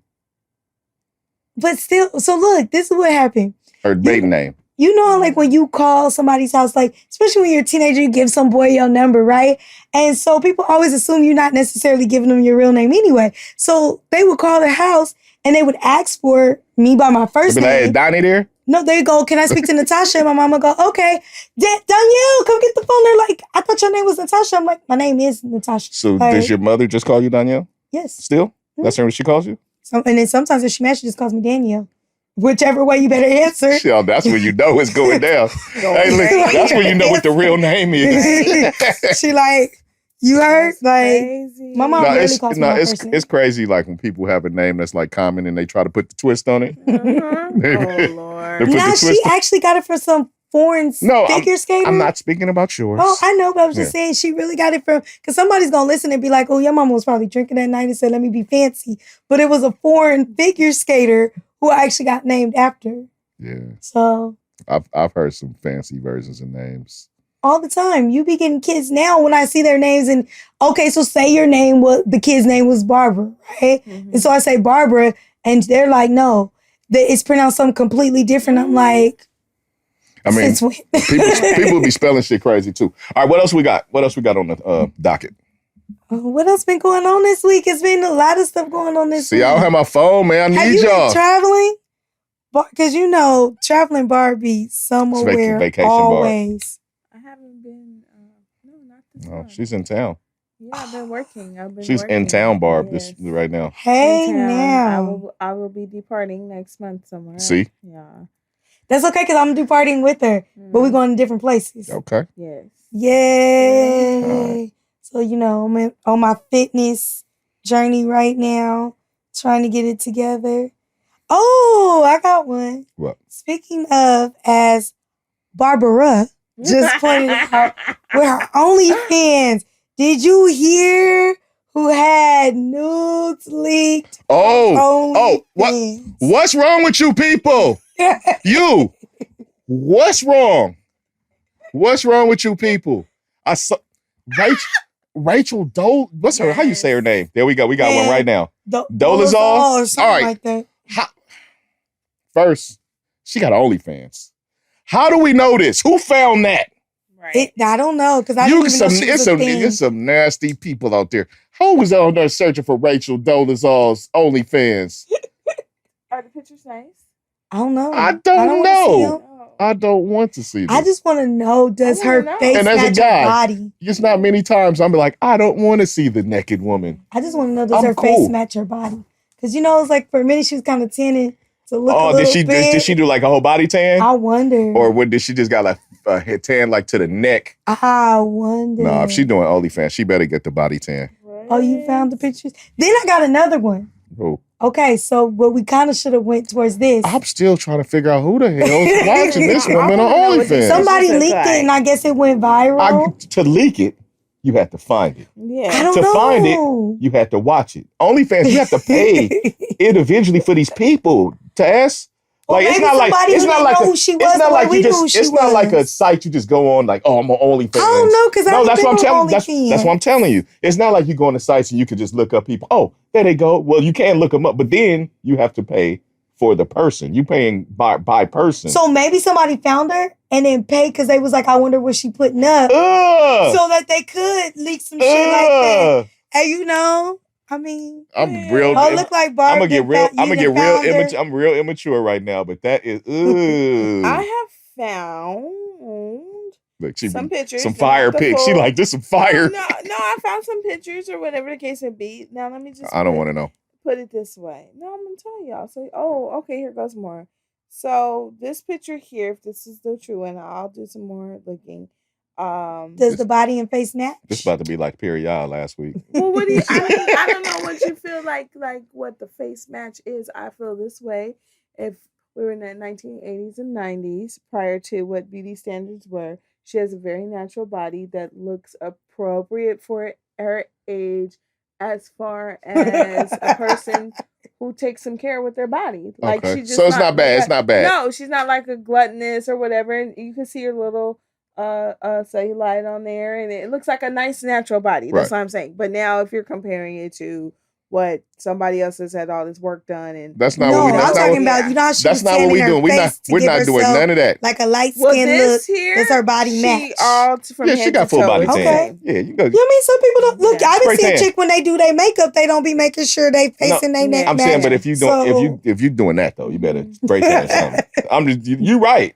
But still, so look, this is what happened. Her maiden name. You know, like when you call somebody's house, like, especially when you're a teenager, you give some boy your number, right? And so people always assume you're not necessarily giving them your real name anyway. So they would call the house and they would ask for me by my first name. Like, is Donnie there? No, they go, can I speak to Natasha? And my mama go, okay. Danielle, come get the phone. They're like, I thought your name was Natasha. I'm like, my name is Natasha. So does your mother just call you Danielle? Yes. Still? Mm-hmm. That's what she calls you? So, and then sometimes if she mad, she just calls me Danielle. Whichever way you better answer. Yeah, that's when you know it's going down. Hey, look, that's when you know what the real name is. She like, you heard? Like, crazy. My mom really calls me my first name. It's crazy like when people have a name that's like common and they try to put the twist on it. Oh, Lord. Now she actually got it for some foreign figure skater. I'm not speaking about yours. Oh, I know, but I was just saying she really got it from, because somebody's going to listen and be like, oh, your mama was probably drinking that night and said, let me be fancy. But it was a foreign figure skater who I actually got named after. Yeah. So. I've heard some fancy versions of names. All the time. You be getting kids now when I see their names and, okay, so say your name, the kid's name was Barbara, right? Mm-hmm. And so I say Barbara and they're like, no, it's pronounced something completely different. I'm like, I mean, people be spelling shit crazy too. All right, what else we got? What else we got on the docket? What else been going on this week? It's been a lot of stuff going on this week. See, I don't have my phone, man. I need y'all. Been traveling? Because, traveling bar be somewhere vacation always. Bar. I haven't been, no, not this time. She's in town. Yeah, I've been working. She's in town, Barb, this right now. Hey, now. I will be departing next month somewhere. See? Yeah. That's okay, because I'm departing with her. But we're going to different places. Okay. Yes. Yay. So, I'm on my fitness journey right now, trying to get it together. Oh, I got one. What? Speaking of, as Barbara just pointed out, with her OnlyFans, Did you hear who had nudes leaked? What's wrong with you people? What's wrong? What's wrong with you people? I saw Rachel Dole. What's her? How you say her name? There we go. We got one right now. Dolezal. All right. Like that. First, she got OnlyFans. How do we know this? Who found that? Right. I don't know because I didn't even know she was a thing. It's some nasty people out there. Who was out there searching for Rachel Dolezal's OnlyFans? Are the pictures nice? I don't know. I don't know. I don't want to see them. I just want to know, does her face match her body? It's not many times I'm like, I don't want to see the naked woman. I just want to know, does her face match her body? Because, it's like for a minute she was kind of tinning to look a little bit. Did she do like a whole body tan? I wonder. Or did she just got like a head tan like to the neck? I wonder. No, if she's doing OnlyFans, she better get the body tan. Oh, you found the pictures? Then I got another one. Oh. Okay, so we kind of should have went towards this. I'm still trying to figure out who the hell is watching this woman on OnlyFans. Somebody leaked it, and I guess it went viral. To leak it, you have to find it. Yeah, I don't know. To find it, you have to watch it. OnlyFans, you have to pay individually for these people, Tess. Like it's not like it's not like a site you just go on like, oh, I'm on OnlyFans. I don't know because that's what I'm telling. That's what I'm telling you. It's not like you go on the sites and you can just look up people. Oh, there they go. Well, you can look them up, but then you have to pay for the person. You paying by person. So maybe somebody found her and then paid because they was like, I wonder what she putting up, so that they could leak some shit like that. And I mean, I'm real. I look like Barb. I'm real immature right now, but that is. I have found some pictures, some fire pics. She like this some fire. No, I found some pictures or whatever the case may be. Now let me just. I don't want to know. Put it this way. No, I'm gonna tell y'all. So, okay, here goes more. So this picture here, if this is the true one, I'll do some more looking. Does the body and face match? This about to be like period last week. Well, what do you? I don't know what you feel like what the face match is. I feel this way. If we were in the 1980s and 90s, prior to what beauty standards were, she has a very natural body that looks appropriate for her age, as far as a person who takes some care with their body. Like okay. She just so it's not bad. It's not bad. No, she's not like a gluttonous or whatever. And you can see her little cellulite on there, and it looks like a nice natural body. That's what I'm saying. But now, if you're comparing it to what somebody else has had all this work done, and that's not what we're talking about. That's not what we're doing. We're not doing none of that. Like a light skin look. Does her body match? She got full body tan. Okay. Yeah, you go. You know what I mean? Some people don't look. I done see a chick when they do their makeup, they don't be making sure they facing their neck. I'm saying, but if you don't, if you doing that though, you better spray tan or something. I'm just you right.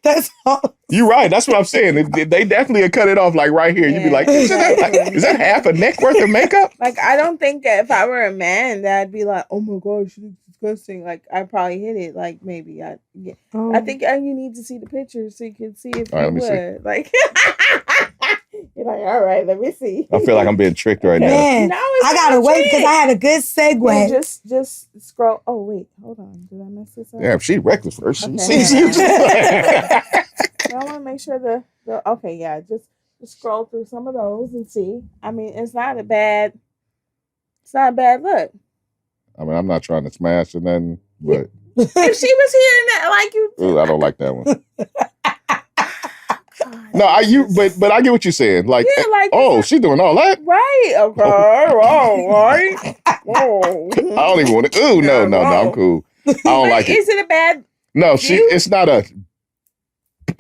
That's all. You're right. That's what I'm saying. They definitely cut it off like right here. You'd be like, is that half a neck worth of makeup? Like, I don't think that if I were a man, that I'd be like, oh my gosh, she looks disgusting. Like, I'd probably hit it. Like, maybe I think you need to see the pictures so you can see if you would. Like, you're like, all right, let me see. I feel like I'm being tricked right now. Man, I gotta wait because I had a good segue. Just scroll. Oh wait, hold on. Did I mess this up? Damn, she reckless first. Okay. I want to make sure the just scroll through some of those and see. I mean, it's not a bad look. I mean, I'm not trying to smash or nothing, but if she was hearing that, like you, I don't like that one. No, but I get what you're saying. Like, she's doing all that, right? Okay, right. Oh, I don't even want to. No, I'm cool. I don't like it. Is it a bad? No, it's not a.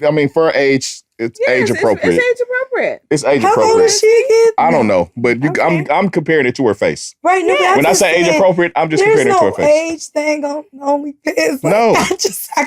I mean, for her age, it's age appropriate. It's age appropriate. It's age How appropriate. old is she again? I don't know, but I'm comparing it to her face. Right. No, when I say age appropriate, I'm just comparing it to her face. There's no age thing on OnlyFans. No.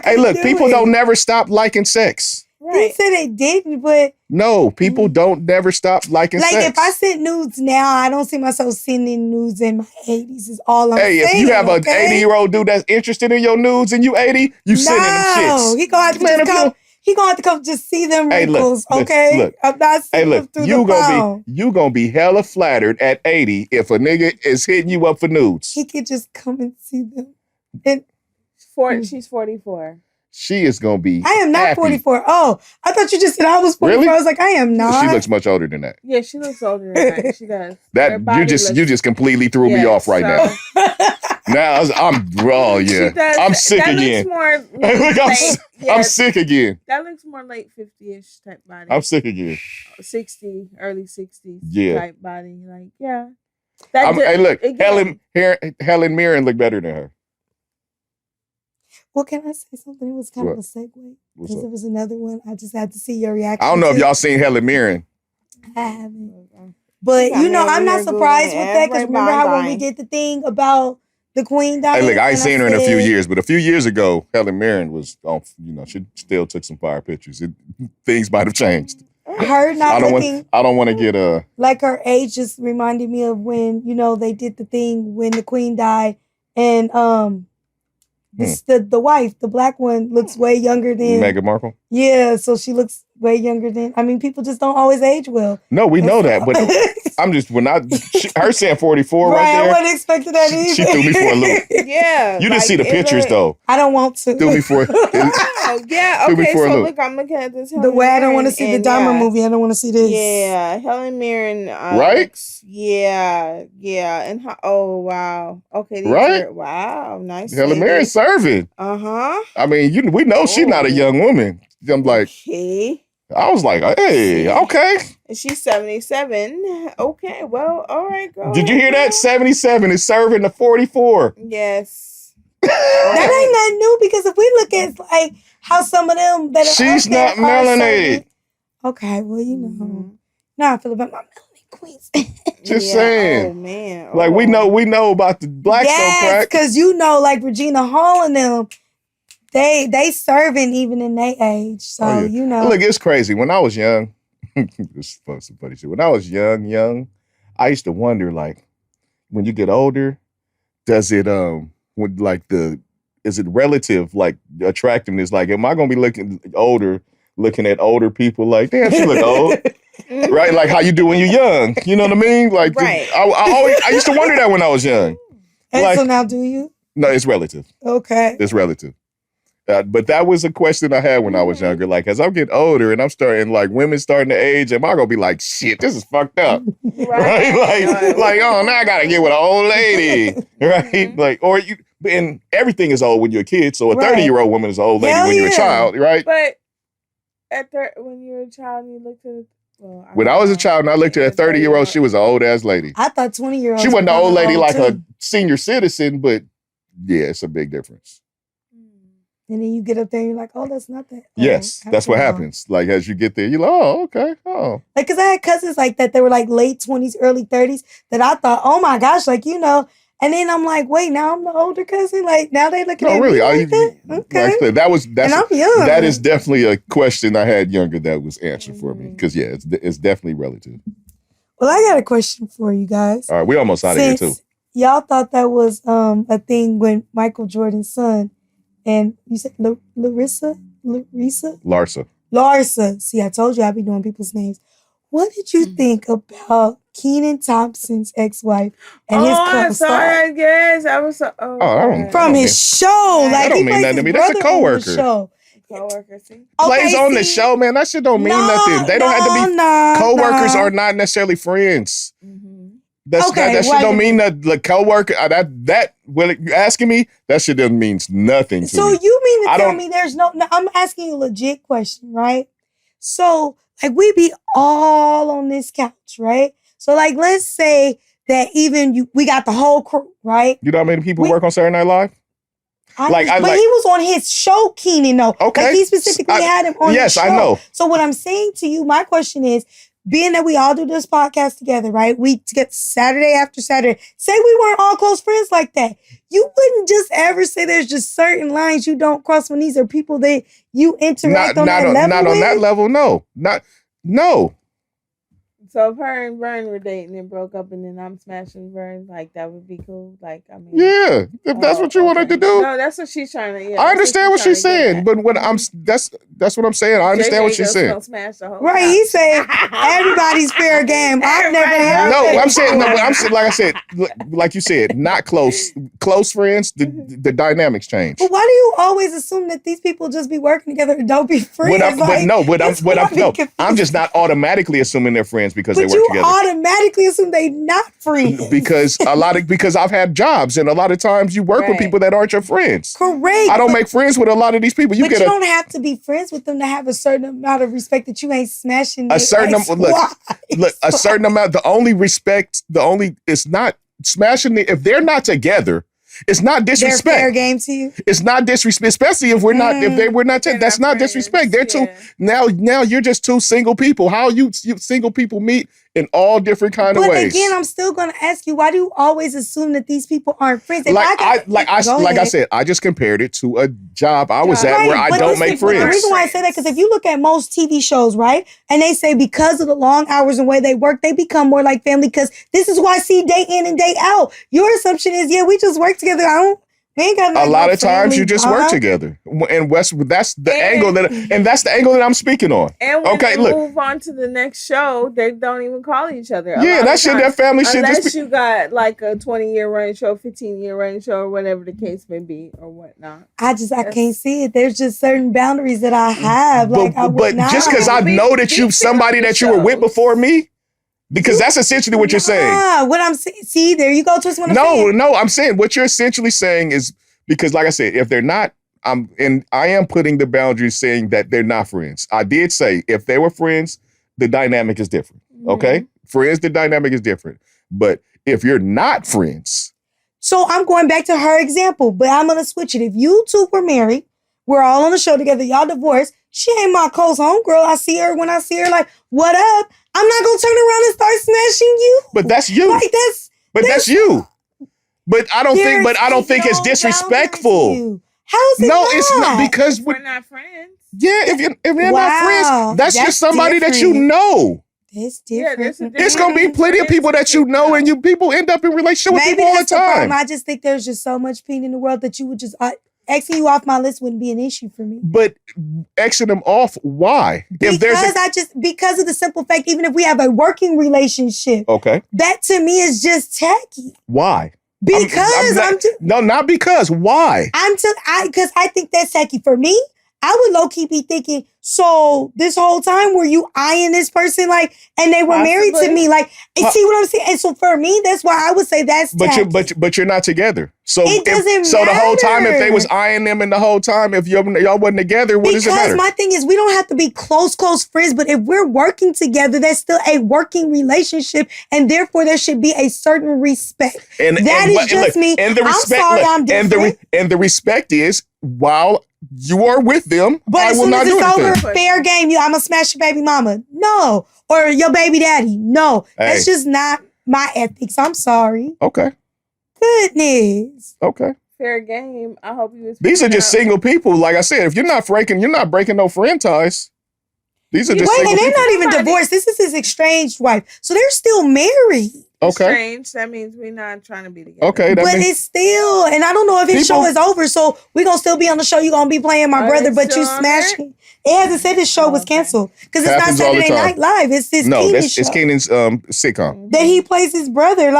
Hey, look, people don't never stop liking sex. Right. They said they didn't, but no, people don't never stop liking sex. Like if I send nudes now, I don't see myself sending nudes in my 80s. Is all I'm saying. Hey, if you have an 80-year-old dude that's interested in your nudes and you 80, you sending him shits. He gonna have to come. He gonna have to come just see them wrinkles, okay? Look, I'm not seeing them through the phone. You gonna be hella flattered at 80 if a nigga is hitting you up for nudes. He could just come and see them. And she's 44. she is going to be I am not happy. 44. Oh, I thought you just said I was 44. Really? I was like, I am not. She looks much older than that. Yeah, she looks older than that. She does. That you just completely threw me off right now. Now I'm sick again. I'm sick again. That looks more late 50-ish type body. I'm sick again. 60, early 60s type body. Like, yeah. Hey, look, Helen Mirren looked better than her. Well, can I say something? It was kind of a segue. Because it was another one. I just had to see your reaction. I don't know if y'all seen Helen Mirren. I haven't. But, I'm not surprised with that. Because remember how when we did the thing about the Queen dying? Hey, look, I ain't seen her in a few years. But a few years ago, Helen Mirren was on, she still took some fire pictures. Things might have changed. Her not looking. I don't want to get like her age just reminded me of when, they did the thing when the Queen died. And, the wife, the black one, looks way younger than Meghan Markle. Yeah, so she looks way younger than. I mean, people just don't always age well. No, we know that, but I'm just her saying 44 right there. I wasn't expecting that either. She threw me for a loop. Yeah, you didn't see the pictures though. I don't want to. Threw me for. Yeah, okay. So look, I'm looking at this. The way I don't want to see the Dahmer movie. I don't want to see this. Yeah, Helen Mirren. Right? Yeah, and oh wow. Okay. Right. Wow. Nice. Helen Mirren serving. I mean, we know she's not a young woman. I'm like, okay. I was like, hey, okay. And she's 77. Okay, well, all right, girl. Did you hear that? 77 is serving the 44. Yes. That ain't that new because if we look at like how some of them that are she's not melanated. Okay, well, now I feel about my melanin queens. Just saying. Oh man. Like we know about the Blackstone crack. Because like Regina Hall and them. They serving even in their age. So, Look, it's crazy. When I was young, this is some funny shit. When I was young, I used to wonder, like, when you get older, does it, is it relative, like, attractiveness? Like, am I going to be looking at older people like, damn, she look old? Right? Like how you do when you're young. You know what I mean? Like, right. I used to wonder that when I was young. And so now do you? No, it's relative. Okay. It's relative. But that was a question I had when I was younger. Like, as I'm getting older and I'm starting, like, women starting to age, am I going to be like, shit, this is fucked up? Right? Like, oh, now I got to get with an old lady. Right? Like, and everything is old when you're a kid. So a 30-year-old woman is an old lady when you're a child, right? But when you're a child and you look at when I was a child and I looked at a 30-year-old, she was an old-ass lady. I thought 20-year-olds. She wasn't an old lady like a senior citizen, but yeah, it's a big difference. And then you get up there and you're like, oh, that's not that. Yes, that's what happens. Like, as you get there, you're like, oh, okay, oh. Like, because I had cousins like that. They were like late 20s, early 30s that I thought, oh my gosh, like, And then I'm like, wait, now I'm the older cousin? Like, now they looking at me like that? Okay. Like, and I'm young. That is definitely a question I had younger that was answered for me. Because, yeah, it's definitely relative. Well, I got a question for you guys. All right, we almost out of here, too. Y'all thought that was a thing when Michael Jordan's son, and you said Larsa. See, I told you I'd be doing people's names. What did you think about Kenan Thompson's ex-wife and his co-star? Yes, I was so. From his show, like that don't mean nothing to me. That's a coworker. Co-worker, see? Plays on the show, man. That shit don't mean nothing. They don't have to be. Co-workers are not necessarily friends. That shit don't mean that the coworker well, you asking me, that shit doesn't mean nothing to me. So you mean to tell me there's no, I'm asking you a legit question, right? So like we be all on this couch, right? So like let's say that we got the whole crew, right? You know how many people work on Saturday Night Live? But he was on his show, Kenan, though. Okay. Like he specifically had him on his show. Yes, I know. So what I'm saying to you, my question is, being that we all do this podcast together, right? We get Saturday after Saturday. Say we weren't all close friends like that. You wouldn't just ever say there's just certain lines you don't cross when these are people that you interact on that level. Not on that level, no. No. So if her and Vern were dating and broke up, and then I'm smashing Vern, like that would be cool. Like I mean, yeah, if that's what you wanted to do. No, that's what she's trying to. Yeah, I understand what she's saying, but when that's what I'm saying. I understand what she's saying. Right? He said everybody's fair game. I've never had. No, I'm saying like I said, like you said, not close friends. The dynamics change. But why do you always assume that these people just be working together and don't be friends? I'm just not automatically assuming they're friends because they work together. You automatically assume they not friends because I've had jobs and a lot of times you work with people that aren't your friends. Correct. I don't make friends with a lot of these people. You don't have to be friends with them to have a certain amount of respect that you ain't smashing. A certain a certain amount. It's not smashing. If they're not together. It's not disrespect. They're fair game to you. It's not disrespect, especially if we're not. If they were not, that's not disrespect. They're two. Now you're just two single people. How you single people meet in all different kind of ways. But again, I'm still going to ask you, why do you always assume that these people aren't friends? I said, I just compared it to a job I was at where I don't make friends. The reason why I say that, because if you look at most TV shows, right, and they say because of the long hours and way they work, they become more like family because this is why I see day in and day out. Your assumption is, we just work together. A lot of times you just work together, and that's the angle that I'm speaking on. And when they move on to the next show, they don't even call each other. That family shit. Unless you got like a 20-year running show, 15-year running show, or whatever the case may be, or whatnot. I can't see it. There's just certain boundaries that I have. But just because I know that you somebody that you were with before me. Because that's essentially what you're saying. What I'm saying. See, there you go. Twist what I'm saying. No, I'm saying what you're essentially saying is because, like I said, if they're not, I am putting the boundaries saying that they're not friends. I did say if they were friends, the dynamic is different. Mm-hmm. Okay? Friends, the dynamic is different. But if you're not friends. So I'm going back to her example, but I'm going to switch it. If you two were married, we're all on the show together, y'all divorced, she ain't my close homegirl. I see her when I see her, like, what up? I'm not gonna turn around and start smashing you. But that's you. That's you. But I don't think it's disrespectful. How is it not? It's not because we're not friends. Yeah, if you're not friends, that's just somebody that you know. It's different. It's gonna be plenty of people that you know, and people end up in relationship with people all the time. I just think there's just so much pain in the world that you would just. Xing you off my list wouldn't be an issue for me. But Xing them off, why? Because of the simple fact, even if we have a working relationship, that to me is just tacky. Why? Because not because. Why? Because I think that's tacky for me. I would low-key be thinking, so this whole time were you eyeing this person and they were married to me? See what I'm saying? And so for me, that's why I would say that's tacky. But you're not together. So it doesn't matter. So the whole time, if they was eyeing them and the whole time, if y'all wasn't together, what does it matter? Because my thing is, we don't have to be close friends, but if we're working together, that's still a working relationship, and therefore there should be a certain respect. And me. And the respect, I'm sorry, I'm different. And the respect is, while you are with them, but I will not do anything. As soon as it's over, fair game, I'm going to smash your baby mama. No. Or your baby daddy. No. Hey. That's just not my ethics. I'm sorry. Okay. Goodness. Okay. Fair game. I hope you. These are just single people. Like I said, if you're not breaking no friend ties. These are just single and they're people. not even divorced. This is his estranged wife. So they're still married. Okay. Strange. That means we're not trying to be together. Okay. It's still, and I don't know if his show is over, so we're going to still be on the show. You're going to be playing my brother, but you smashing. It hasn't said his show was canceled because it's not Saturday Night Live. It's this Keenan show. It's Keenan's sitcom. That he plays his brother.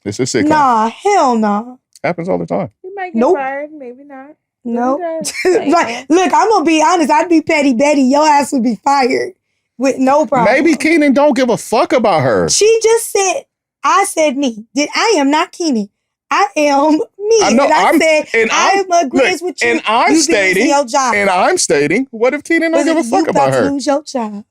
It's a sitcom. Nah, hell nah. Happens all the time. He might get fired, maybe not. Nope. Look, I'm going to be honest. I'd be Petty Betty. Your ass would be fired with no problem. Maybe Keenan don't give a fuck about her. She just said, I said me. I am not Keenan. I am me. I know. I am agreeing with you. And I'm stating, your job. And I'm stating, what if Keenan don't give a fuck about her? You about to lose your job.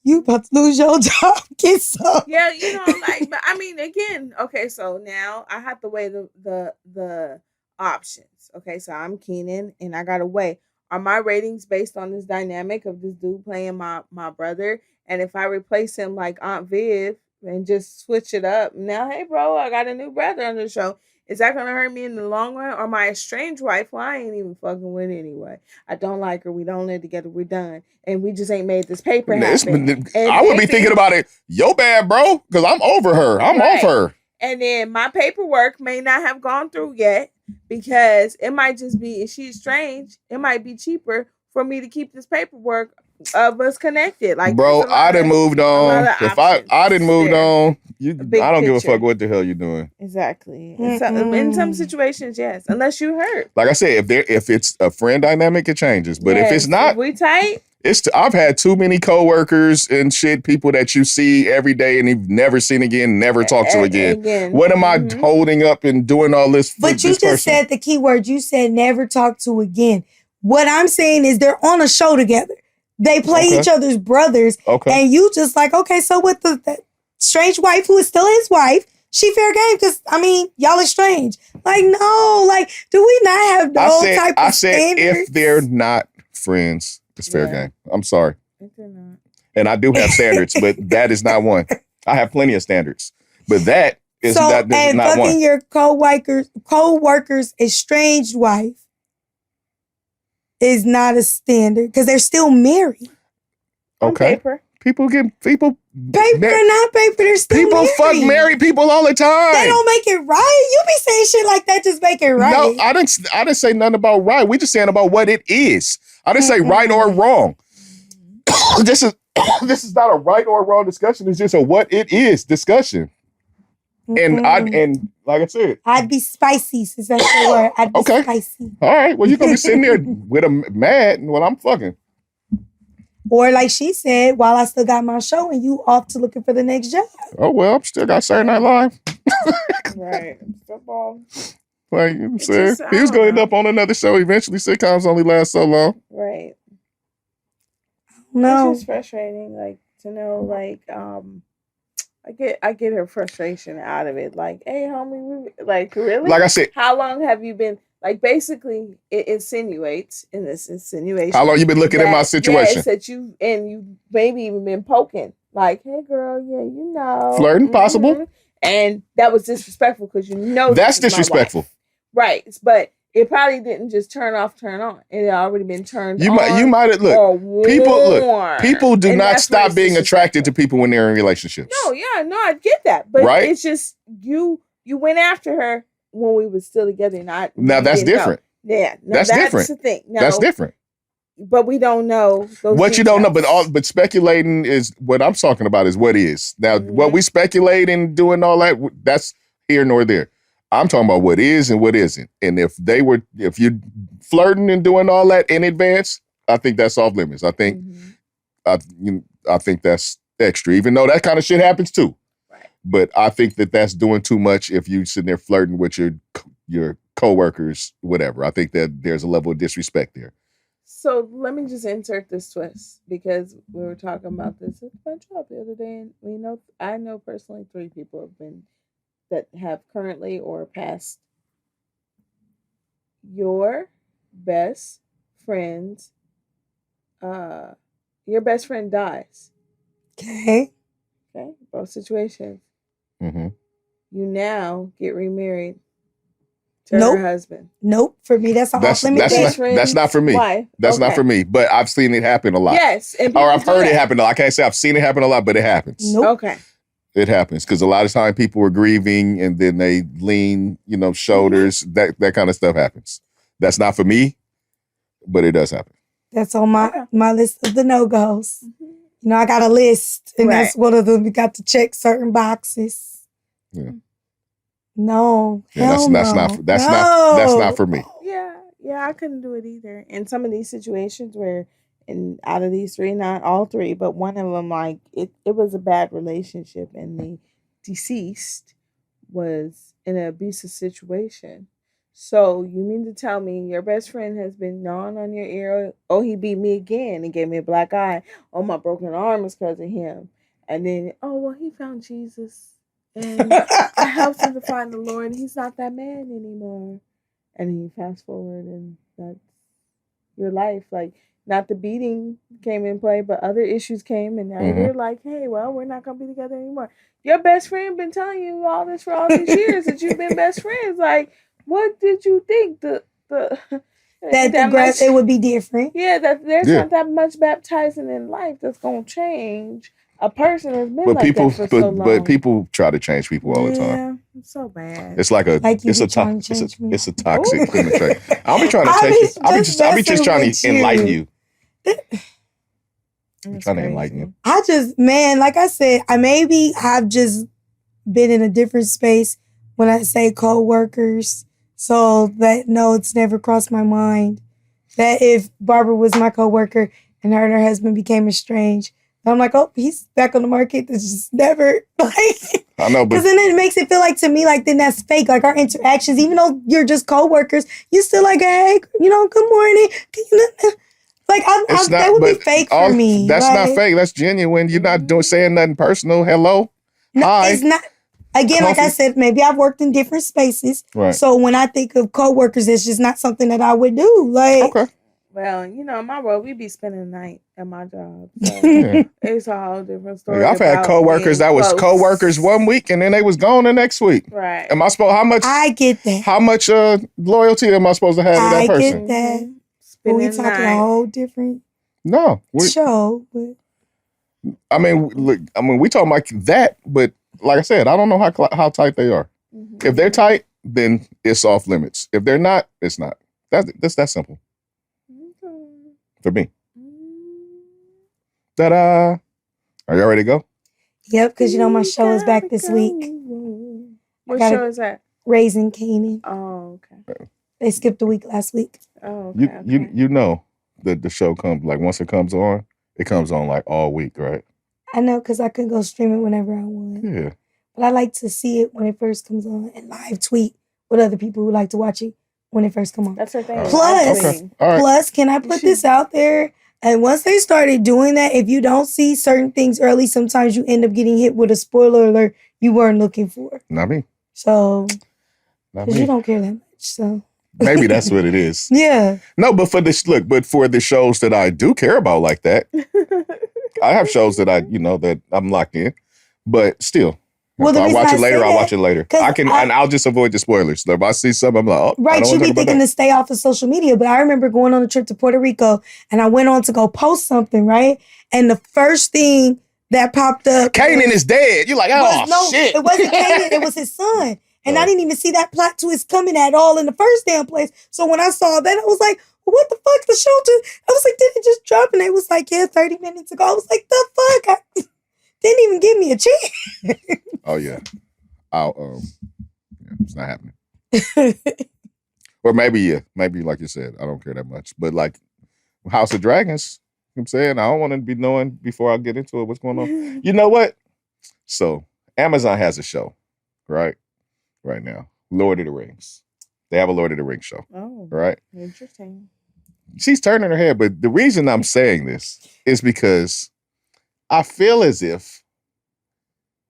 You about to lose your job. Get some. Yeah, but I mean, again, okay, so now I have to weigh the options. Okay, so I'm Keenan and I gotta weigh. Are my ratings based on this dynamic of this dude playing my brother? And if I replace him like Aunt Viv and just switch it up, now, hey bro, I got a new brother on the show. Is that going to hurt me in the long run? Or my estranged wife, who I ain't even fucking with anyway. I don't like her. We don't live together. We're done. And we just ain't made this paper happen. I would be thinking about it. Yo, bad, bro. Because I'm over her. I'm off her. And then my paperwork may not have gone through yet because it might just be, if she's strange, it might be cheaper for me to keep this paperwork of us connected. Like, bro, I done moved on. If I didn't moved on, I don't give a fuck what the hell you're doing. Exactly. In some situations, yes. Unless you hurt. Like I said, if it's a friend dynamic, it changes. But if it's not, if we tight. I've had too many coworkers and shit, people that you see every day and you've never seen again, never talk to again. What am I holding up and doing all this for? But you just said the key word. You said never talk to again. What I'm saying is they're on a show together. They play each other's brothers. And you just like, okay, so with the strange wife who is still his wife, she fair game because, I mean, y'all are strange. Like, no, like, do we not have those type of standards? If they're not friends, it's fair game. I'm sorry. And I do have standards, but that is not one. I have plenty of standards, but that is not one. And fucking your co-worker's estranged wife is not a standard because they're still married. Okay. People or not paper, they're still people married. Fuck married people all the time. They don't make it right. You be saying shit like that, just make it right. No, I didn't say nothing about right. We just saying about what it is. I didn't say right or wrong. This is not a right or wrong discussion. It's just a what it is discussion. And like I said, I'd be spicy, since that's the word. I'd be spicy. All right. Well, you're gonna be sitting there with a mad when I'm fucking. Or like she said, while I still got my show and you off to looking for the next job. Oh well, I'm still got Saturday Night Live. Right. Football. Like you said, he was going to end up on another show eventually. Sitcoms only last so long. Right. No. It's just frustrating, like, to know, like, I get her frustration out of it. Like, hey, homie, like, really? Like I said, how long have you been, like, basically, it insinuates, in this insinuation. How long you been looking at my situation? Yes, that you maybe even been poking. Like, hey, girl, yeah, you know. Flirting, possible. And that was disrespectful because you know that's disrespectful. Right, but it probably didn't just turn on. It had already been turned on. You might have people do not stop being attracted to people when they're in relationships. No, I get that. But it's just you went after her when we were still together. Now that's different. Know. Yeah. That's different. The thing. No, that's different. But we don't know those what details. you don't know, but speculating is what I'm talking about is what is. Now, what we speculate and doing all that, that's here nor there. I'm talking about what is and what isn't. And if you're flirting and doing all that in advance, I think that's off limits. I think, I think that's extra, even though that kind of shit happens too. Right. But I think that's doing too much if you sitting there flirting with your coworkers, whatever. I think that there's a level of disrespect there. So let me just insert this twist because we were talking about this at my job the other day, and I know personally 3 people that have currently or past. Your best friend dies. Okay. Both situations. Mm-hmm. You now get remarried to her husband. Nope. For me, that's off limits. That's not for me. Why? That's not for me. But I've seen it happen a lot. Yes. Or I've heard it happen. I can't say I've seen it happen a lot, but it happens. Nope. Okay. It happens because a lot of time people are grieving and then they lean, shoulders. That kind of stuff happens. That's not for me, but it does happen. That's on my list of the no-goes. Mm-hmm. I got a list, and that's one of them. We got to check certain boxes. Yeah. No, that's not for me. Yeah, I couldn't do it either. In some of these situations where, out of these 3, not all 3, but one of them, like it was a bad relationship, and the deceased was in an abusive situation. So you mean to tell me your best friend has been gnawing on your ear? Oh, he beat me again and gave me a black eye. Oh, my broken arm is because of him. And then, he found Jesus. And I helped him to find the Lord. He's not that man anymore. And then you fast forward, and that's your life. Like, not the beating came in play, but other issues came, and now you're like, hey, well, we're not gonna be together anymore. Your best friend been telling you all this for all these years that you've been best friends. Like, what did you think that the grass it would be different? Yeah, that there's not that much baptizing in life that's gonna change a person has been that for so long. But people try to change people all the time. Yeah, it's so bad. It's like it's a toxic penetration. I'll be trying to take you. I'll be just trying to enlighten you. I'm trying to enlighten you. Like I said, I've just been in a different space when I say co-workers. So that, no, it's never crossed my mind that if Barbara was my co-worker and her husband became estranged, I'm like, oh, he's back on the market. This just never, like, I know, but because then it makes it feel like to me, like, then that's fake. Like our interactions, even though you're just co-workers, you still like, hey, good morning. Like, that would be fake for me. That's not fake. That's genuine. You're not saying nothing personal. Hello? No, hi. It's not. Again, like I said, maybe I've worked in different spaces. Right. So when I think of co-workers, it's just not something that I would do. Like, okay. Well, in my world, we be spending the night at my job. So it's a whole different story. I've had co-workers that was co-workers one week and then they was gone the next week. Right. Am I supposed, how much? I get that. How much loyalty am I supposed to have to that person? I get that. But we talking a whole different show. But we talking like that, but like I said, I don't know how tight they are. Mm-hmm. If they're tight, then it's off limits. If they're not, it's not. That's that simple. For me. Ta-da! Are you ready to go? Yep, because my show is back this week. What show is that? Raising Kanan. Oh, okay. They skipped a week last week. Oh, okay. You know that the show comes, like, once it comes on like all week, right? I know, because I could go stream it whenever I want. Yeah. But I like to see it when it first comes on and live tweet with other people who like to watch it when it first comes on. That's her thing. Plus, can I put this out there? And once they started doing that, if you don't see certain things early, sometimes you end up getting hit with a spoiler alert you weren't looking for. Not me. So, because you don't care that much, so. Maybe that's what it is. Yeah. No, but for the shows that I do care about like that, I have shows that that I'm locked in, but still. Well, I watch it later. And I'll just avoid the spoilers. So if I see something, I'm like, oh, right. You be thinking to stay off of social media, but I remember going on a trip to Puerto Rico, and I went on to go post something, right? And the first thing that popped up, Kanan is dead. You're like, shit. It wasn't Kanan. It was his son, and I didn't even see that plot twist coming at all in the first damn place. So when I saw that, I was like, well, what the fuck? The show just, I was like, did it just drop? And they was like, yeah, 30 minutes ago. I was like, the fuck? Didn't even give me a chance. Oh yeah, it's not happening. Or maybe like you said, I don't care that much. But like House of Dragons, I'm saying I don't want to be knowing before I get into it what's going on. You know what? So Amazon has a show, right now, Lord of the Rings. They have a Lord of the Rings show. Oh, right. Interesting. She's turning her head, but the reason I'm saying this is because I feel as if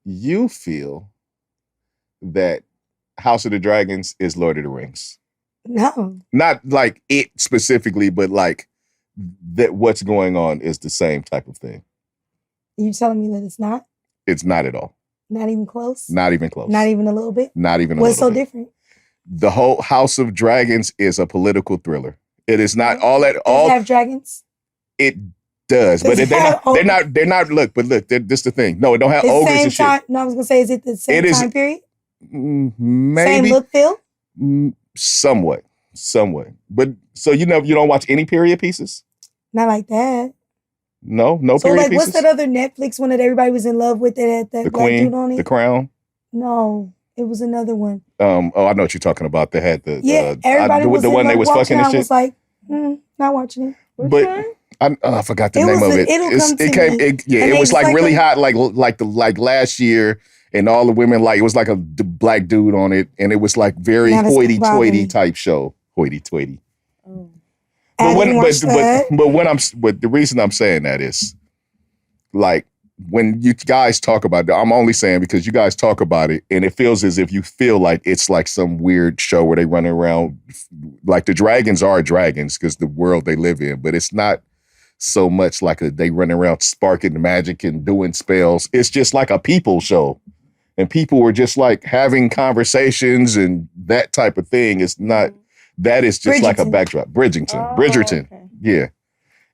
you feel that House of the Dragons is Lord of the Rings. No. Not like it specifically, but like that what's going on is the same type of thing. You telling me that it's not? It's not at all. Not even close? Not even close. Not even a little bit? Not even a little bit. What's so different? The whole House of Dragons is a political thriller. It is not all that. Does it have dragons? It does, but they're not. Look, this the thing. No, it don't have ogres and shit. No, I was gonna say, is it the same time period? Maybe. Same look, feel? Somewhat. But so you don't watch any period pieces? Not like that. No period pieces. So like, what's that other Netflix one that everybody was in love with that had that black dude on it? The Crown. No, it was another one. I know what you're talking about. They had everybody was the one they was fucking and shit. I was like, not watching it. But I forgot the name of it. It was like really hot, like last year, and all the women the black dude on it, and it was like very hoity-toity type show. Hoity-toity. Oh. But the reason I'm saying that is, like, when you guys talk about it, I'm only saying because you guys talk about it, and it feels as if you feel like it's like some weird show where they running around like the dragons are dragons because the world they live in, but it's not so much like they running around sparking the magic and doing spells. It's just like a people show. And people were just like having conversations and that type of thing. It's not, that is just like a backdrop. Bridgerton. Okay. Yeah.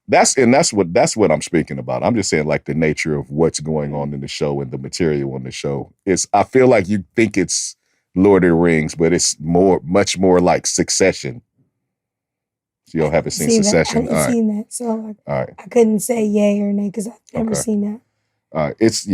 That's what I'm speaking about. I'm just saying like the nature of what's going on in the show and the material on the show. I feel like you think it's Lord of the Rings, but it's much more like Succession. So you all haven't seen Succession. I haven't seen that. So I couldn't say yay or nay because I've never seen that. All right. It's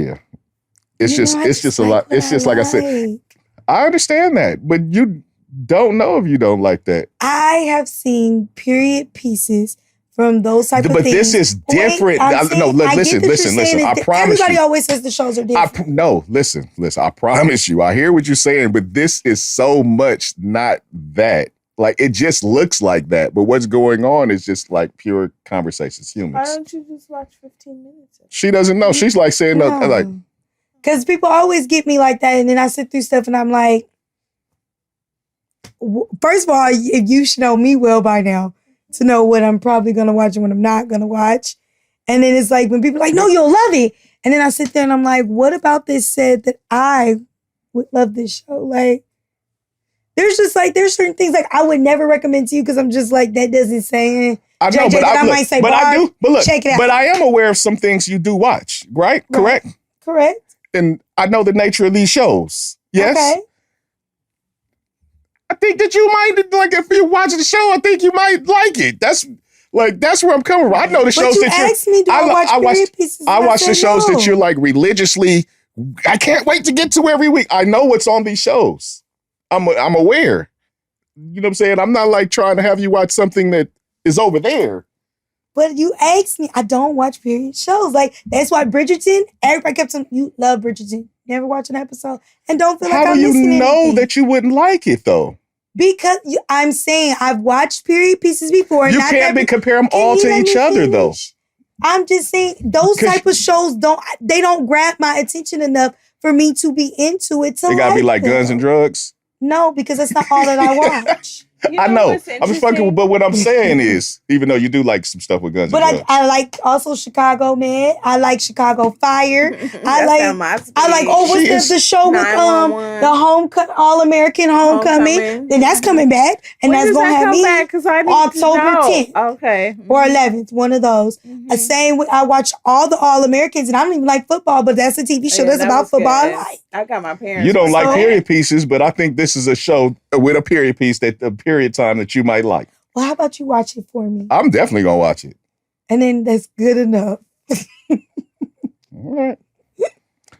just a lot. It's just like I said. I understand that, but you don't know if you don't like that. I have seen period pieces from those type of things. But this is different. Listen. I promise everybody you. always says the shows are different. Listen. I promise you. I hear what you're saying, but this is so much not that. Like, it just looks like that. But what's going on is just like pure conversations, humans. Why don't you just watch 15 minutes? She doesn't know. She's like saying, like... Because people always get me like that, and then I sit through stuff, and I'm like, first of all, you should know me well by now to know what I'm probably going to watch and what I'm not going to watch. And then it's like when people are like, no, you'll love it. And then I sit there and I'm like, what about this said that I would love this show? Like, there's certain things like I would never recommend to you because I'm just like, that doesn't say. I know, JJ, I might say, I do. But look, check it out. But I am aware of some things you do watch, right? Correct? Correct. And I know the nature of these shows. Yes? Okay. I think that you might, like, if you watch the show, I think you might like it. That's where I'm coming from. I know the shows that you asked me, do I watch period pieces? I watch the shows that you're like religiously, I can't wait to get to every week. I know what's on these shows. I'm aware. You know what I'm saying? I'm not like trying to have you watch something that is over there. But you asked me, I don't watch period shows. Like, that's why Bridgerton, everybody kept saying, you love Bridgerton. Never watch an episode and don't feel like I'm missing anything. How do you know that you wouldn't like it, though? Because I'm saying I've watched period pieces before. You can't compare them all to each other, though. I'm just saying those type of shows don't grab my attention enough for me to be into it. It gotta be like Guns and Drugs? No, because that's not all that I watch. I know. I'm just fucking, but what I'm saying is, even though you do like some stuff with guns and drugs. I like also Chicago Med. I like Chicago Fire. I like what's the show with the All-American Homecoming. Then that's coming back. And that's gonna have me October 10th. Okay. Or 11th, one of those. I watch all the All-Americans, and I don't even like football, but that's a TV show that's about football. I got my parents. You don't like period pieces, but I think this is a show with a period piece that the period time that you might like. Well, how about you watch it for me? I'm definitely gonna watch it. And then that's good enough. All right.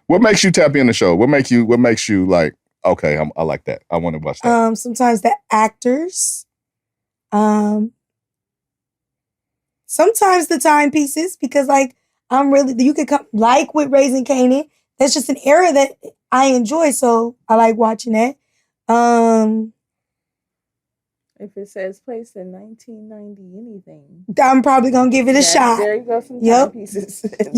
What makes you tap in the show? What makes you like, okay, I like that. I want to watch that. Sometimes the actors. Sometimes the timepieces, because like you could come like with Raising Kanan. That's just an era that I enjoy, so I like watching that. If it says placed in 1990 anything, I'm probably gonna give it a shot. There you go, some timepieces. That's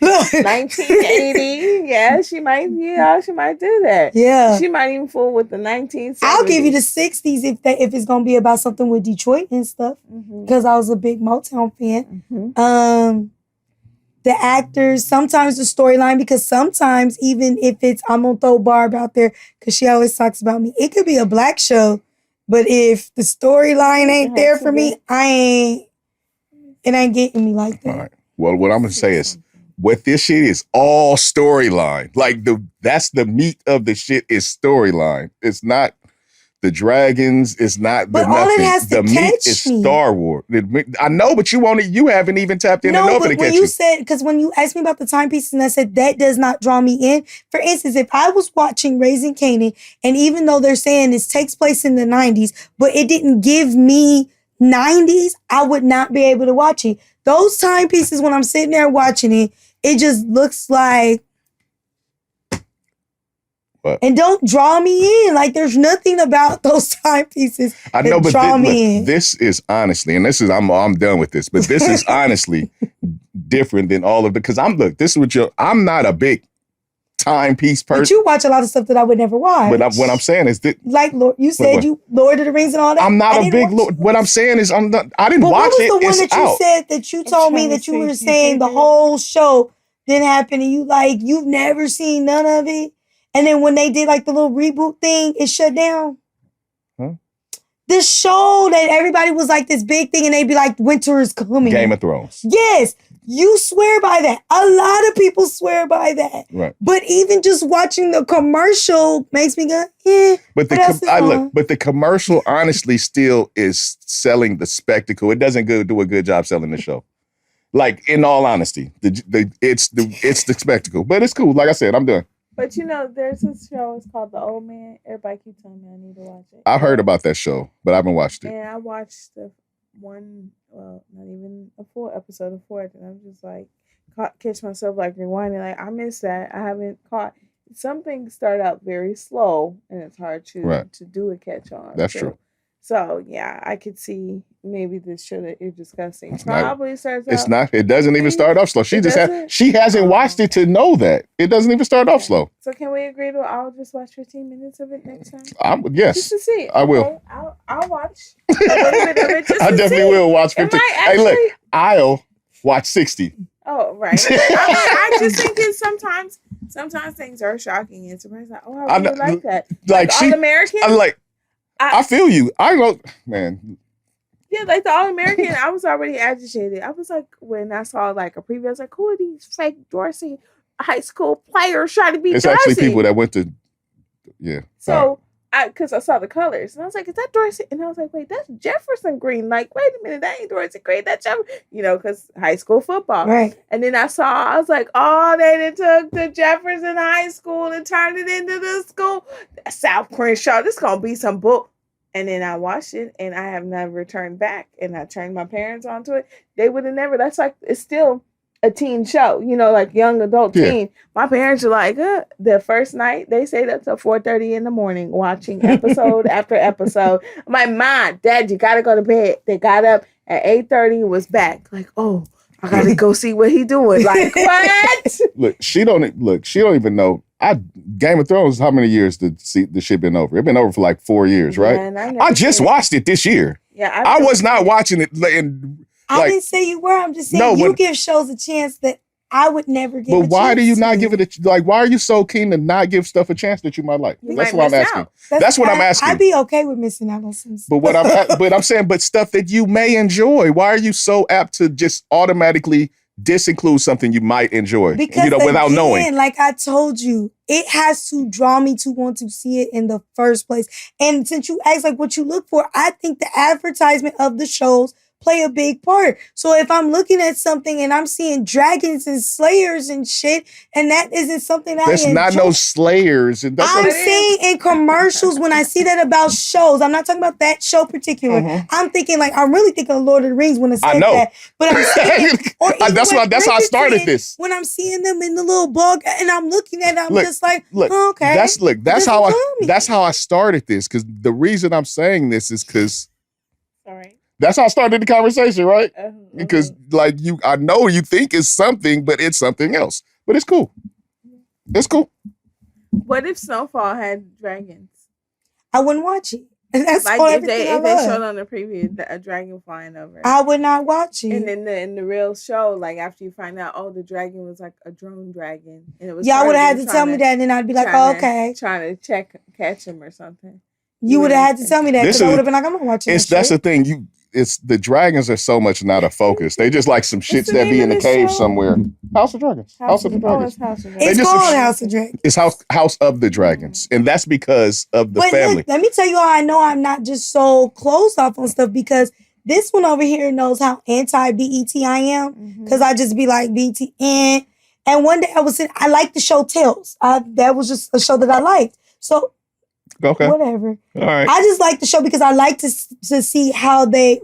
1980. Yeah, she might do that. Yeah, she might even fool with the 1970s. I'll give you the 60s if it's gonna be about something with Detroit and stuff, because I was a big Motown fan. The actors, sometimes the storyline, because sometimes even if I'm gonna throw Barb out there because she always talks about me, it could be a black show. But if the storyline ain't there for me, it ain't getting me like that. All right. Well, what I'm going to say is, what this shit is all storyline. Like, that's the meat of the shit is storyline. It's not the dragons. It's not the nothing. It has to the meat is Star Wars. I know, but you haven't even tapped in enough to catch you. Because when you asked me about the timepieces and I said that does not draw me in. For instance, if I was watching Raising Kanan, and even though they're saying this takes place in the 90s, but it didn't give me 90s, I would not be able to watch it. Those timepieces, when I'm sitting there watching it, it just looks like. And don't draw me in. Like, there's nothing about those timepieces that draw me in. This is honestly, and this is, I'm done with this, but this is honestly different than all of the, because I'm not a big timepiece person. But you watch a lot of stuff that I would never watch. But what I'm saying is that, like you said, you Lord of the Rings and all that. I'm not a big Lord. What I'm saying is I didn't watch it. What was the one that you said that you told me that you were saying the whole show didn't happen and you've never seen none of it? And then when they did like the little reboot thing, it shut down. Huh? The show that everybody was like this big thing and they'd be like, winter is coming. Game of Thrones. Yes. You swear by that. A lot of people swear by that. Right. But even just watching the commercial makes me go, But the commercial honestly still is selling the spectacle. It doesn't do a good job selling the show. Like, in all honesty, it's the spectacle. But it's cool. Like I said, I'm done. But there's this show. It's called The Old Man. Everybody keeps telling me I need to watch it. I've heard about that show, but I haven't watched it. And I watched the one, well, not even a full episode of 4, and I'm just like, catch myself like rewinding. Like, I missed that. I haven't caught. Some things start out very slow, and it's hard to do a catch on. That's true. So yeah, I could see maybe this show that you're discussing probably starts out. It's not. It doesn't even start off slow. She hasn't watched it to know that it doesn't even start off slow. So can we agree to? I'll just watch 15 minutes of it next time. Yes, just to see. I will. I'll watch a little bit of it. I definitely will watch 15. Hey, look, I'll watch 60. Oh, right. I just think it's sometimes things are shocking and surprising. Like, oh, I really like that. Like All American. I feel you. I know, man. Yeah, like the All American, I was already agitated. I was like, when I saw like a preview, I was like, who are these fake Dorsey high school players trying to be It's Dorsey? actually people that went to, yeah. So, because I saw the colors, and I was like, is that Dorsey? And I was like, wait, that's Jefferson green. Like, wait a minute, that ain't Dorsey green. That's Jefferson, because high school football. Right. And then I was like, oh, they took the Jefferson High School and turned it into the school. South Crenshaw, this going to be some bull. And then I watched it, and I have never turned back. And I turned my parents onto it. They would have never. That's like, it's still a teen show, like young adult teen. My parents are like, the first night, they stayed up till 4:30 in the morning watching episode after episode. I'm like, Mom, Dad, you got to go to bed. They got up at 8:30 and was back. Like, oh, I got to go see what he doing. Like, what? Look, she don't even know. Game of Thrones, how many years the shit been over? It's been over for like 4 years, right? Man, I just watched it this year. Yeah, I was not watching it. I didn't say you were. I'm just saying you give shows a chance that I would never give. But why do you not give it why are you so keen to not give stuff a chance that you might like? That's what I'm asking. That's what I'm asking. I'd be okay with missing out on some stuff. But I'm saying, stuff that you may enjoy. Why are you so apt to just automatically disinclude something you might enjoy? Because without knowing. Like I told you, it has to draw me to want to see it in the first place. And since you asked like what you look for, I think the advertisement of the shows play a big part. So if I'm looking at something and I'm seeing dragons and slayers and shit, and that isn't something I enjoy. There's not no slayers. I'm saying in commercials when I see that about shows, I'm not talking about that show particular. Mm-hmm. I'm thinking I'm really thinking of Lord of the Rings when I say that. But I'm saying, that's how I started this. When I'm seeing them in the little bug and I'm looking at it, I'm just like, okay. That's how I started this. Because the reason I'm saying this is because. All right. That's how I started the conversation, right? Because I know you think it's something, but it's something else. But it's cool. It's cool. What if Snowfall had dragons? I wouldn't watch it. And that's if they showed on the preview a dragon flying over it. I would not watch it. And then in the real show, after you find out, the dragon was like a drone dragon, and it was y'all would have had to tell me that, and then I'd be like, okay, trying to catch him or something. You would have had to tell me that because I would have been like, I'm not watching. That's the thing. It's the dragons are so much not a focus. They just like some shits that be in the cave somewhere. House of Dragons. House of the Dragons. It's called House of Dragons. It's House of the Dragons, and that's because of the family. Look, let me tell you how I know I'm not just so closed off on stuff, because this one over here knows how anti-BET I am, because I just be like BET. And one day I liked the show Tales. That was just a show that I liked. So. Okay. Whatever. All right. I just like the show because I like to see how they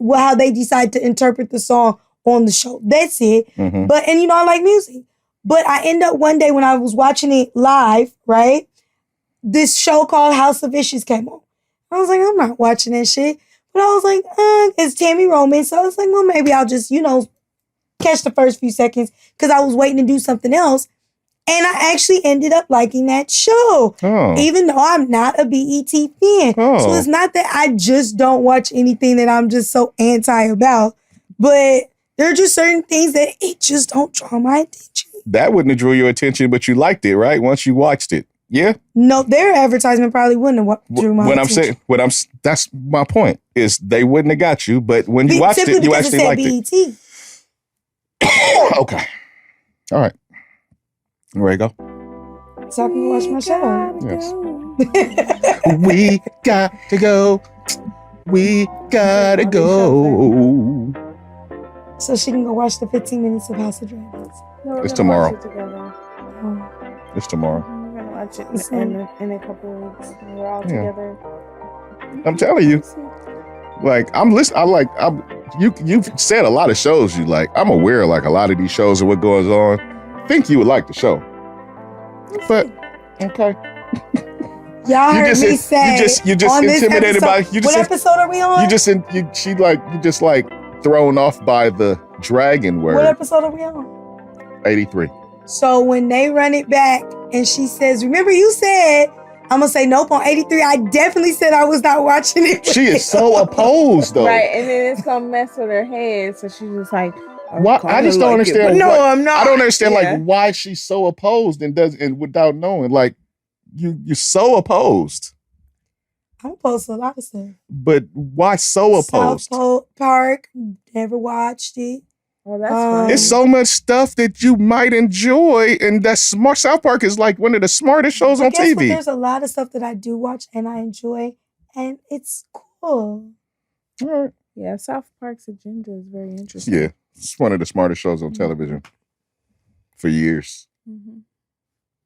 decide to interpret the song on the show. That's it. Mm-hmm. But I like music. But I end up one day when I was watching it live, right? This show called House of Issues came on. I was like, I'm not watching that shit. But I was like, it's Tammy Roman. So I was like, well, maybe I'll just, catch the first few seconds because I was waiting to do something else. And I actually ended up liking that show, even though I'm not a BET fan. So it's not that I just don't watch anything that I'm just so anti about, but there are just certain things that it just don't draw my attention. That wouldn't have drew your attention, but you liked it, right? Once you watched it. Yeah? No, their advertisement probably wouldn't have drew my attention. That's my point, is they wouldn't have got you, but when you watched it, you actually liked it. Okay. All right. Ready to go? So I can watch my show. Yes. We got to go. We gotta go. So she can go watch the 15 minutes of House of Dragons. No, it's tomorrow. It's tomorrow. We're gonna watch it in a couple of weeks. We're all together. I'm telling you. Like, I'm listening. You've said a lot of shows you like. I'm aware of like a lot of these shows and what goes on. I think you would like the show. But, okay. Y'all heard me say you just intimidated by what episode are we on? You just thrown off by the dragon word. What episode are we on? 83. So when they run it back and she says, remember you said, I'm gonna say nope on 83. I definitely said I was not watching it. She is so opposed though. Right, and then it's gonna mess with her head, so she's just like, why? I just don't understand. No, I'm not. I don't understand like why she's so opposed and without knowing. Like you're so opposed. I'm opposed to a lot of stuff. But why so opposed? South Park, never watched it. Oh, that's funny. It's so much stuff that you might enjoy, and that smart. South Park is like one of the smartest shows on TV. There's a lot of stuff that I do watch and I enjoy, and it's cool. All right. Yeah, South Park's agenda is very interesting. Yeah, it's one of the smartest shows on television for years. Mm-hmm.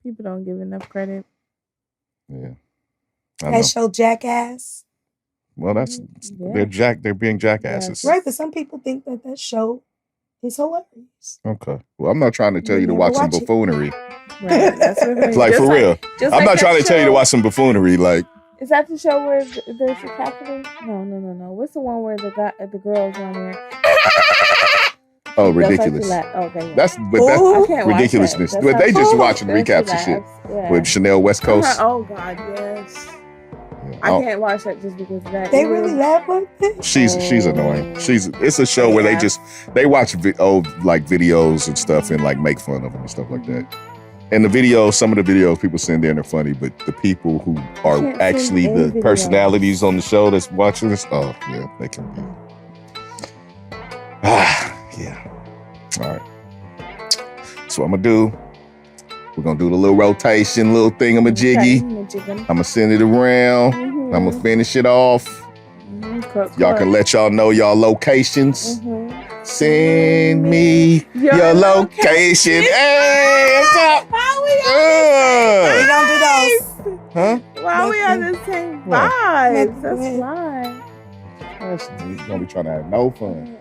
People don't give enough credit. Yeah, that show Jackass. Well, they're being jackasses, right? But some people think that show is hilarious. Okay, well, I'm not trying to tell you to watch some buffoonery. Right, that's what like for real. I'm not trying to tell you to watch some buffoonery. Like, is that the show where there's a capital? No. What's the one where the girls on there? Oh, ridiculous! Okay, that's ridiculousness. That. But they just watching recaps and shit with Chanel West Coast. Oh God, yes. Yeah, I can't watch that just because of that. They really laugh like that. She's annoying. It's a show where they watch old like videos and stuff and like make fun of them and stuff like that. And some of the videos people send in are funny, but the people who are actually the personalities on the show that's watching this, they can be. Yeah. All right. So what I'm gonna do, we're gonna do the little rotation, little thingamajiggy. I'm gonna send it around. Mm-hmm. I'm gonna finish it off. Mm-hmm. Y'all can let y'all know y'all locations. Mm-hmm. Send me your location. Hey, what's up? How we don't do those. Huh? Why we on the same vibes? That's why. You're gonna be trying to have no fun.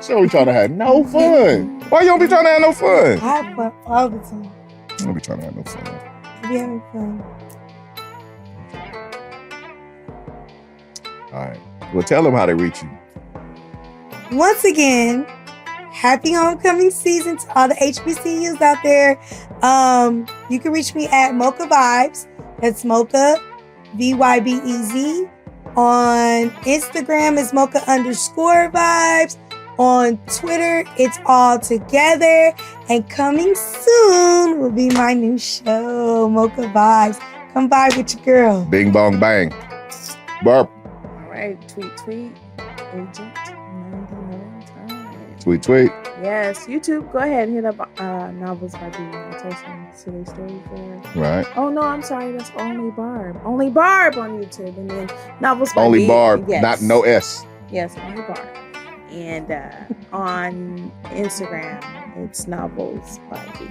So we trying to have no fun. Why you don't be trying to have no fun? I have fun all the time. I don't be trying to have no fun. I be having fun. All right. Well, tell them how to reach you. Once again, happy homecoming season to all the HBCUs out there. You can reach me at Mocha Vibes. That's Mocha, VYBEZ. On Instagram, it's Mocha_vibes. On Twitter, it's all together. And coming soon will be my new show, Mocha Vibes. Come vibe with your girl. Bing, bong, bang. Burp. All right, tweet, agent 99 times. Tweet. Yes, YouTube, go ahead and hit up Novels by B. I'll tell some silly stories there. Right. Oh, no, I'm sorry, that's Only Barb. Only Barb on YouTube. And then Novels by Only B. Barb, yes. not no S. Yes, Only Barb. And on Instagram, it's Novels by B.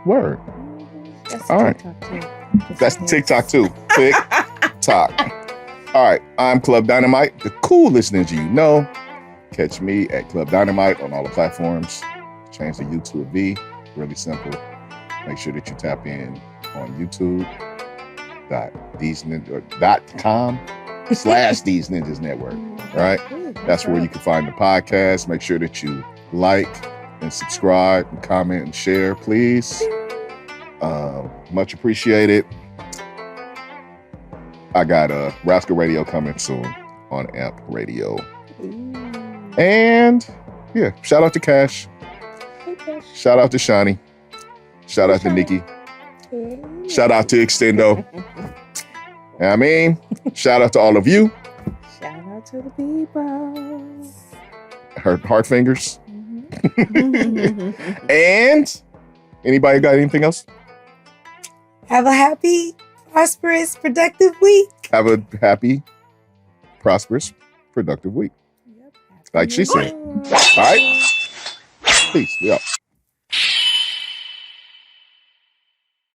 Word. That's all right. TikTok too. That's TikTok too. TikTok. All right. I'm Club Dynamite, the coolest ninja you know. Catch me at Club Dynamite on all the platforms. Change the U to a V. Really simple. Make sure that you tap in on YouTube.com/Deez Ninjas Network. Right? That's where you can find the podcast. Make sure that you like, and subscribe and comment and share, please. Much appreciated. I got Rascal Radio coming soon on Amp Radio. And yeah, shout out to Cash. Shout out to Shanni. Shout out to Nikki. Shout out to Extendo. I mean, shout out to all of you. Shout out to the people. Heart fingers. And anybody got anything else? Have a happy, prosperous, productive week. Have a happy, prosperous, productive week. Like she said. All right. Peace. We out.